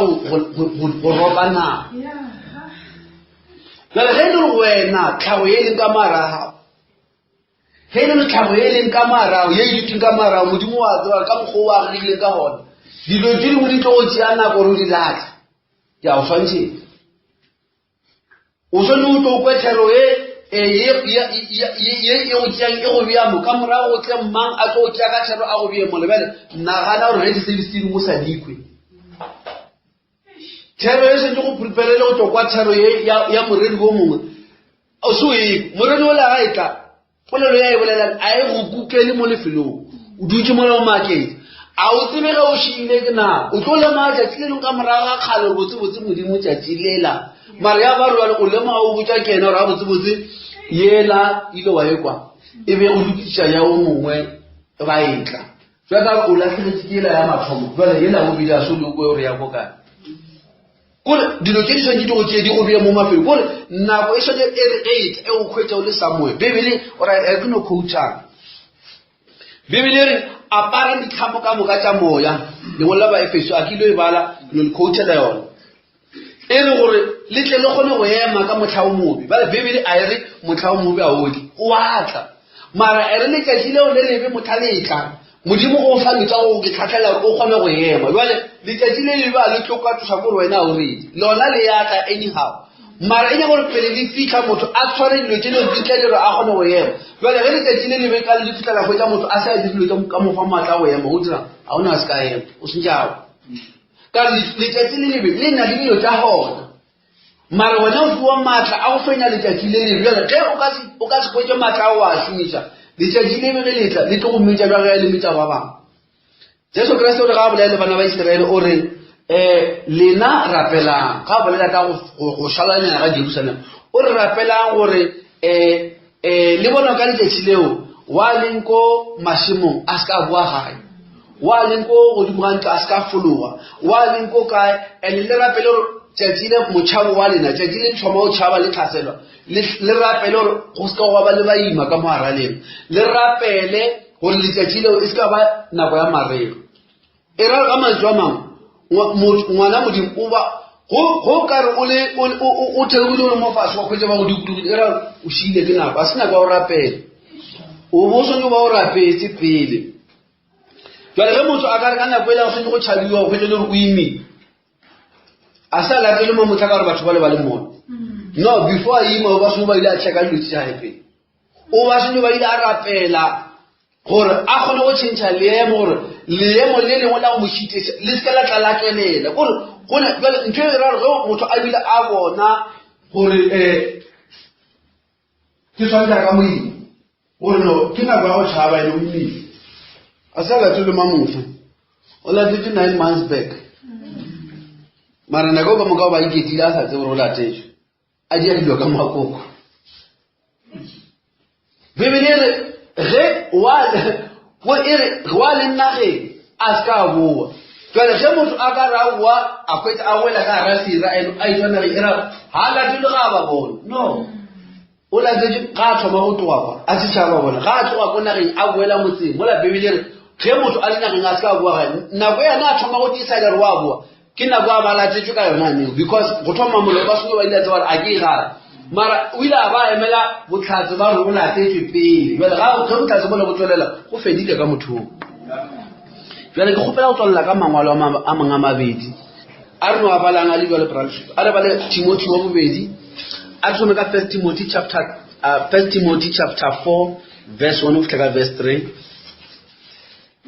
Speaker 1: go ropa nako jwale ge e le gore wena tlhago e leng ka marago ge e le gore tlhago e leng ka marago ye e diteng ka marago modimo wa tseba ka mokgwa o a regileng ka gona dilo tse dingwe di tlo go tšea nako gore o di latlha ke a go swantšhetša o sone o tlo kwethero e go tšeang e go beamo ka morago go tle mmang a tlo go tšea ka thero a go beemo lebele nagana gore ge di-service tse dingwe o sa dikwe thero e sentse go prepelele go tlo kwa thero ya moredi bo mongwe o se o eko moredi o lega e tla polelo ya e bolelang a e go kukele mo lefelong o dutse mo le makete a o tsebe ge o šiile ke nako o tlo lema tšatši le leng ka morago ga kgale botsebotse modimo tšatši lela mara ya ba rwale o lema o botsa ke ena gore ga botsebotse yela ile wa ekwa e be o dukiša ya o mongwe ba etla jaka o latlheletše ke ela ya mathomo jale yela go bile a so le kwe gore ya kokane kore dilo tše di swantse di go tšee di go bea mo mafelo kore nako e swantse e re 8 e go kgwetša o le samoe bebele ora ke no coachang bebele re apara ditlhamo ka moka tša moya lengwe la baefeso a kilo e bala no le coachela yona e re gore le tle le kgone go ema ka motlha o mobe bale bebele a e re motlha o mobe a otle o atla mara e re letšatši leo le lebe motlha letla modimo go fa metsa go ke tlhatlhela gore o kgone go ema jwale letšatši le lebe a le tlo ka thusa gore wena o redi lona le yatla anyhow mara e nya gore pele le fitlha motho a tshware dilo tše dilo dintle dilo a kgone go ema jwale ge letšatši le lebe ka le fitlhela kgwetša motho a se a dilo ka mofa maatla go ema go dira ga o ne a se ka ema o sentšago ka letšatši le lebe le nna le dilo tša gona mara wena o fiwa maatla a go fenya letšatši le lebe jale ge o ka se kgwetše maatla a o a šomiša letšatši le be letla le tlo go mmetša jwa ge le metša ba bangwe. Jesu Kriste o re ga bolele bana ba Iseraele o re lena rapelang ga bolela ka go šalanyana ga Jerusalem o re rapelang gore le bona ka letšatši leo wa leng ko mašemong a se ka boa gae, wa leng ko godimo ga ntlo a se ka fologa, wa leng ko kae and le rapele gore tšatši le motšhabo wa lena tšatši le thoma o tšhaba le tlhaselwa le rapele gore go se ka go ba le baima ka mogara lena, le rapele gore letšatši leo e se ka ba nako ya marego. E ra ka mantswe a mangwe ngwana modimo o ba go ka re o theogile gore mo fase wa kgwetse ba go dikudukile e ra o šiile ke nako a se nako ya go rapela o bo swantse ba o rapetse pele. Jwale ge motho a ka re ka nako e le go swantse go tšhabiwa go kgwetse le gore o imile a sa latele mo motla ka gore batho ba le ba le mona no before a ima o ba swantse ba ile a checka dilo tse tša gae o ba swantse ba ile a rapela gore a kgone go tšhentšha leemo gore leemo le lengwe la go mo šiteša le se ka la tla la tswelela gore jale ntho e raro ge motho a bile a bona gore ke tshwantša ka moima gore no ke nako ya go tšhaba ene o imile a sa latele mamotho o latetse 9 months back mara nako ka moka ba iketile a sa tse gore o latetšwe a dia dilo ka makoko. Bibele e re ge wa le nageng a se ka boa jale ge motho a ka ra boa a kgwetsa a wela ka gara sera a itswa nageng e ra ga latele ga ba bona no o latetse ga a thoma go tloga kwa a setšhaba bona ga a tloga ko nageng a boela motseng mola Bibele e re ge motho a le nageng a se ka boa gae nako yana a thoma go tiisa re wa boa ke nako a ba latetswe ka yona neo because go thoma molao ba sone ba ile a tseba gore a ke e gare mara o ile a ba emela botlhatse ba re o latetswe pele jale ga ge botlhatse bole go tswelela go fedile ka mothong. Jale ke kgopela go tswalela ka mangwalo a mangwe a mabedi a re no a balang a le jale bralship a re bale Timothy wa bobedi a re some ka 1 Timothy chapter 4 verse 1 go fitlha ka verse 3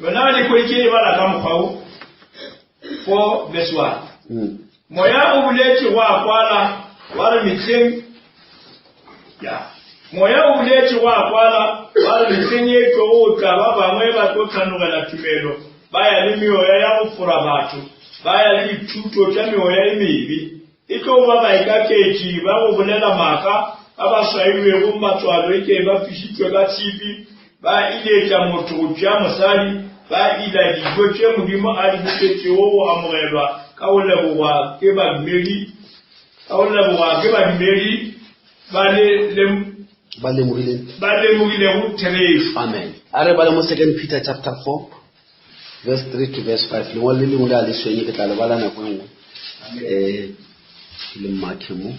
Speaker 2: yona le ko ke bala ka mokgwao 4 verse 1 moya o buletse wa kwala wa re metleng ya moya o buletse wa kwala wa re metleng e tlo o tla ba bangwe ba tlo tsanogela tumelo ba ya le meoya ya go fora batho ba ya le dithuto tša meoya e mebe e tlo ba ba ikaketši ba go bolela maaka ba ba swailwego matswalo e ke ba fišitšwe ka tshipi ba iletša motho go tšea mosadi ba ila dijo tše modimo a di botsetšego go amogelwa ka go lebogwa ke badumedi ba lemogilego therešo.
Speaker 1: Amen. A re bale mo 2 Peter chapter 4 verse 3 to verse 5 lengwe le lengwe le a le swenye ke tla le bala nako e nngwe le mmakhe mo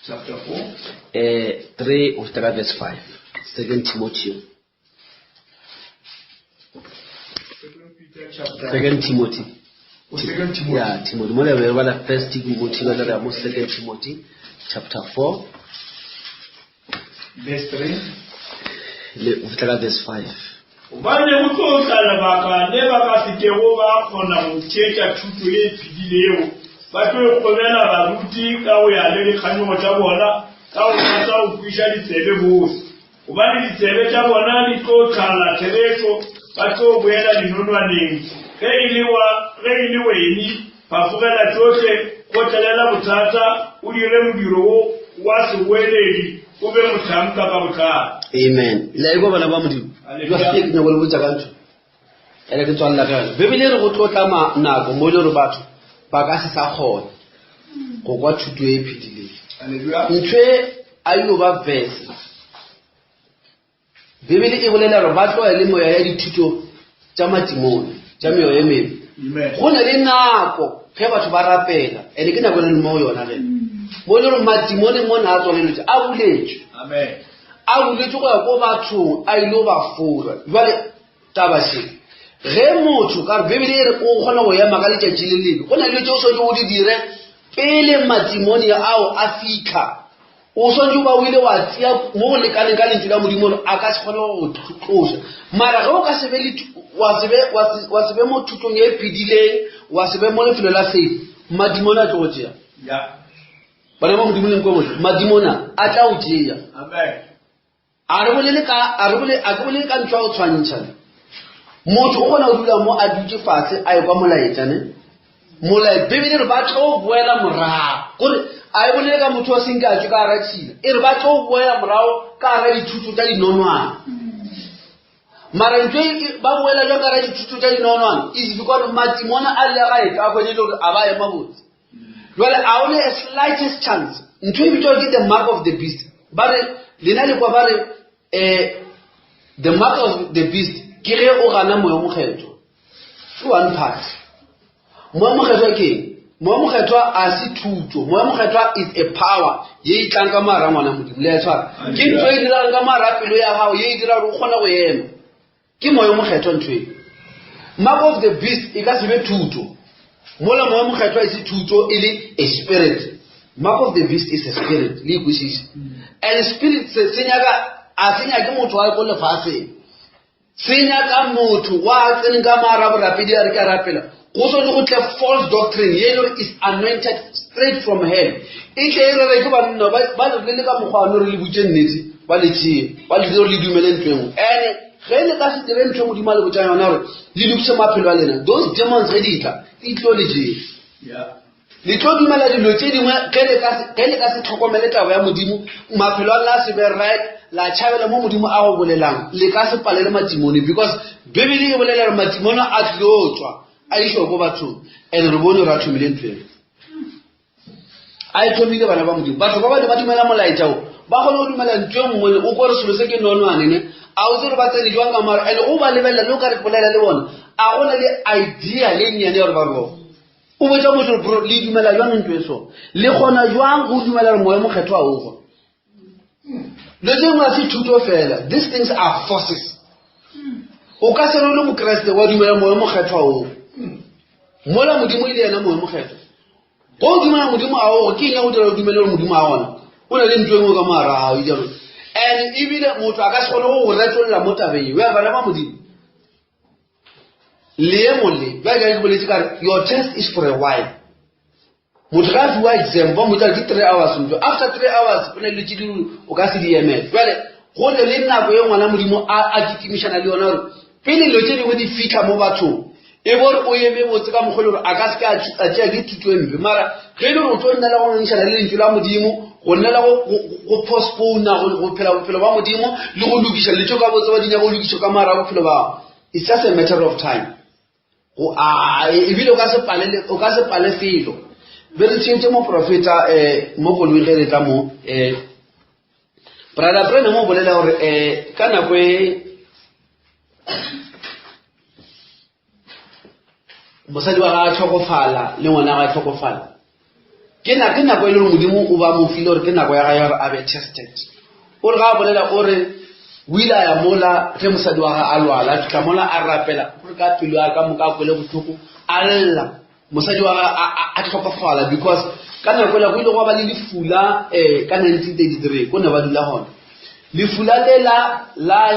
Speaker 2: chapter 4
Speaker 1: 3 of verse 5 2 Timothy 2 Timothy yeah Timothy mo le bala 1 Timothy ba le mo 2 Timothy chapter 4
Speaker 2: verse 3
Speaker 1: le go fitlha ka verse 5
Speaker 2: ba ne go tlotla baka le ba ka fitego ba kgona go tšetša thuto e phedilego ba tlo kgobela baruti ka go ya le dikganyogo tša bona ka go rata go kwiša ditsebe bose gobane ditsebe tša bona di tlo tlala therešo ba tlo boela dinonwaneng ge e le weni ba fogela tsohle go tlelela bothata o dire modiro wa seweledi o be mothamka ka botlhata.
Speaker 1: Amen. La go bana ba modimo jwa se ke nyako le botsa ka ntho ele ke tswalla ka Bibele re go tlotla nako mo le re batho ba ka se sa kgona go kwa thuto e phedileng.
Speaker 2: Haleluya.
Speaker 1: Ntwe a yo ba verse Bibele e bolela re ba tloa le moya ya dithuto tša matimone tša meoya e mebe.
Speaker 2: Amen.
Speaker 1: Go na le nako ge batho ba rapela ene ke nako le mo yona ge mo le re matimone mo na a tswaletswe a buletswe.
Speaker 2: Amen.
Speaker 1: A buletswe go ya ko bathong a ile ba fora jwale taba se ge motho ka Bibele e re o kgona go ema ka letšatši le lebe go na le tšeo swantse o di dire pele matimone ao a fitlha o swantse ba o ile wa tšea mo go lekaneng ka lentswe la modimo a ka se kgone go tloša mara ge o ka sebe wa sebe mo thutong e phedileng wa sebe mo lefelo la faith matimone a tlo go tšea bana ba modimo leng go mo madimona a tla o tšea
Speaker 2: Amen.
Speaker 1: a re bolele ka ntšwa o tshwantšhana motho o gona o dula mo a dutse fatshe a ekwa molaetsane molae bebele re ba tlo boela morago gore a e bolele ka motho wa senka a tswe ka ara tšhila e re ba tlo boela morago ka ara dithuto tša dinonwana mara ntho ba boela jwa ka ara dithuto tša dinonwana is because matimona a le gae ka kgwene le gore a ba ema botse jwale a one a slightest chance ntho e bitswa ke the mark of the beast ba re lena le kwa ba re the mark of the beast ke ge o gana moya mokgetho ke one part moya mokgetho ke moya mokgetho a se thuto moya mokgetho is a power ye e tlang ka mara ngwana modimo le ya tshwara ke ntho e dirang ka mara pelo ya gago ye e dira gore o kgona go ema ke moya mokgetho ntho e mark of the beast e ka se be thuto mola moya mokgetho e se thuto e le a spirit mark of the beast is a spirit le ikwisise and spirit se nyaka a se nyaka motho wa go lefatshe se nyaka motho wa tsene ka mara borapedi a re ka rapela go so le go tle false doctrine yellow is anointed straight from hell e tle e re ke banna ba le ka mogwana re le butse nnete ba le tšee ba le dire le dumele ntweng ene ge le ka se dire ntho modimo le botsa yona gore le lokise maphelo a lena those demons ge di tla di tlo le jee le tlo dumela dilo tse dingwe ge le ka se tlhokomele taba ya modimo maphelo a lena se be right la tšhabela mo modimo a go bolelang le ka se palele matimone because bebele e bolela gore matimone a tlo tswa a išwa ko bathong and re bone re a thomile ntho eno a e thomile bana ba modimo batho ba ba dumela molaetšao ba kgone go dumela ntho e nngwe o kore selo se ke nonwanene a o tse re ba tsene jwang ka mara and go ba lebelela le o ka re polela le bona a gona le idea le nnyane ya gore ba roga o botsa motho bro le dumela jwang ntho e so le kgona jwang go dumela gore moya mokgetho a oga le tengwe a se thuto fela these things are forces o ka se re le mokreste wa dumela moya mokgetho a oga mola modimo ile yena moya mokgetho go dumela modimo a oga ke eng ya go dira dumele gore modimo a ona o na le ntho e nngwe ka mara a o jalo and ebile motho a ka se kgone go retolola mo tabeng we bana ba modimo leemo le ba ke boletse ka your test is for a while motho ka fiwa exam ba motho ke 3 hours ntho after 3 hours o ne le tshedi o ka se di emela jwale go le le nako ye ngwana modimo a kitimishana le yona gore pele lo tse dingwe di fitlha mo bathong e bore o eme botse ka mogolo gore a ka se ka a tšea ke thuto empe mara ge e le gore o tlo nnela go nšana le lentšu la modimo go nnela go postpona go phela bophelo ba modimo le go lokiša letšo ka botse ba dinya go lokišo ka mara bophelo bao it's just a matter of time ebile o ka se pale felo be re tšhentše moprofeta mo koloi ge re tla mo brother brene mo bolela gore ka nako e mosadi wa ga a tlhokofala le ngwana ga a tlhokofala ke nako e le modimo o ba mo file gore ke nako ya ga ya gore a be tested o re ga a bolela o re o ile a ya mola ge mosadi wa ga a lwala a fitlha mola a rapela gore ka pelo ya ka moka a kwele botlhoko a lla mosadi wa ga a tlhokofala because ka nako ela go ile go ba le lefula ka 1933 ko ne ba dula gona lefula le la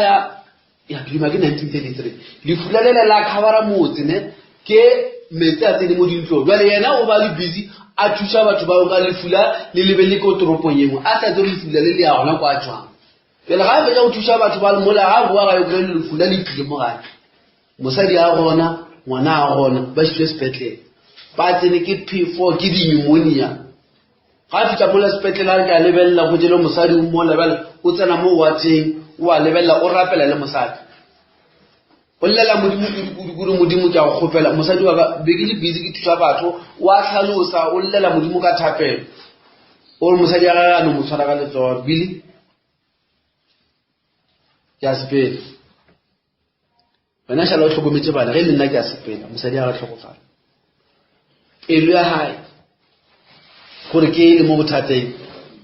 Speaker 1: ya dima ke 1933 lefula le la khabara motse ne ke metsi a tsene mo dintlo jwale yena o ba le busy a thusa batho ba ka lefula le lebelle ko toropong yengwe a sa tsere lefula le ya gona kwa tswang pele ga a fetsa go thusa batho ba mola ga boa ga yo kry lefula le tlile mo gae mosadi a gona ngwana a gona ba šitse sepetlele ba tsene ke P4 ke di-pneumonia ga a fitlha mola sepetlele a re ka lebelela go jele mosadi o mo lebela o tsena mo wateng o a lebelela o rapela le mosadi o llela modimo kudu modimo ke a go kgopela mosadi wa ka be ke le busy ke thusa batho o a tlhalosa o llela modimo ka thapelo o re mosadi a ga a no mo tshwara ka letsogo bile ke a sepela wena šala o tlhokometse bana ge le nna ke a sepela mosadi a ga tlhokofala pelo ya hae gore ke le mo bothateng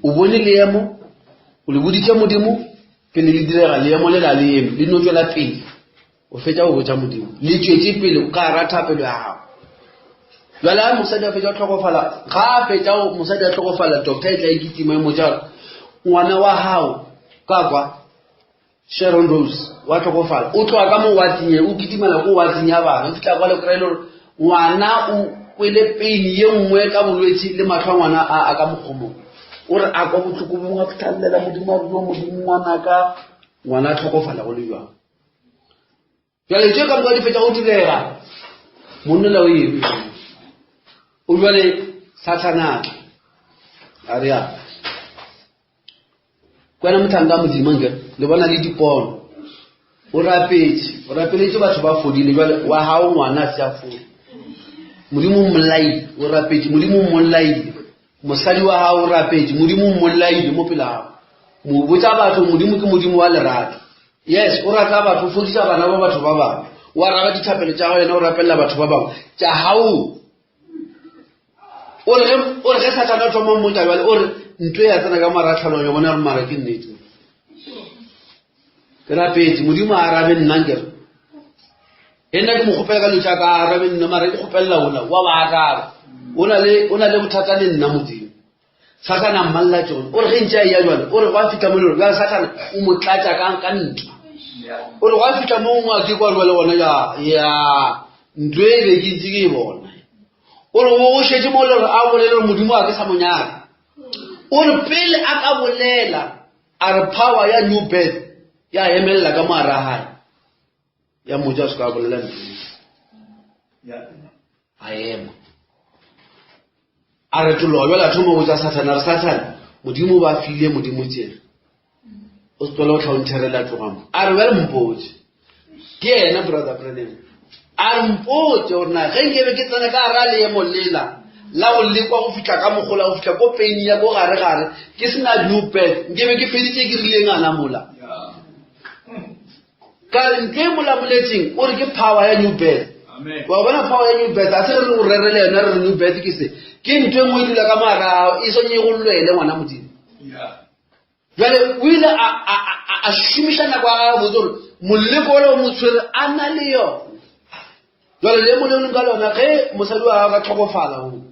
Speaker 1: o bone leemo o le boditse modimo pele le direga leemo le la leemo le no tswela pele o fetša go botsa modimo le tšwetse pele o ka rata pelo ya gago jwale a mosadi a fetša go tlhokofala ga a fetša mosadi a tlhokofala doctor e tla ekitima e motša ngwana wa gago ka kwa Sharon Rose wa tlhokofala o tloa ka mo watinye o kitimela ko wating ya bana fitla kwa le kry-ile gore ngwana o kwele pain ye nngwe ka bolwetse le matlho a ngwana a ka mokgomong ore a kwa botlhoko bongwe a fitlhelela modimo a bua modimo ngwana a tlhokofala go le jwang jale tse ka moka di fetsa go direga monnela o eme o jwale Satana a re a kwena mothanga modimo nge le bona le dipono o rapeletse batho ba fodile jwale wa hao ngwana se a fodi modimo mmolaile o rapetse modimo mmolaile mosadi wa hao o rapetse modimo mmolaile mo pele hao mo botsa batho modimo ke modimo wa lerato yes o rata batho o fodisa bana ba batho ba bangwe o araba dithapelo tsa wena o rapella batho ba bangwe tsa hao o re Satana o thoma mmotsa jwale o re ntwe ya tsena ka maratlhano ya bona re mara ke nnete ke rapetse modimo a arabe nna nkere ena ke mo gopela ka lotsa ka arabe nna mara ke gopella ona wa ba araba o na le bothata le nna modimo Satana mmalla tsone o re ge ntse ya jwale o re wa fita mo le ga Satana o mo tlatsa ka ntwa o re wa fita mo ngwa ke kwa jwale ona ya ntwe le ke ntse ke bona o re o shetse mo le a bolele modimo a ke sa monyaka o re pele a ka bolela a re power ya new birth ya emela ka mara hae ya moja se ka bolela ya ayema a re tlo jwala thomo go tsa Satana re Satana modimo ba file modimo tsena o tlola o tlhaonterela tlogamo a re ba mpotse ke yena brother Brennan a mpotse o na ge nkebe ke tsena ka ra le molela la go le kwa go fitla ka mogola go fitla ko pain ya go gare ke sena new birth nkebe ke feditse ke rile ngana mola ka nke mola moletseng o re ke power ya new birth amen wa bona power ya new birth a se re o rerele yona re new birth ke se ke ntwe mo dula ka mara e so nye go lwele ngwana modimo jale wile a shumishana kwa ga botso moleko le mo tshwere ana le yo jale le mo le nka lona ge mosadi wa ga tlhokofala ho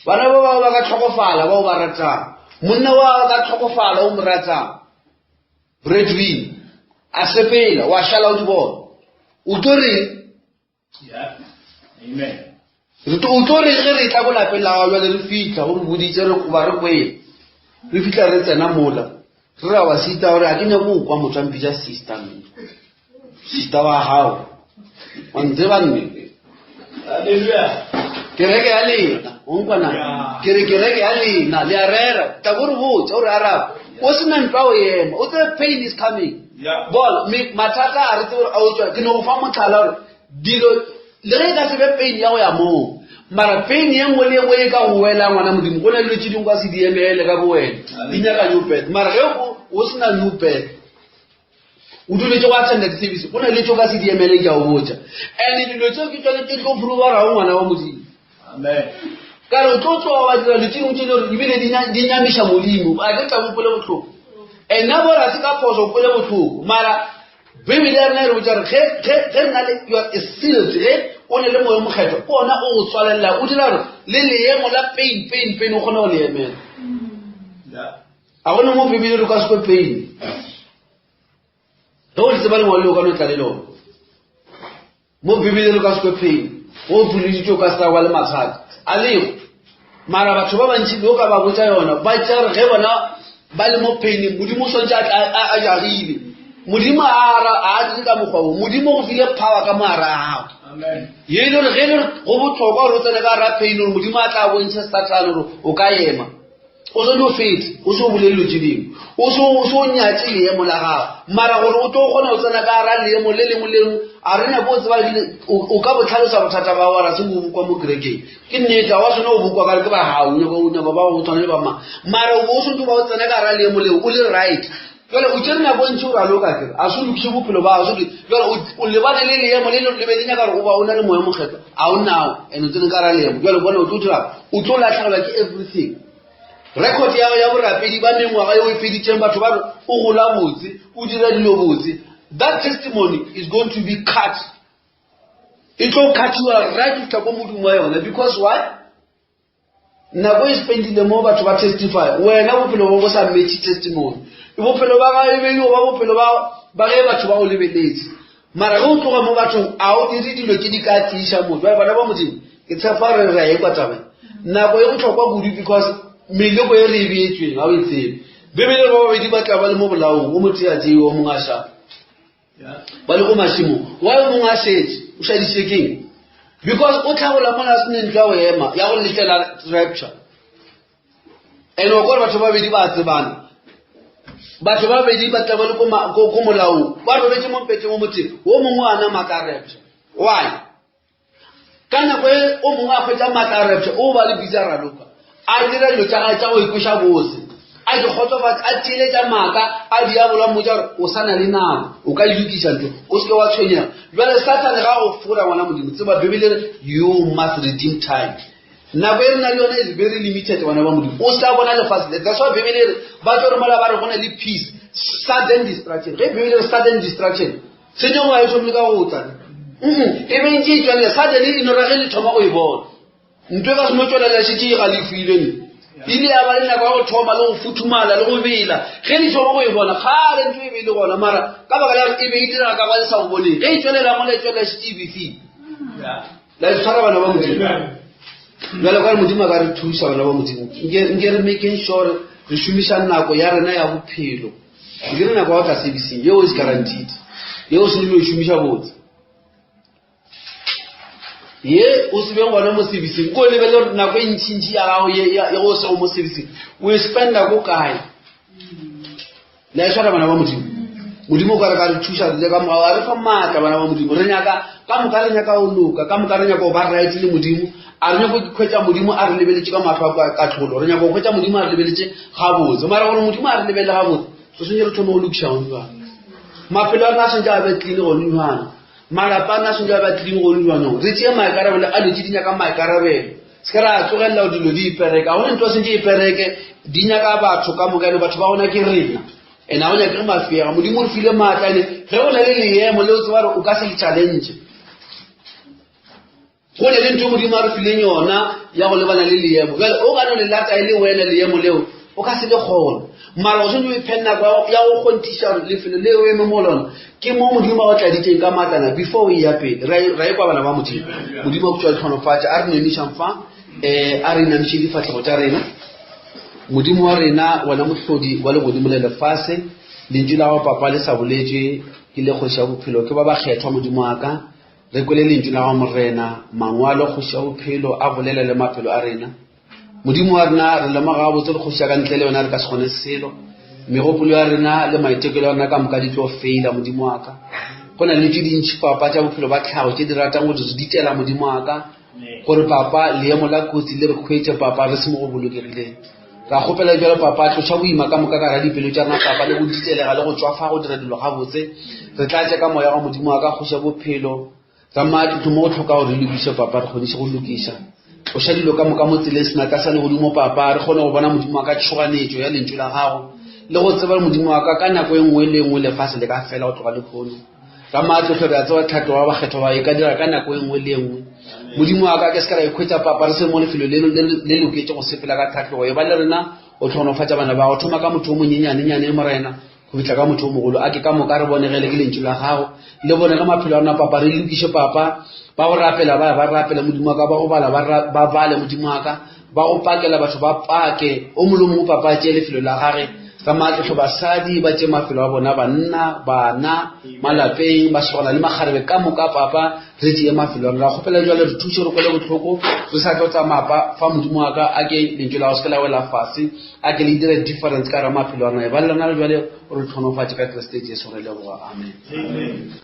Speaker 1: bana ba ga tlhokofala ba ba rata monna wa ga tlhokofala o morata breadwin a sepela wa shala o di bona o tore amen re to tore ge re tla go lapela wa le re fitla go boditse re go ba re kwe re fitla re tsena mola re ra wa sita gore a ke nya go kwa motswampi ja sister wa hao wa ntse ba nne haleluya kereke ya lena o nkwana kereke ya lena le arera ta go re botsa o re araba o sena ntwa o yema o the pain is coming bol me matata a re tsore a o tswa ke no go fa motlhala gore dilo le re ka se be pain ya go ya mo mara pain ye ngwe le ngwe ka go wela ngwana modimo go na le tsheding kwa se diemele ka bo wena di nyaka new birth mara ge o sena new birth o dule tso ka tsenda service go na le tso ka se diemele ke a o botsa and dilo tso ke tsone ke go prova ra ngwana wa modimo amen ka re tlo tswa wa dira le tsheding tse di bile di nyamisha modimo a ke tsa mo pole botlhoko ena bora se ka phoso pole botlhoko mara Bibele ya rena re botsa re ge nna le you are sealed ge o ne le moyo mokgetho ko ona o tswalela o dira re le leemo la pain o gona o le emela a gona mo Bibele re ka se pain do le tseba le ngwalo ka no tla le lona mo Bibele re ka se pain o bulitse o ka sa wa le mathata a leo mara batho ba bantsi lo ka ba botsa yona ba tsa re ge bona ba le mo pain modimo so ntse a jagile modimo a ka mogwa modimo go file power ka mara a amen ye le re go botlhokwa go tsena ka ra pain o modimo a tla bontsha Satana go o ka yema o zo no fit o zo bolelo tshedimo o so nyatse le mo la ga mara gore o tlo gona o tsena ka ra le mo le lengwe a rena bo tseba o ka botlhalosa bothata ba wa ra se go bukwa mo greke ke nnete wa sona o bukwa ka ke ba ha o nya ba o tsana le ba mara o so ntse ba o tsena ka ra le mo le o le right jole o tsena bo ntse o ra loka ke a se lukise bophelo ba so jole o le bana le mo le be dinya ka re go ba o na le moya mokgetho a o nao ene tsena ka ra le mo jole bona o tlo latlhagelwa ke everything record ya borapedi ba mengwaga yo e feditseng batho ba o gola botse o dira dilo botse that testimony is going to be cut. It will cut you right to go because why? Na go spend the more to testify. When I will follow was a made testimony. You will follow ba ge batho ba o lebeletse mara go tloga mo bathong a o di dilo ke di ka tisha motho ba bana ba modimo ke tsafare ra e kwa taba na go e go tlhokwa go because meloko e re beetsweng ga o e tsebe bebele ba babedi ba tla ba le mo bolaong o motho ya tseo o mongwe a sha ba le go mashimo wa o mongwe a shetse o shadise keng because o tlhagola mona se ne ntwa o ema ya go letlela rapture ene o gore batho ba babedi ba tsebana batho ba babedi ba tla ba le ko molaong ba robetse mo mpetse mo motseng o mongwe ana maka rapture why kana go o mongwe a fetsa maka rapture o ba le bitsa raloka a dira dilo tsa go ikwesha bose a di khotsofatsa a tile tsa maka a di a bola motsa o sana le nako o ka ilukisa ntho o se wa tshwenya jwale Satan ga o fura ngwana modimo tseba bebele you must redeem time na berna yona is very limited wana ba modimo o sa bona le fast that's why bebele ba tlo romala ba re gona le peace sudden distraction ge bebele sudden distraction se no wa itso mleka go tsa e be ntse tswela suddenly inora ge le thoma go e bona ntwe ka simo tswela la shiti ga le fuileng ile ya ba le nako go thoma le go futhumala le go bela ge le thoma go e bona ga le ntwe e be le gona mara ka baka la e be e dira ka ba le sa go bone ge tswelela mo le tswela shiti bifi la tsara bana ba modimo jwale ka modimo ga re thusa bana ba modimo nge re making sure re shumisa nako ya rena ya bophelo ke re nako ga sebisi yo is guaranteed yo se le shumisa botse ye o se beng gona mo sebisi ko le bele nako e ntšintši ya gago ya go se mo sebisi o spenda go kae la tshwara bana ba modimo modimo ka re ka re thusa le ka mo ga re fa matla bana ba modimo re nyaka ka mo ka re nyaka o loka ka mo ka re nyaka o ba right le modimo a re nyako khwetsa modimo a re lebeletse ka matlho ka tlholo re nyako khwetsa modimo a re lebeletse ga botse mara gore modimo a re lebele ga botse so se nyere thomo go lokisha go nwa mafelo a na se ja ba tlile go nwa malapa na se ja ba tlile go nwa re tsie maikarabelo a letse dinya ka maikarabelo se ka ra tsogella o dilo di ipereka go ntwa se di ipereke dinya ka batho ka mokane batho ba gona ke rena ena o nya ke mafia modimo re file matla le ge o na le leemo le o tse ba re o ka se le challenge go le ntwe modimo re fileng yona ya go lebana le leemo jale o gano le lata ile wena leemo leo o ka se le gona mara o se no ipenna ya go kontisha lefelo le o eme mo lona ke mo modimo o tla diteng ka matlana before we ya pele ra e kwa bana ba modimo modimo go tswa tlhonofatsa a re ne nisha mfa a re na mtshedi fatlego tsa rena modimo wa rena wona mohlodi wa le godimo le lefase le ntjula wa papa le sa boletswe ke le go sha bophelo ke ba ba kgethwa modimo aka re kwele lentšu la ga morena mangwalo go sha bophelo a bolela le maphelo a rena modimo wa rena re lema ga botse le go sha ka ntle le yona re ka se gone selo megopolo ya rena le maitekelo ya rena ka moka di tlo feila modimo wa ka go na le tse dintšhi papa tša bophelo ba tlhago tše di ratang go di ditela modimo wa ka gore papa leemo la kotsi le re khwetse papa re se mo go bolokegileng ra gopela jalo papa tloša boima ka moka ka ra dipelo tša rena papa le go ditelega le go tswafa go dira dilo ga botse re tla tša ka moya ga modimo wa ka go sha bophelo tsamaya ke mo go tlhoka gore le buise papa re kgone go lokisa o sha dilo ka moka mo tsele sena ka sa le godimo papa re kgone go bona modimo wa ka tshoganetso ya lentšu la gago le go tseba modimo wa ka nako e nngwe le nngwe lefase le ka fela go tloga le kgono ka matlotlo re a tseba tlhatlo wa bakgetho ba e ka dira ka nako e nngwe le nngwe modimo wa ka ke se ka ra ikhwetsa papa re se mo lefelo le loketse go sepela ka tlhatlogo e ba le rena o tlhonofatsa bana ba go thoma ka motho o monyenyanenyane morena go bitla ka motho o mogolo a ke ka moka re bonegele ke lentšu la gago le bone ka maphelo a rona papa re lokiše papa ba go rapela ba rapela modimo wa ka ba go bala ba bale modimo wa ka ba go pakela batho ba pake o molomong papa tše lefelo la gage ka matlotlo basadi ba tše mafelo a bona banna bana malapeng ba segona le makgarebe ka moka papa re tšee mafelo a rona kgopela jale re thuše re kwele botlhoko re sa tlo tsamapa fa modimo wa ka a ke lentšu la go se ke la wela fase a ke le dire difference ka ra mafelo a rona e ba le lona le jale o re tlhonofatše ka kriste jesu re leboga amen